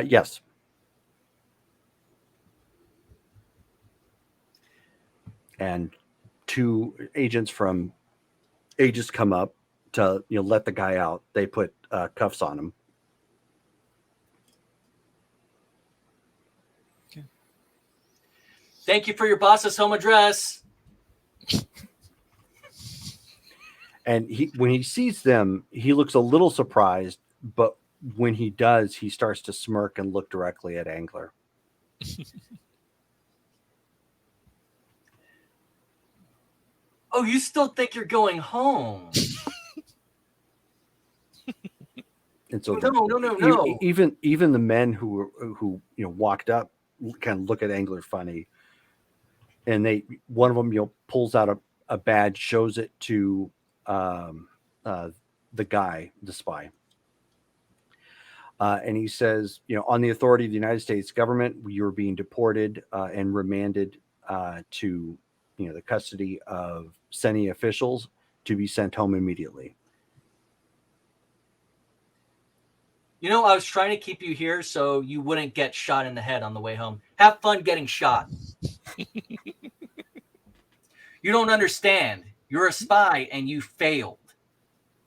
Yes. And 2 agents from Aegis come up to let the guy out. They put cuffs on him. Thank you for your boss's home address. And when he sees them, he looks a little surprised, but when he does, he starts to smirk and look directly at Angler. Oh, you still think you're going home? And so No. even the men who walked up kind of look at Angler funny, and one of them pulls out a badge, shows it to the guy, the spy, and he says, on the authority of the United States government, you're being deported and remanded to the custody of Seni officials to be sent home immediately. I was trying to keep you here so you wouldn't get shot in the head on the way home. Have fun getting shot. You don't understand. You're a spy and you failed.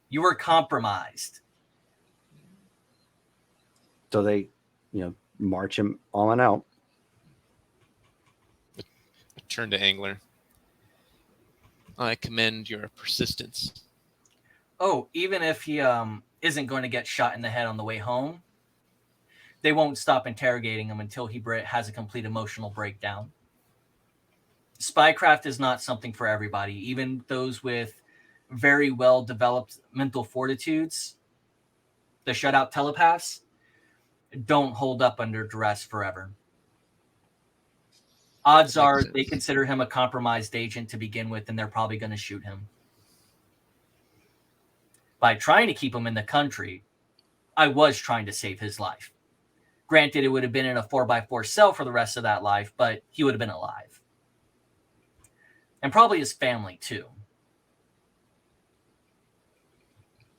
You were compromised. So they, march him on out. I turn to Angler. I commend your persistence. Oh, even if he isn't going to get shot in the head on the way home, they won't stop interrogating him until he has a complete emotional breakdown. Spycraft is not something for everybody. Even those with very well developed mental fortitudes, the shutout telepaths, don't hold up under duress forever. Odds are they consider him a compromised agent to begin with, and they're probably going to shoot him. By trying to keep him in the country, I was trying to save his life. Granted, it would have been in a 4x4 cell for the rest of that life, but he would have been alive. And probably his family, too.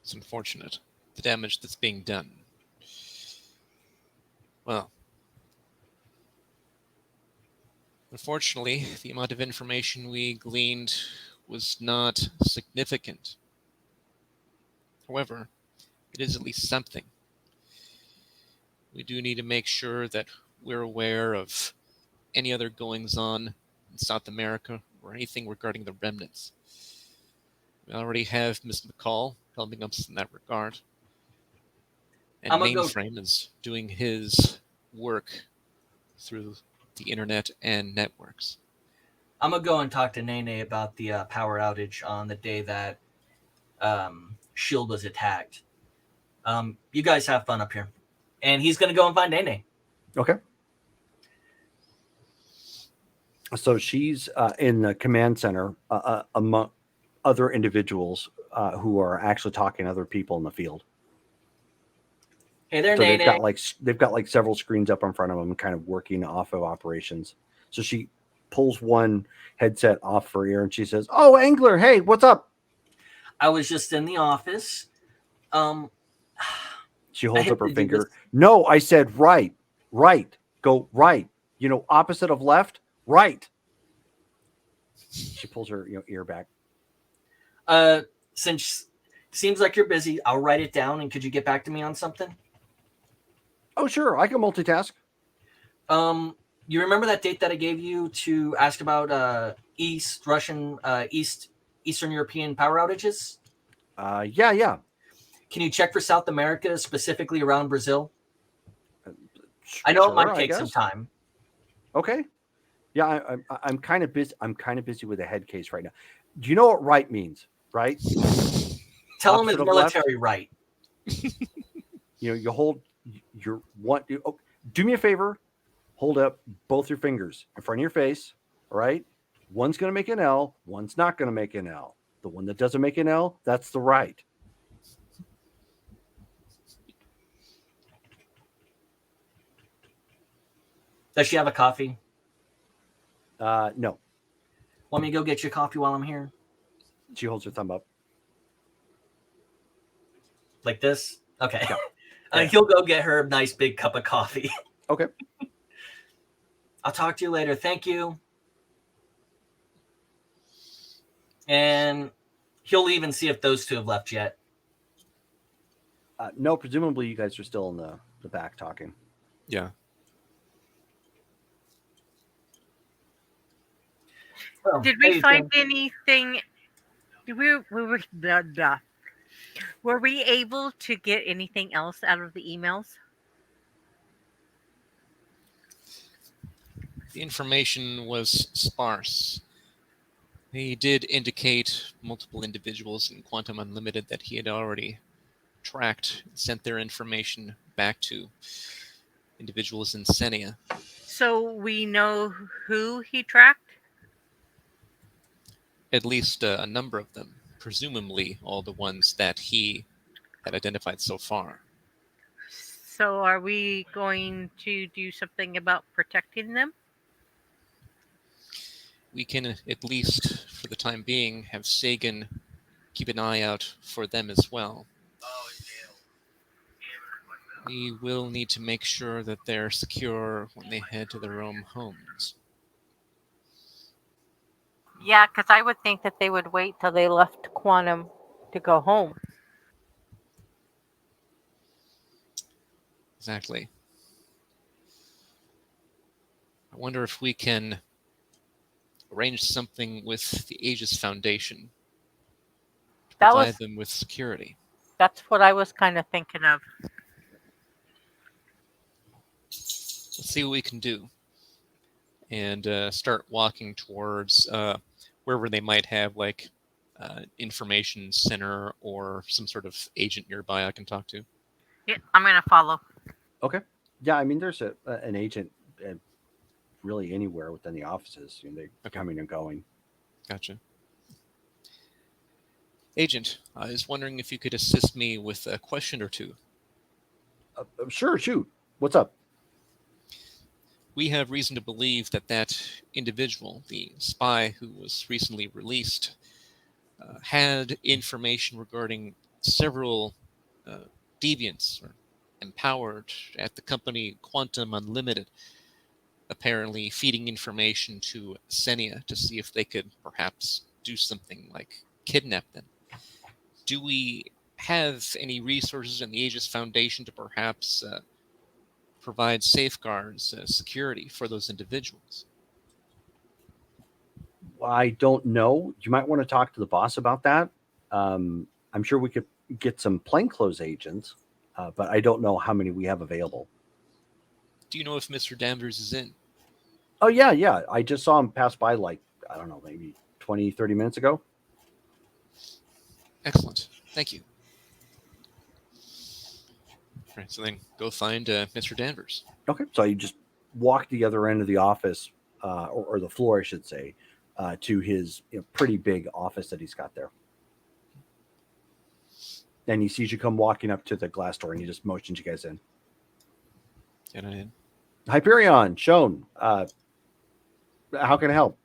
It's unfortunate, the damage that's being done. Well, unfortunately, the amount of information we gleaned was not significant. However, it is at least something. We do need to make sure that we're aware of any other goings-on in South America or anything regarding the remnants. We already have Ms. McCall helping us in that regard. And Mainframe is doing his work through the internet and networks. I'm going to go and talk to Nene about the power outage on the day that S.H.I.E.L.D. was attacked. You guys have fun up here. And he's going to go and find Nene. Okay. So she's in the command center among other individuals who are actually talking to other people in the field. Hey there, So Nene. they've got like several screens up in front of them, kind of working off of operations. So she pulls one headset off her ear and she says, "Oh, Angler, hey, what's up?" I was just in the office. She I holds hate up her to do finger. this. No, I said right, go right. Opposite of left, right. She pulls her ear back. Since seems like you're busy, I'll write it down. And could you get back to me on something? Oh, sure, I can multitask. You remember that date that I gave you to ask about Eastern European power outages? Yeah. Can you check for South America, specifically around Brazil? I know Sure, it might I take some guess. time. Okay. Yeah, I'm kind of busy. I'm kind of busy with a head case right now. Do you know what right means? Right? Tell him it's Opposite of left? military right. You hold your one. Do me a favor. Hold up both your fingers in front of your face. All right. One's going to make an L. One's not going to make an L. The one that doesn't make an L, that's the right. Does she have a coffee? No. Want me to go get you coffee while I'm here? She holds her thumb up. Like this? Okay. Yeah. He'll go get her a nice big cup of coffee. Okay. I'll talk to you later. Thank you. And he'll leave and see if those two have left yet. No, presumably you guys are still in the back talking. Yeah. Oh, Did how we you find doing? anything? Were we able to get anything else out of the emails? The information was sparse. He did indicate multiple individuals in Quantum Unlimited that he had already tracked and sent their information back to individuals in Senia. So we know who he tracked? At least a number of them, presumably all the ones that he had identified so far. So are we going to do something about protecting them? We can, at least for the time being, have Sagan keep an eye out for them as well. We will need to make sure that they're secure when they head to their own homes. Yeah, because I would think that they would wait till they left Quantum to go home. Exactly. I wonder if we can arrange something with the Aegis Foundation to provide them with security. That's what I was kind of thinking of. Let's see what we can do. And start walking towards wherever they might have information center or some sort of agent nearby I can talk to. Yeah, I'm going to follow. Okay. Yeah, I mean, there's an agent really anywhere within the offices. They're coming and going. Gotcha. Agent, I was wondering if you could assist me with a question or two. Sure, shoot. What's up? We have reason to believe that individual, the spy who was recently released, had information regarding several deviants or empowered at the company Quantum Unlimited, apparently feeding information to Senia to see if they could perhaps do something like kidnap them. Do we have any resources in the Aegis Foundation to perhaps provide safeguards, security for those individuals? I don't know. You might want to talk to the boss about that. I'm sure we could get some plainclothes agents, but I don't know how many we have available. Do you know if Mr. Danvers is in? Oh, yeah. I just saw him pass by I don't know, maybe 20, 30 minutes ago. Excellent. Thank you. All right, so then go find Mr. Danvers. Okay. So you just walk the other end of the office, or the floor, I should say, to his pretty big office that he's got there. And he sees you come walking up to the glass door, and he just motions you guys in. Get it in. Hyperion, Shown. How can I help?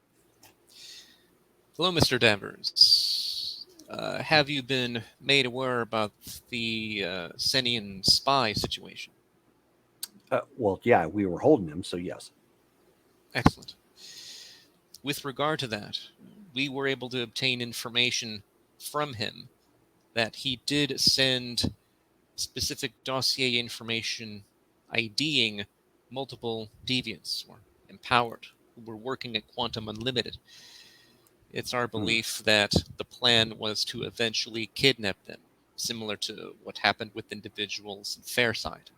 Hello, Mr. Danvers. Have you been made aware about the Senian spy situation? Well, yeah, we were holding him, so yes. Excellent. With regard to that, we were able to obtain information from him that he did send specific dossier information IDing multiple deviants or empowered who were working at Quantum Unlimited. It's our belief that the plan was to eventually kidnap them, similar to what happened with individuals in Fairside.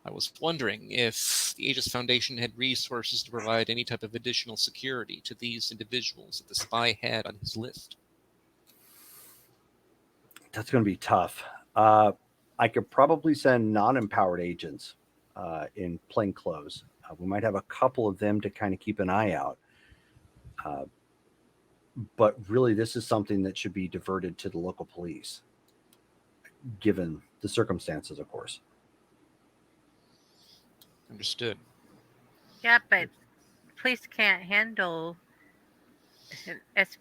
I was wondering if the Aegis Foundation had resources to provide any type of additional security to these individuals that the spy had on his list. That's going to be tough. I could probably send non-empowered agents in plain clothes. We might have a couple of them to kind of keep an eye out. But really, this is something that should be diverted to the local police, given the circumstances, of course. Understood. Yeah, but police can't handle as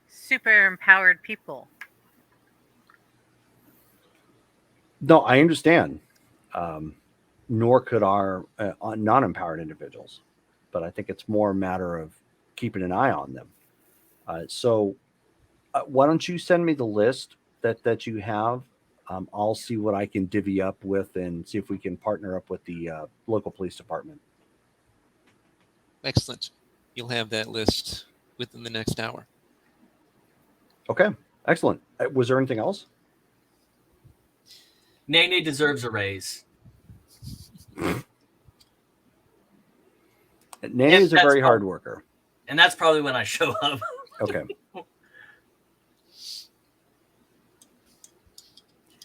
super empowered people. No, I understand. Nor could our non-empowered individuals. But I think it's more a matter of keeping an eye on them. So why don't you send me the list that you have? I'll see what I can divvy up with and see if we can partner up with the local police department. Excellent. You'll have that list within the next hour. Okay, excellent. Was there anything else? Nene deserves a raise. Nene is a very hard worker. And that's probably when I show up. Okay.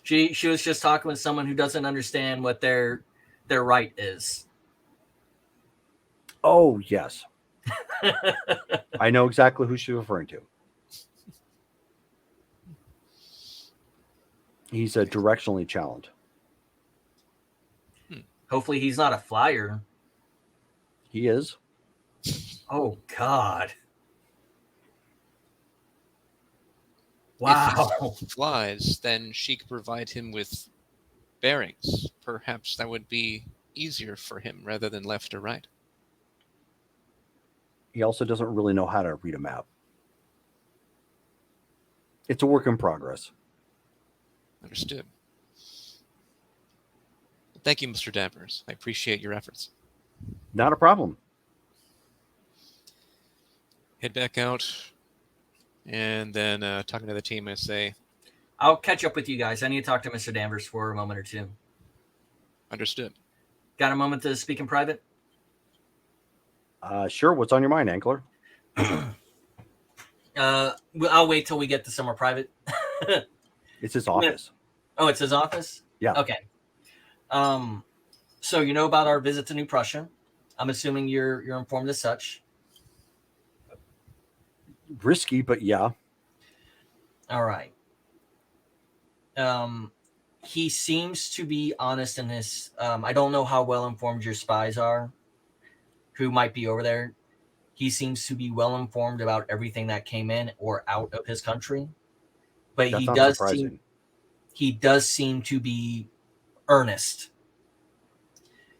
She was just talking with someone who doesn't understand what their right is. Oh, yes. I know exactly who she's referring to. He's a directionally challenged. Hopefully he's not a flyer. He is. Oh, God. Wow. If he flies, then she could provide him with bearings. Perhaps that would be easier for him rather than left or right. He also doesn't really know how to read a map. It's a work in progress. Understood. Thank you, Mr. Danvers. I appreciate your efforts. Not a problem. Head back out, and then talking to the team, I say, I'll catch up with you guys. I need to talk to Mr. Danvers for a moment or two. understood. Got a moment to speak in private? Sure. What's on your mind, Ankler? I'll wait till we get to somewhere private. It's his office. Oh, it's his office? Yeah. Okay. So you know about our visit to New Prussia. I'm assuming you're informed as such. Risky, but yeah. All right. He seems to be honest in this. I don't know how well informed your spies are, who might be over there. He seems to be well informed about everything that came in or out of his country. But That's not surprising. He does seem to be earnest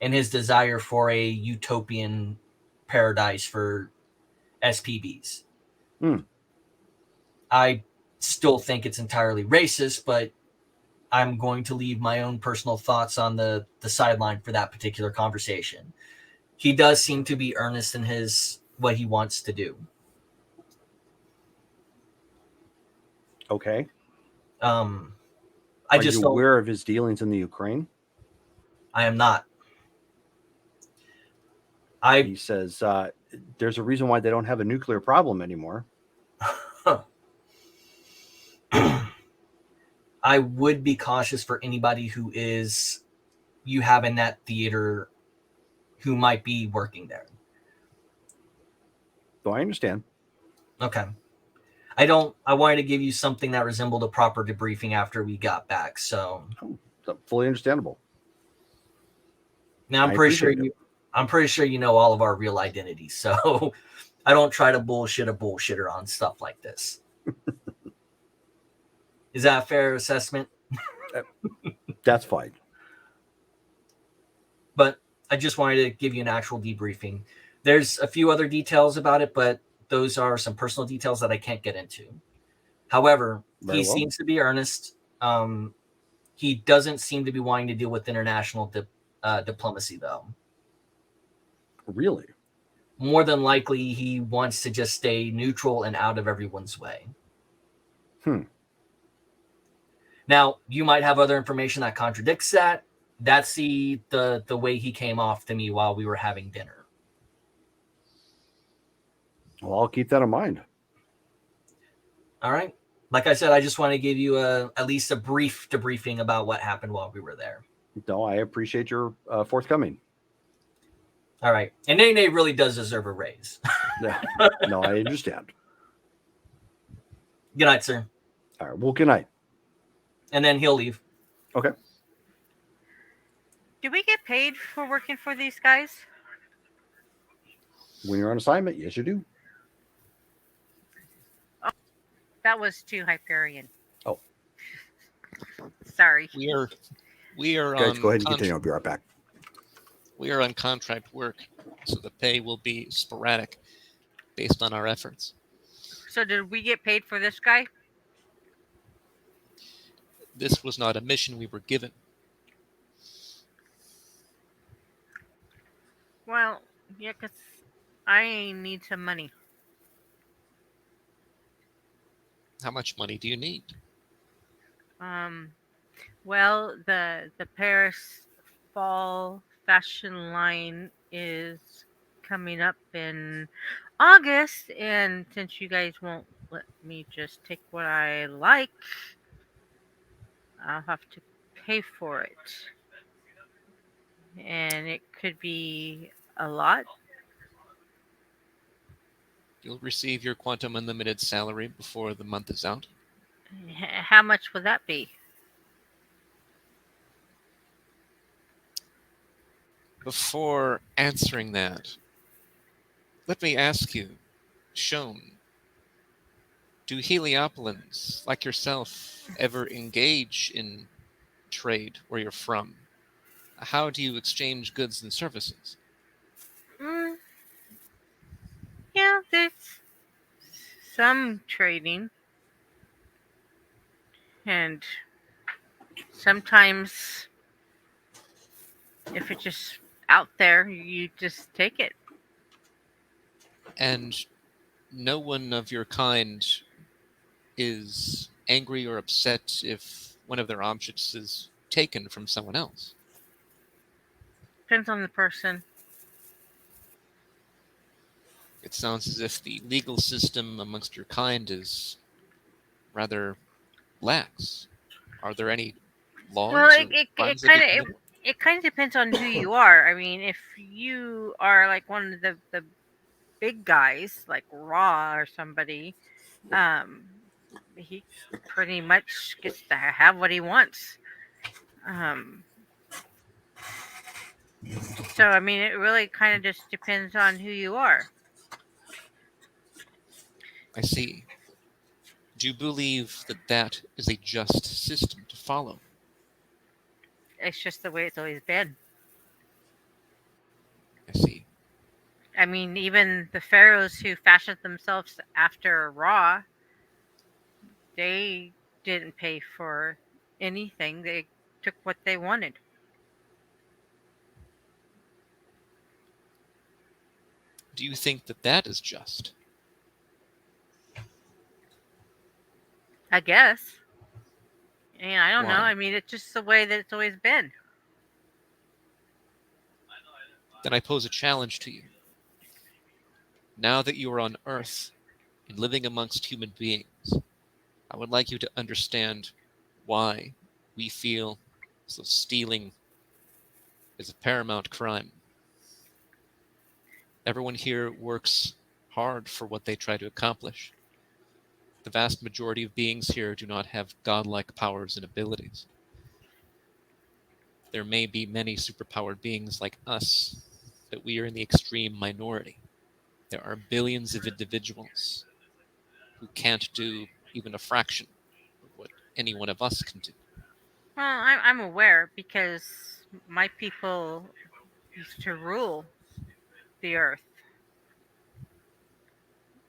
in his desire for a utopian paradise for SPBs. I still think it's entirely racist, but I'm going to leave my own personal thoughts on the sideline for that particular conversation. He does seem to be earnest in what he wants to do. Okay. Are you aware of his dealings in the Ukraine? I am not. He says there's a reason why they don't have a nuclear problem anymore. I would be cautious for anybody who you have in that theater who might be working there. So I understand. Okay. I wanted to give you something that resembled a proper debriefing after we got back. So Fully understandable. now I appreciate it. I'm pretty sure you know all of our real identities. So I don't try to bullshit a bullshitter on stuff like this. Is that a fair assessment? That's fine. But I just wanted to give you an actual debriefing. There's a few other details about it, but those are some personal details that I can't get into. However, he seems to be earnest. He doesn't seem to be wanting to deal with international diplomacy, though. Really? More than likely, he wants to just stay neutral and out of everyone's way. Now, you might have other information that contradicts that. That's the way he came off to me while we were having dinner. Well, I'll keep that in mind. All right. Like I said, I just want to give you at least a brief debriefing about what happened while we were there. No, I appreciate your forthcoming. All right. And Nene really does deserve a raise. Yeah. No, I understand. Good night, sir. All right. Well, good night. And then he'll leave. Okay. Do we get paid for working for these guys? When you're on assignment, yes, you do. That was too Hyperion. Oh. Sorry. We are Guys, on go ahead and continue. I'll be right back. We are on contract work, so the pay will be sporadic based on our efforts. So did we get paid for this guy? This was not a mission we were given. Well, yeah, because I need some money. How much money do you need? Well, the Paris fall fashion line is coming up in August, and since you guys won't let me just take what I like, I'll have to pay for it. And it could be a lot. You'll receive your Quantum Unlimited salary before the month is out. How much would that be? Before answering that, let me ask you, Shone, do Heliopolins, like yourself, ever engage in trade where you're from? How do you exchange goods and services? Yeah, there's some trading. And sometimes if it's just out there, you just take it. And no one of your kind is angry or upset if one of their objects is taken from someone else. Depends on the person. It sounds as if the legal system amongst your kind is rather lax. Are there any laws? Well, or it crimes that kind you of commit? it kind of depends on who you are. I mean, if you are like one of the big guys, like Raw or somebody, he pretty much gets to have what he wants. So I mean, it really kind of just depends on who you are. I see. Do you believe that that is a just system to follow? It's just the way it's always been. I see. I mean, even the pharaohs who fashioned themselves after Ra, they didn't pay for anything. They took what they wanted. Do you think that that is just? I guess. And I don't know. Why? I mean, it's just the way that it's always been. Then I pose a challenge to you. Now that you are on Earth and living amongst human beings, I would like you to understand why we feel as though stealing is a paramount crime. Everyone here works hard for what they try to accomplish. The vast majority of beings here do not have godlike powers and abilities. There may be many superpowered beings like us, but we are in the extreme minority. There are billions of individuals who can't do even a fraction of what any one of us can do. Well, I'm aware because my people used to rule the earth,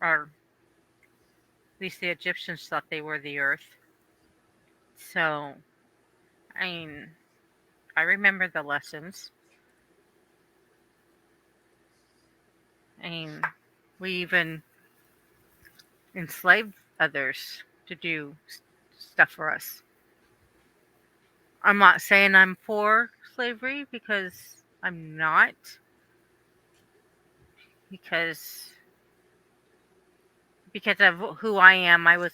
or at least the Egyptians thought they were the earth. So, I mean, I remember the lessons. I mean, we even enslaved others to do stuff for us. I'm not saying I'm for slavery because I'm not, because of who I am, I was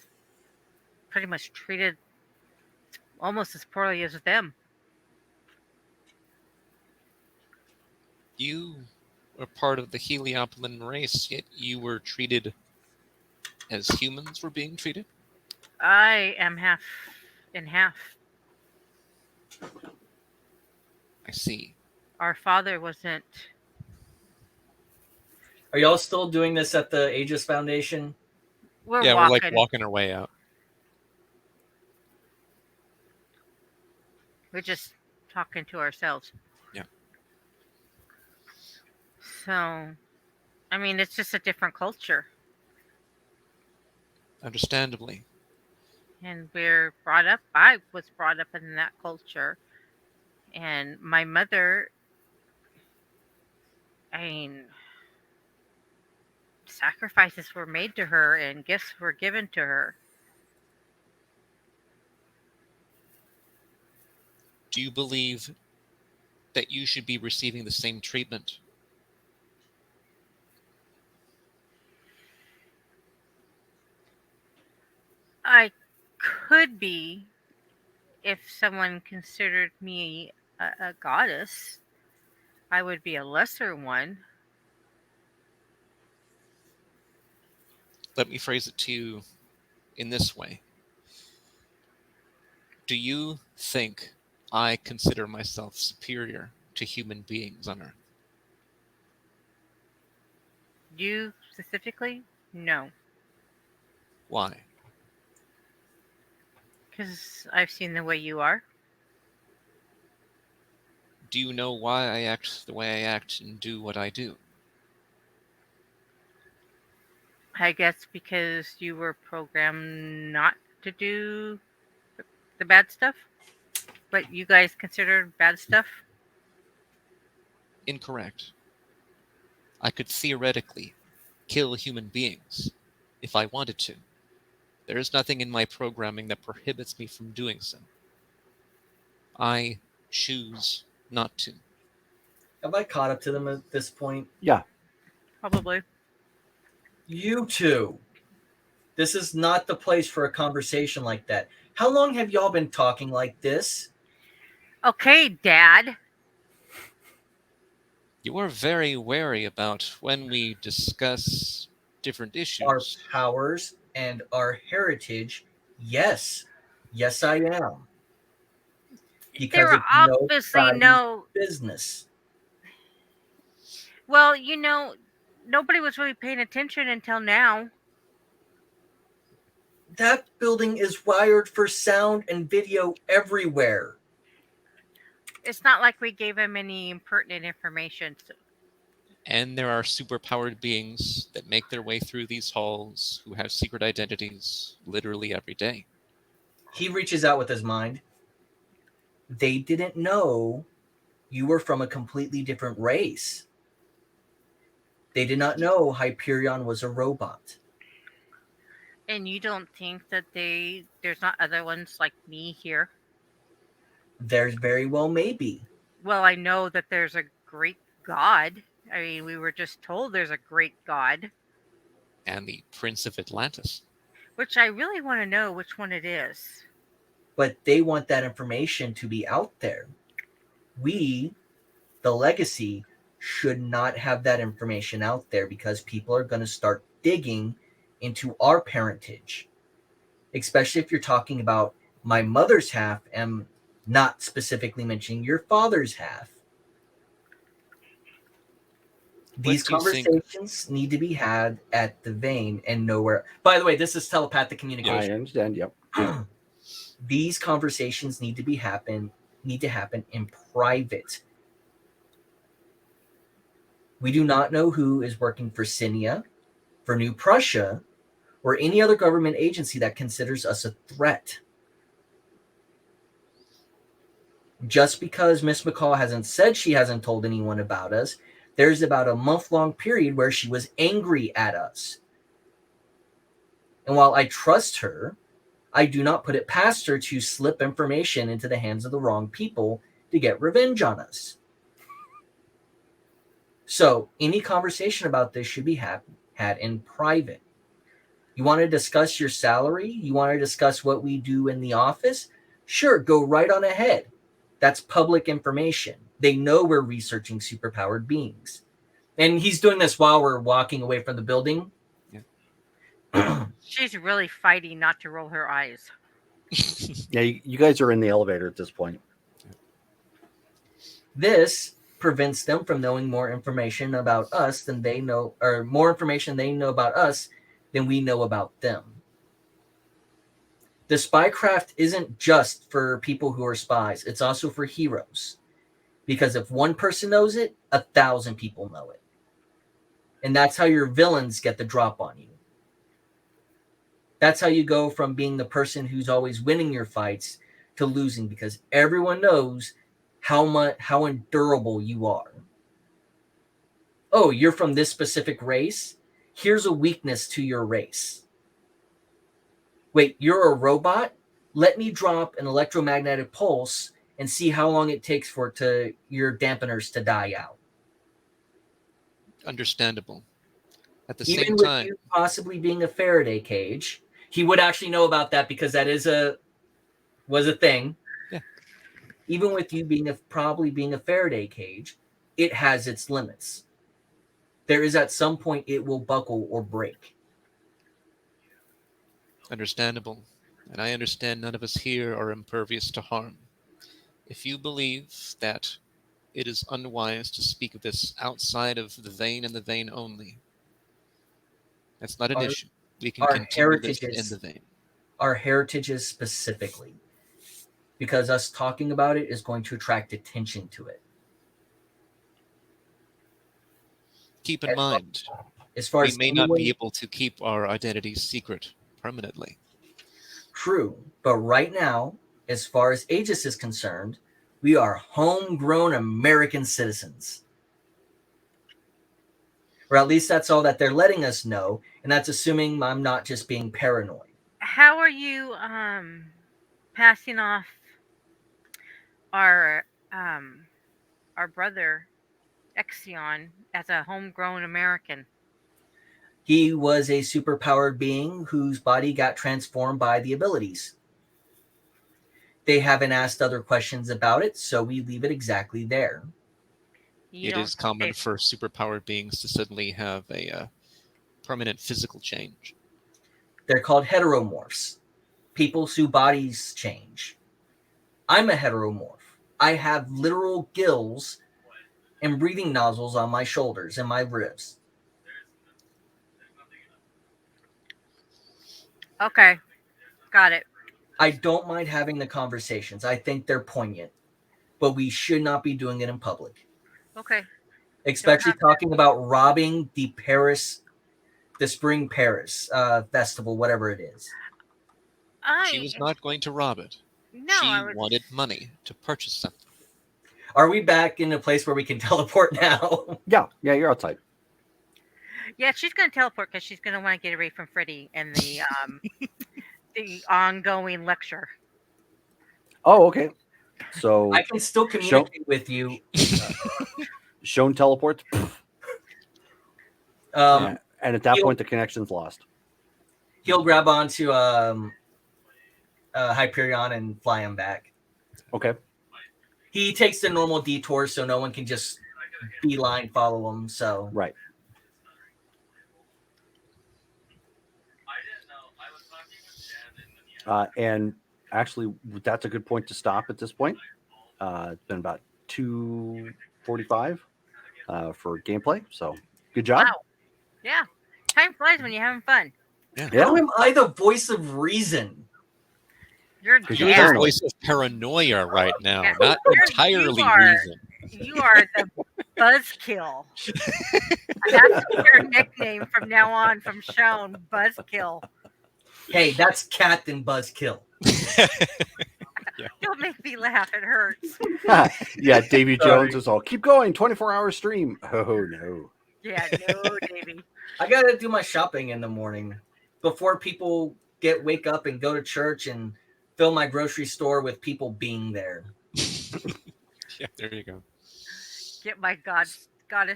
pretty much treated almost as poorly as them. You are part of the Heliopolis race, yet you were treated as humans were being treated? I am half and half. I see. Our father wasn't. Are y'all still doing this at the Aegis Foundation? We're Yeah, we're like walking. walking our way out. We're just talking to ourselves. Yeah. So, I mean, it's just a different culture. Understandably. And we're brought up, I was brought up in that culture. And my mother, I mean, sacrifices were made to her and gifts were given to her. Do you believe that you should be receiving the same treatment? I could be if someone considered me a goddess. I would be a lesser one. Let me phrase it to you in this way. Do you think I consider myself superior to human beings on Earth? You specifically? No. Why? Because I've seen the way you are. Do you know why I act the way I act and do what I do? I guess because you were programmed not to do the bad stuff. But you guys consider bad stuff? Incorrect. I could theoretically kill human beings if I wanted to. There is nothing in my programming that prohibits me from doing so. I choose not to. Have I caught up to them at this point? Yeah. Probably. You two. This is not the place for a conversation like that. How long have y'all been talking like this? Okay, Dad. You are very wary about when we discuss different Our issues. powers and our heritage. Yes. Yes, I am. Because There it's are obviously nobody's no. business. Well, nobody was really paying attention until now. That building is wired for sound and video everywhere. It's not like we gave him any impertinent information. So And there are superpowered beings that make their way through these halls who have secret identities literally every day. He reaches out with his mind. They didn't know you were from a completely different race. They did not know Hyperion was a robot. and you don't think that there's not other ones like me here? There's very well maybe. Well, I know that there's a great God. I mean, we were just told there's a great God, And the Prince of Atlantis. which I really want to know which one it is. But they want that information to be out there. We, the legacy, should not have that information out there because people are going to start digging into our parentage. especially if you're talking about my mother's half and not specifically mentioning your father's half. These do you think- conversations need to be had at the vein and nowhere. By the way, this is telepathic I communication. understand. Yep. These conversations need to happen in private. We do not know who is working for Sinia, for New Prussia, or any other government agency that considers us a threat. Just because Miss McCall hasn't said she hasn't told anyone about us, there's about a month-long period where she was angry at us. And while I trust her, I do not put it past her to slip information into the hands of the wrong people to get revenge on us. So any conversation about this should be had in private. You want to discuss your salary? You want to discuss what we do in the office? Sure, go right on ahead. That's public information. They know we're researching superpowered beings. And he's doing this while we're walking away from the building. Yeah. She's really fighting not to roll her eyes. Yeah, you guys are in the elevator at this point. This prevents them from knowing more information about us than they know, or more information they know about us than we know about them. The spycraft isn't just for people who are spies. It's also for heroes. Because if one person knows it, 1,000 people know it. And that's how your villains get the drop on you. That's how you go from being the person who's always winning your fights to losing, because everyone knows how endurable you are. Oh, you're from this specific race? Here's a weakness to your race. Wait, you're a robot? Let me drop an electromagnetic pulse and see how long it takes for your dampeners to die out. Understandable. At the Even same with time, you possibly being a Faraday cage, he would actually know about that because that was a thing. Yeah. Even with you probably being a Faraday cage, it has its limits. There is at some point it will buckle or break. understandable. And I understand none of us here are impervious to harm. If you believe that it is unwise to speak of this outside of the vein and the vein only, that's not an issue. We can our continue this in heritages- the vein. Our heritages specifically. Because us talking about it is going to attract attention to it. Keep in mind, As far we as may not be anyone- able to keep our identities secret permanently. True, but right now, as far as Aegis is concerned, we are homegrown American citizens. Or at least that's all that they're letting us know, and that's assuming I'm not just being paranoid. How are you passing off our brother Exion as a homegrown American? He was a superpowered being whose body got transformed by the abilities. They haven't asked other questions about it, so we leave it exactly there. You It don't is common say- for superpowered beings to suddenly have a permanent physical change. They're called heteromorphs, people whose bodies change. I'm a heteromorph. I have literal gills and breathing nozzles on my shoulders and my ribs. Okay, got it. I don't mind having the conversations. I think they're poignant, but we should not be doing it in public. Okay. Especially talking about robbing the Spring Paris festival, whatever it is. She was not going to rob it. No, She I was wanted money to purchase something. Are we back in a place where we can teleport now? Yeah, you're outside. Yeah, she's gonna teleport because she's gonna want to get away from Freddy and the the ongoing lecture. Oh, okay. So I can still communicate with you. Shown teleports, and at that point the connection's lost. He'll grab onto Hyperion and fly him back. Okay. He takes the normal detour so no one can just beeline follow him. So Right. And actually, that's a good point to stop at this point. It's been about 2:45 for gameplay. So good job. Wow. Yeah. Time flies when you're having fun. How am I the voice of reason? You're Because You're you're the paranoid. voice of paranoia right now, Yeah. not You entirely are. reason. You are the buzzkill. That's your nickname from now on from Sean, Buzzkill. Hey, that's Captain Buzzkill. Don't make me laugh. It hurts. Yeah, Davy Sorry. Jones is all keep going, 24-hour stream. Oh no. Yeah, no, Davey. I gotta do my shopping in the morning before people wake up and go to church and fill my grocery store with people being there. Yeah, there you go. Get my goddess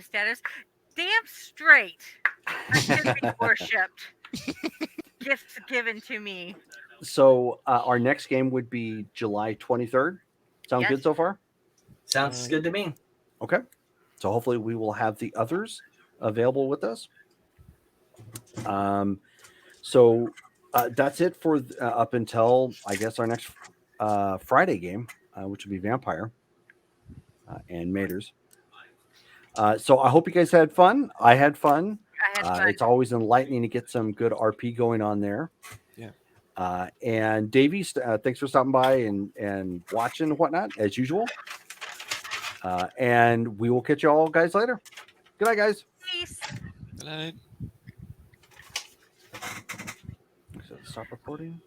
status. Damn straight. I should be worshipped. Gifts given to me. So our next game would be July 23rd. Sound Yes. good so far? Sounds good to me. Okay. So hopefully we will have the others available with us. So that's it for up until I guess our next Friday game, which would be Vampire and Maters. So I hope you guys had fun. I had fun. I had fun. It's always enlightening to get some good RP going on there. Yeah. And Davey, thanks for stopping by and watching and whatnot as usual. And we will catch you all guys later. Good night, guys. Peace. Good night. Stop recording.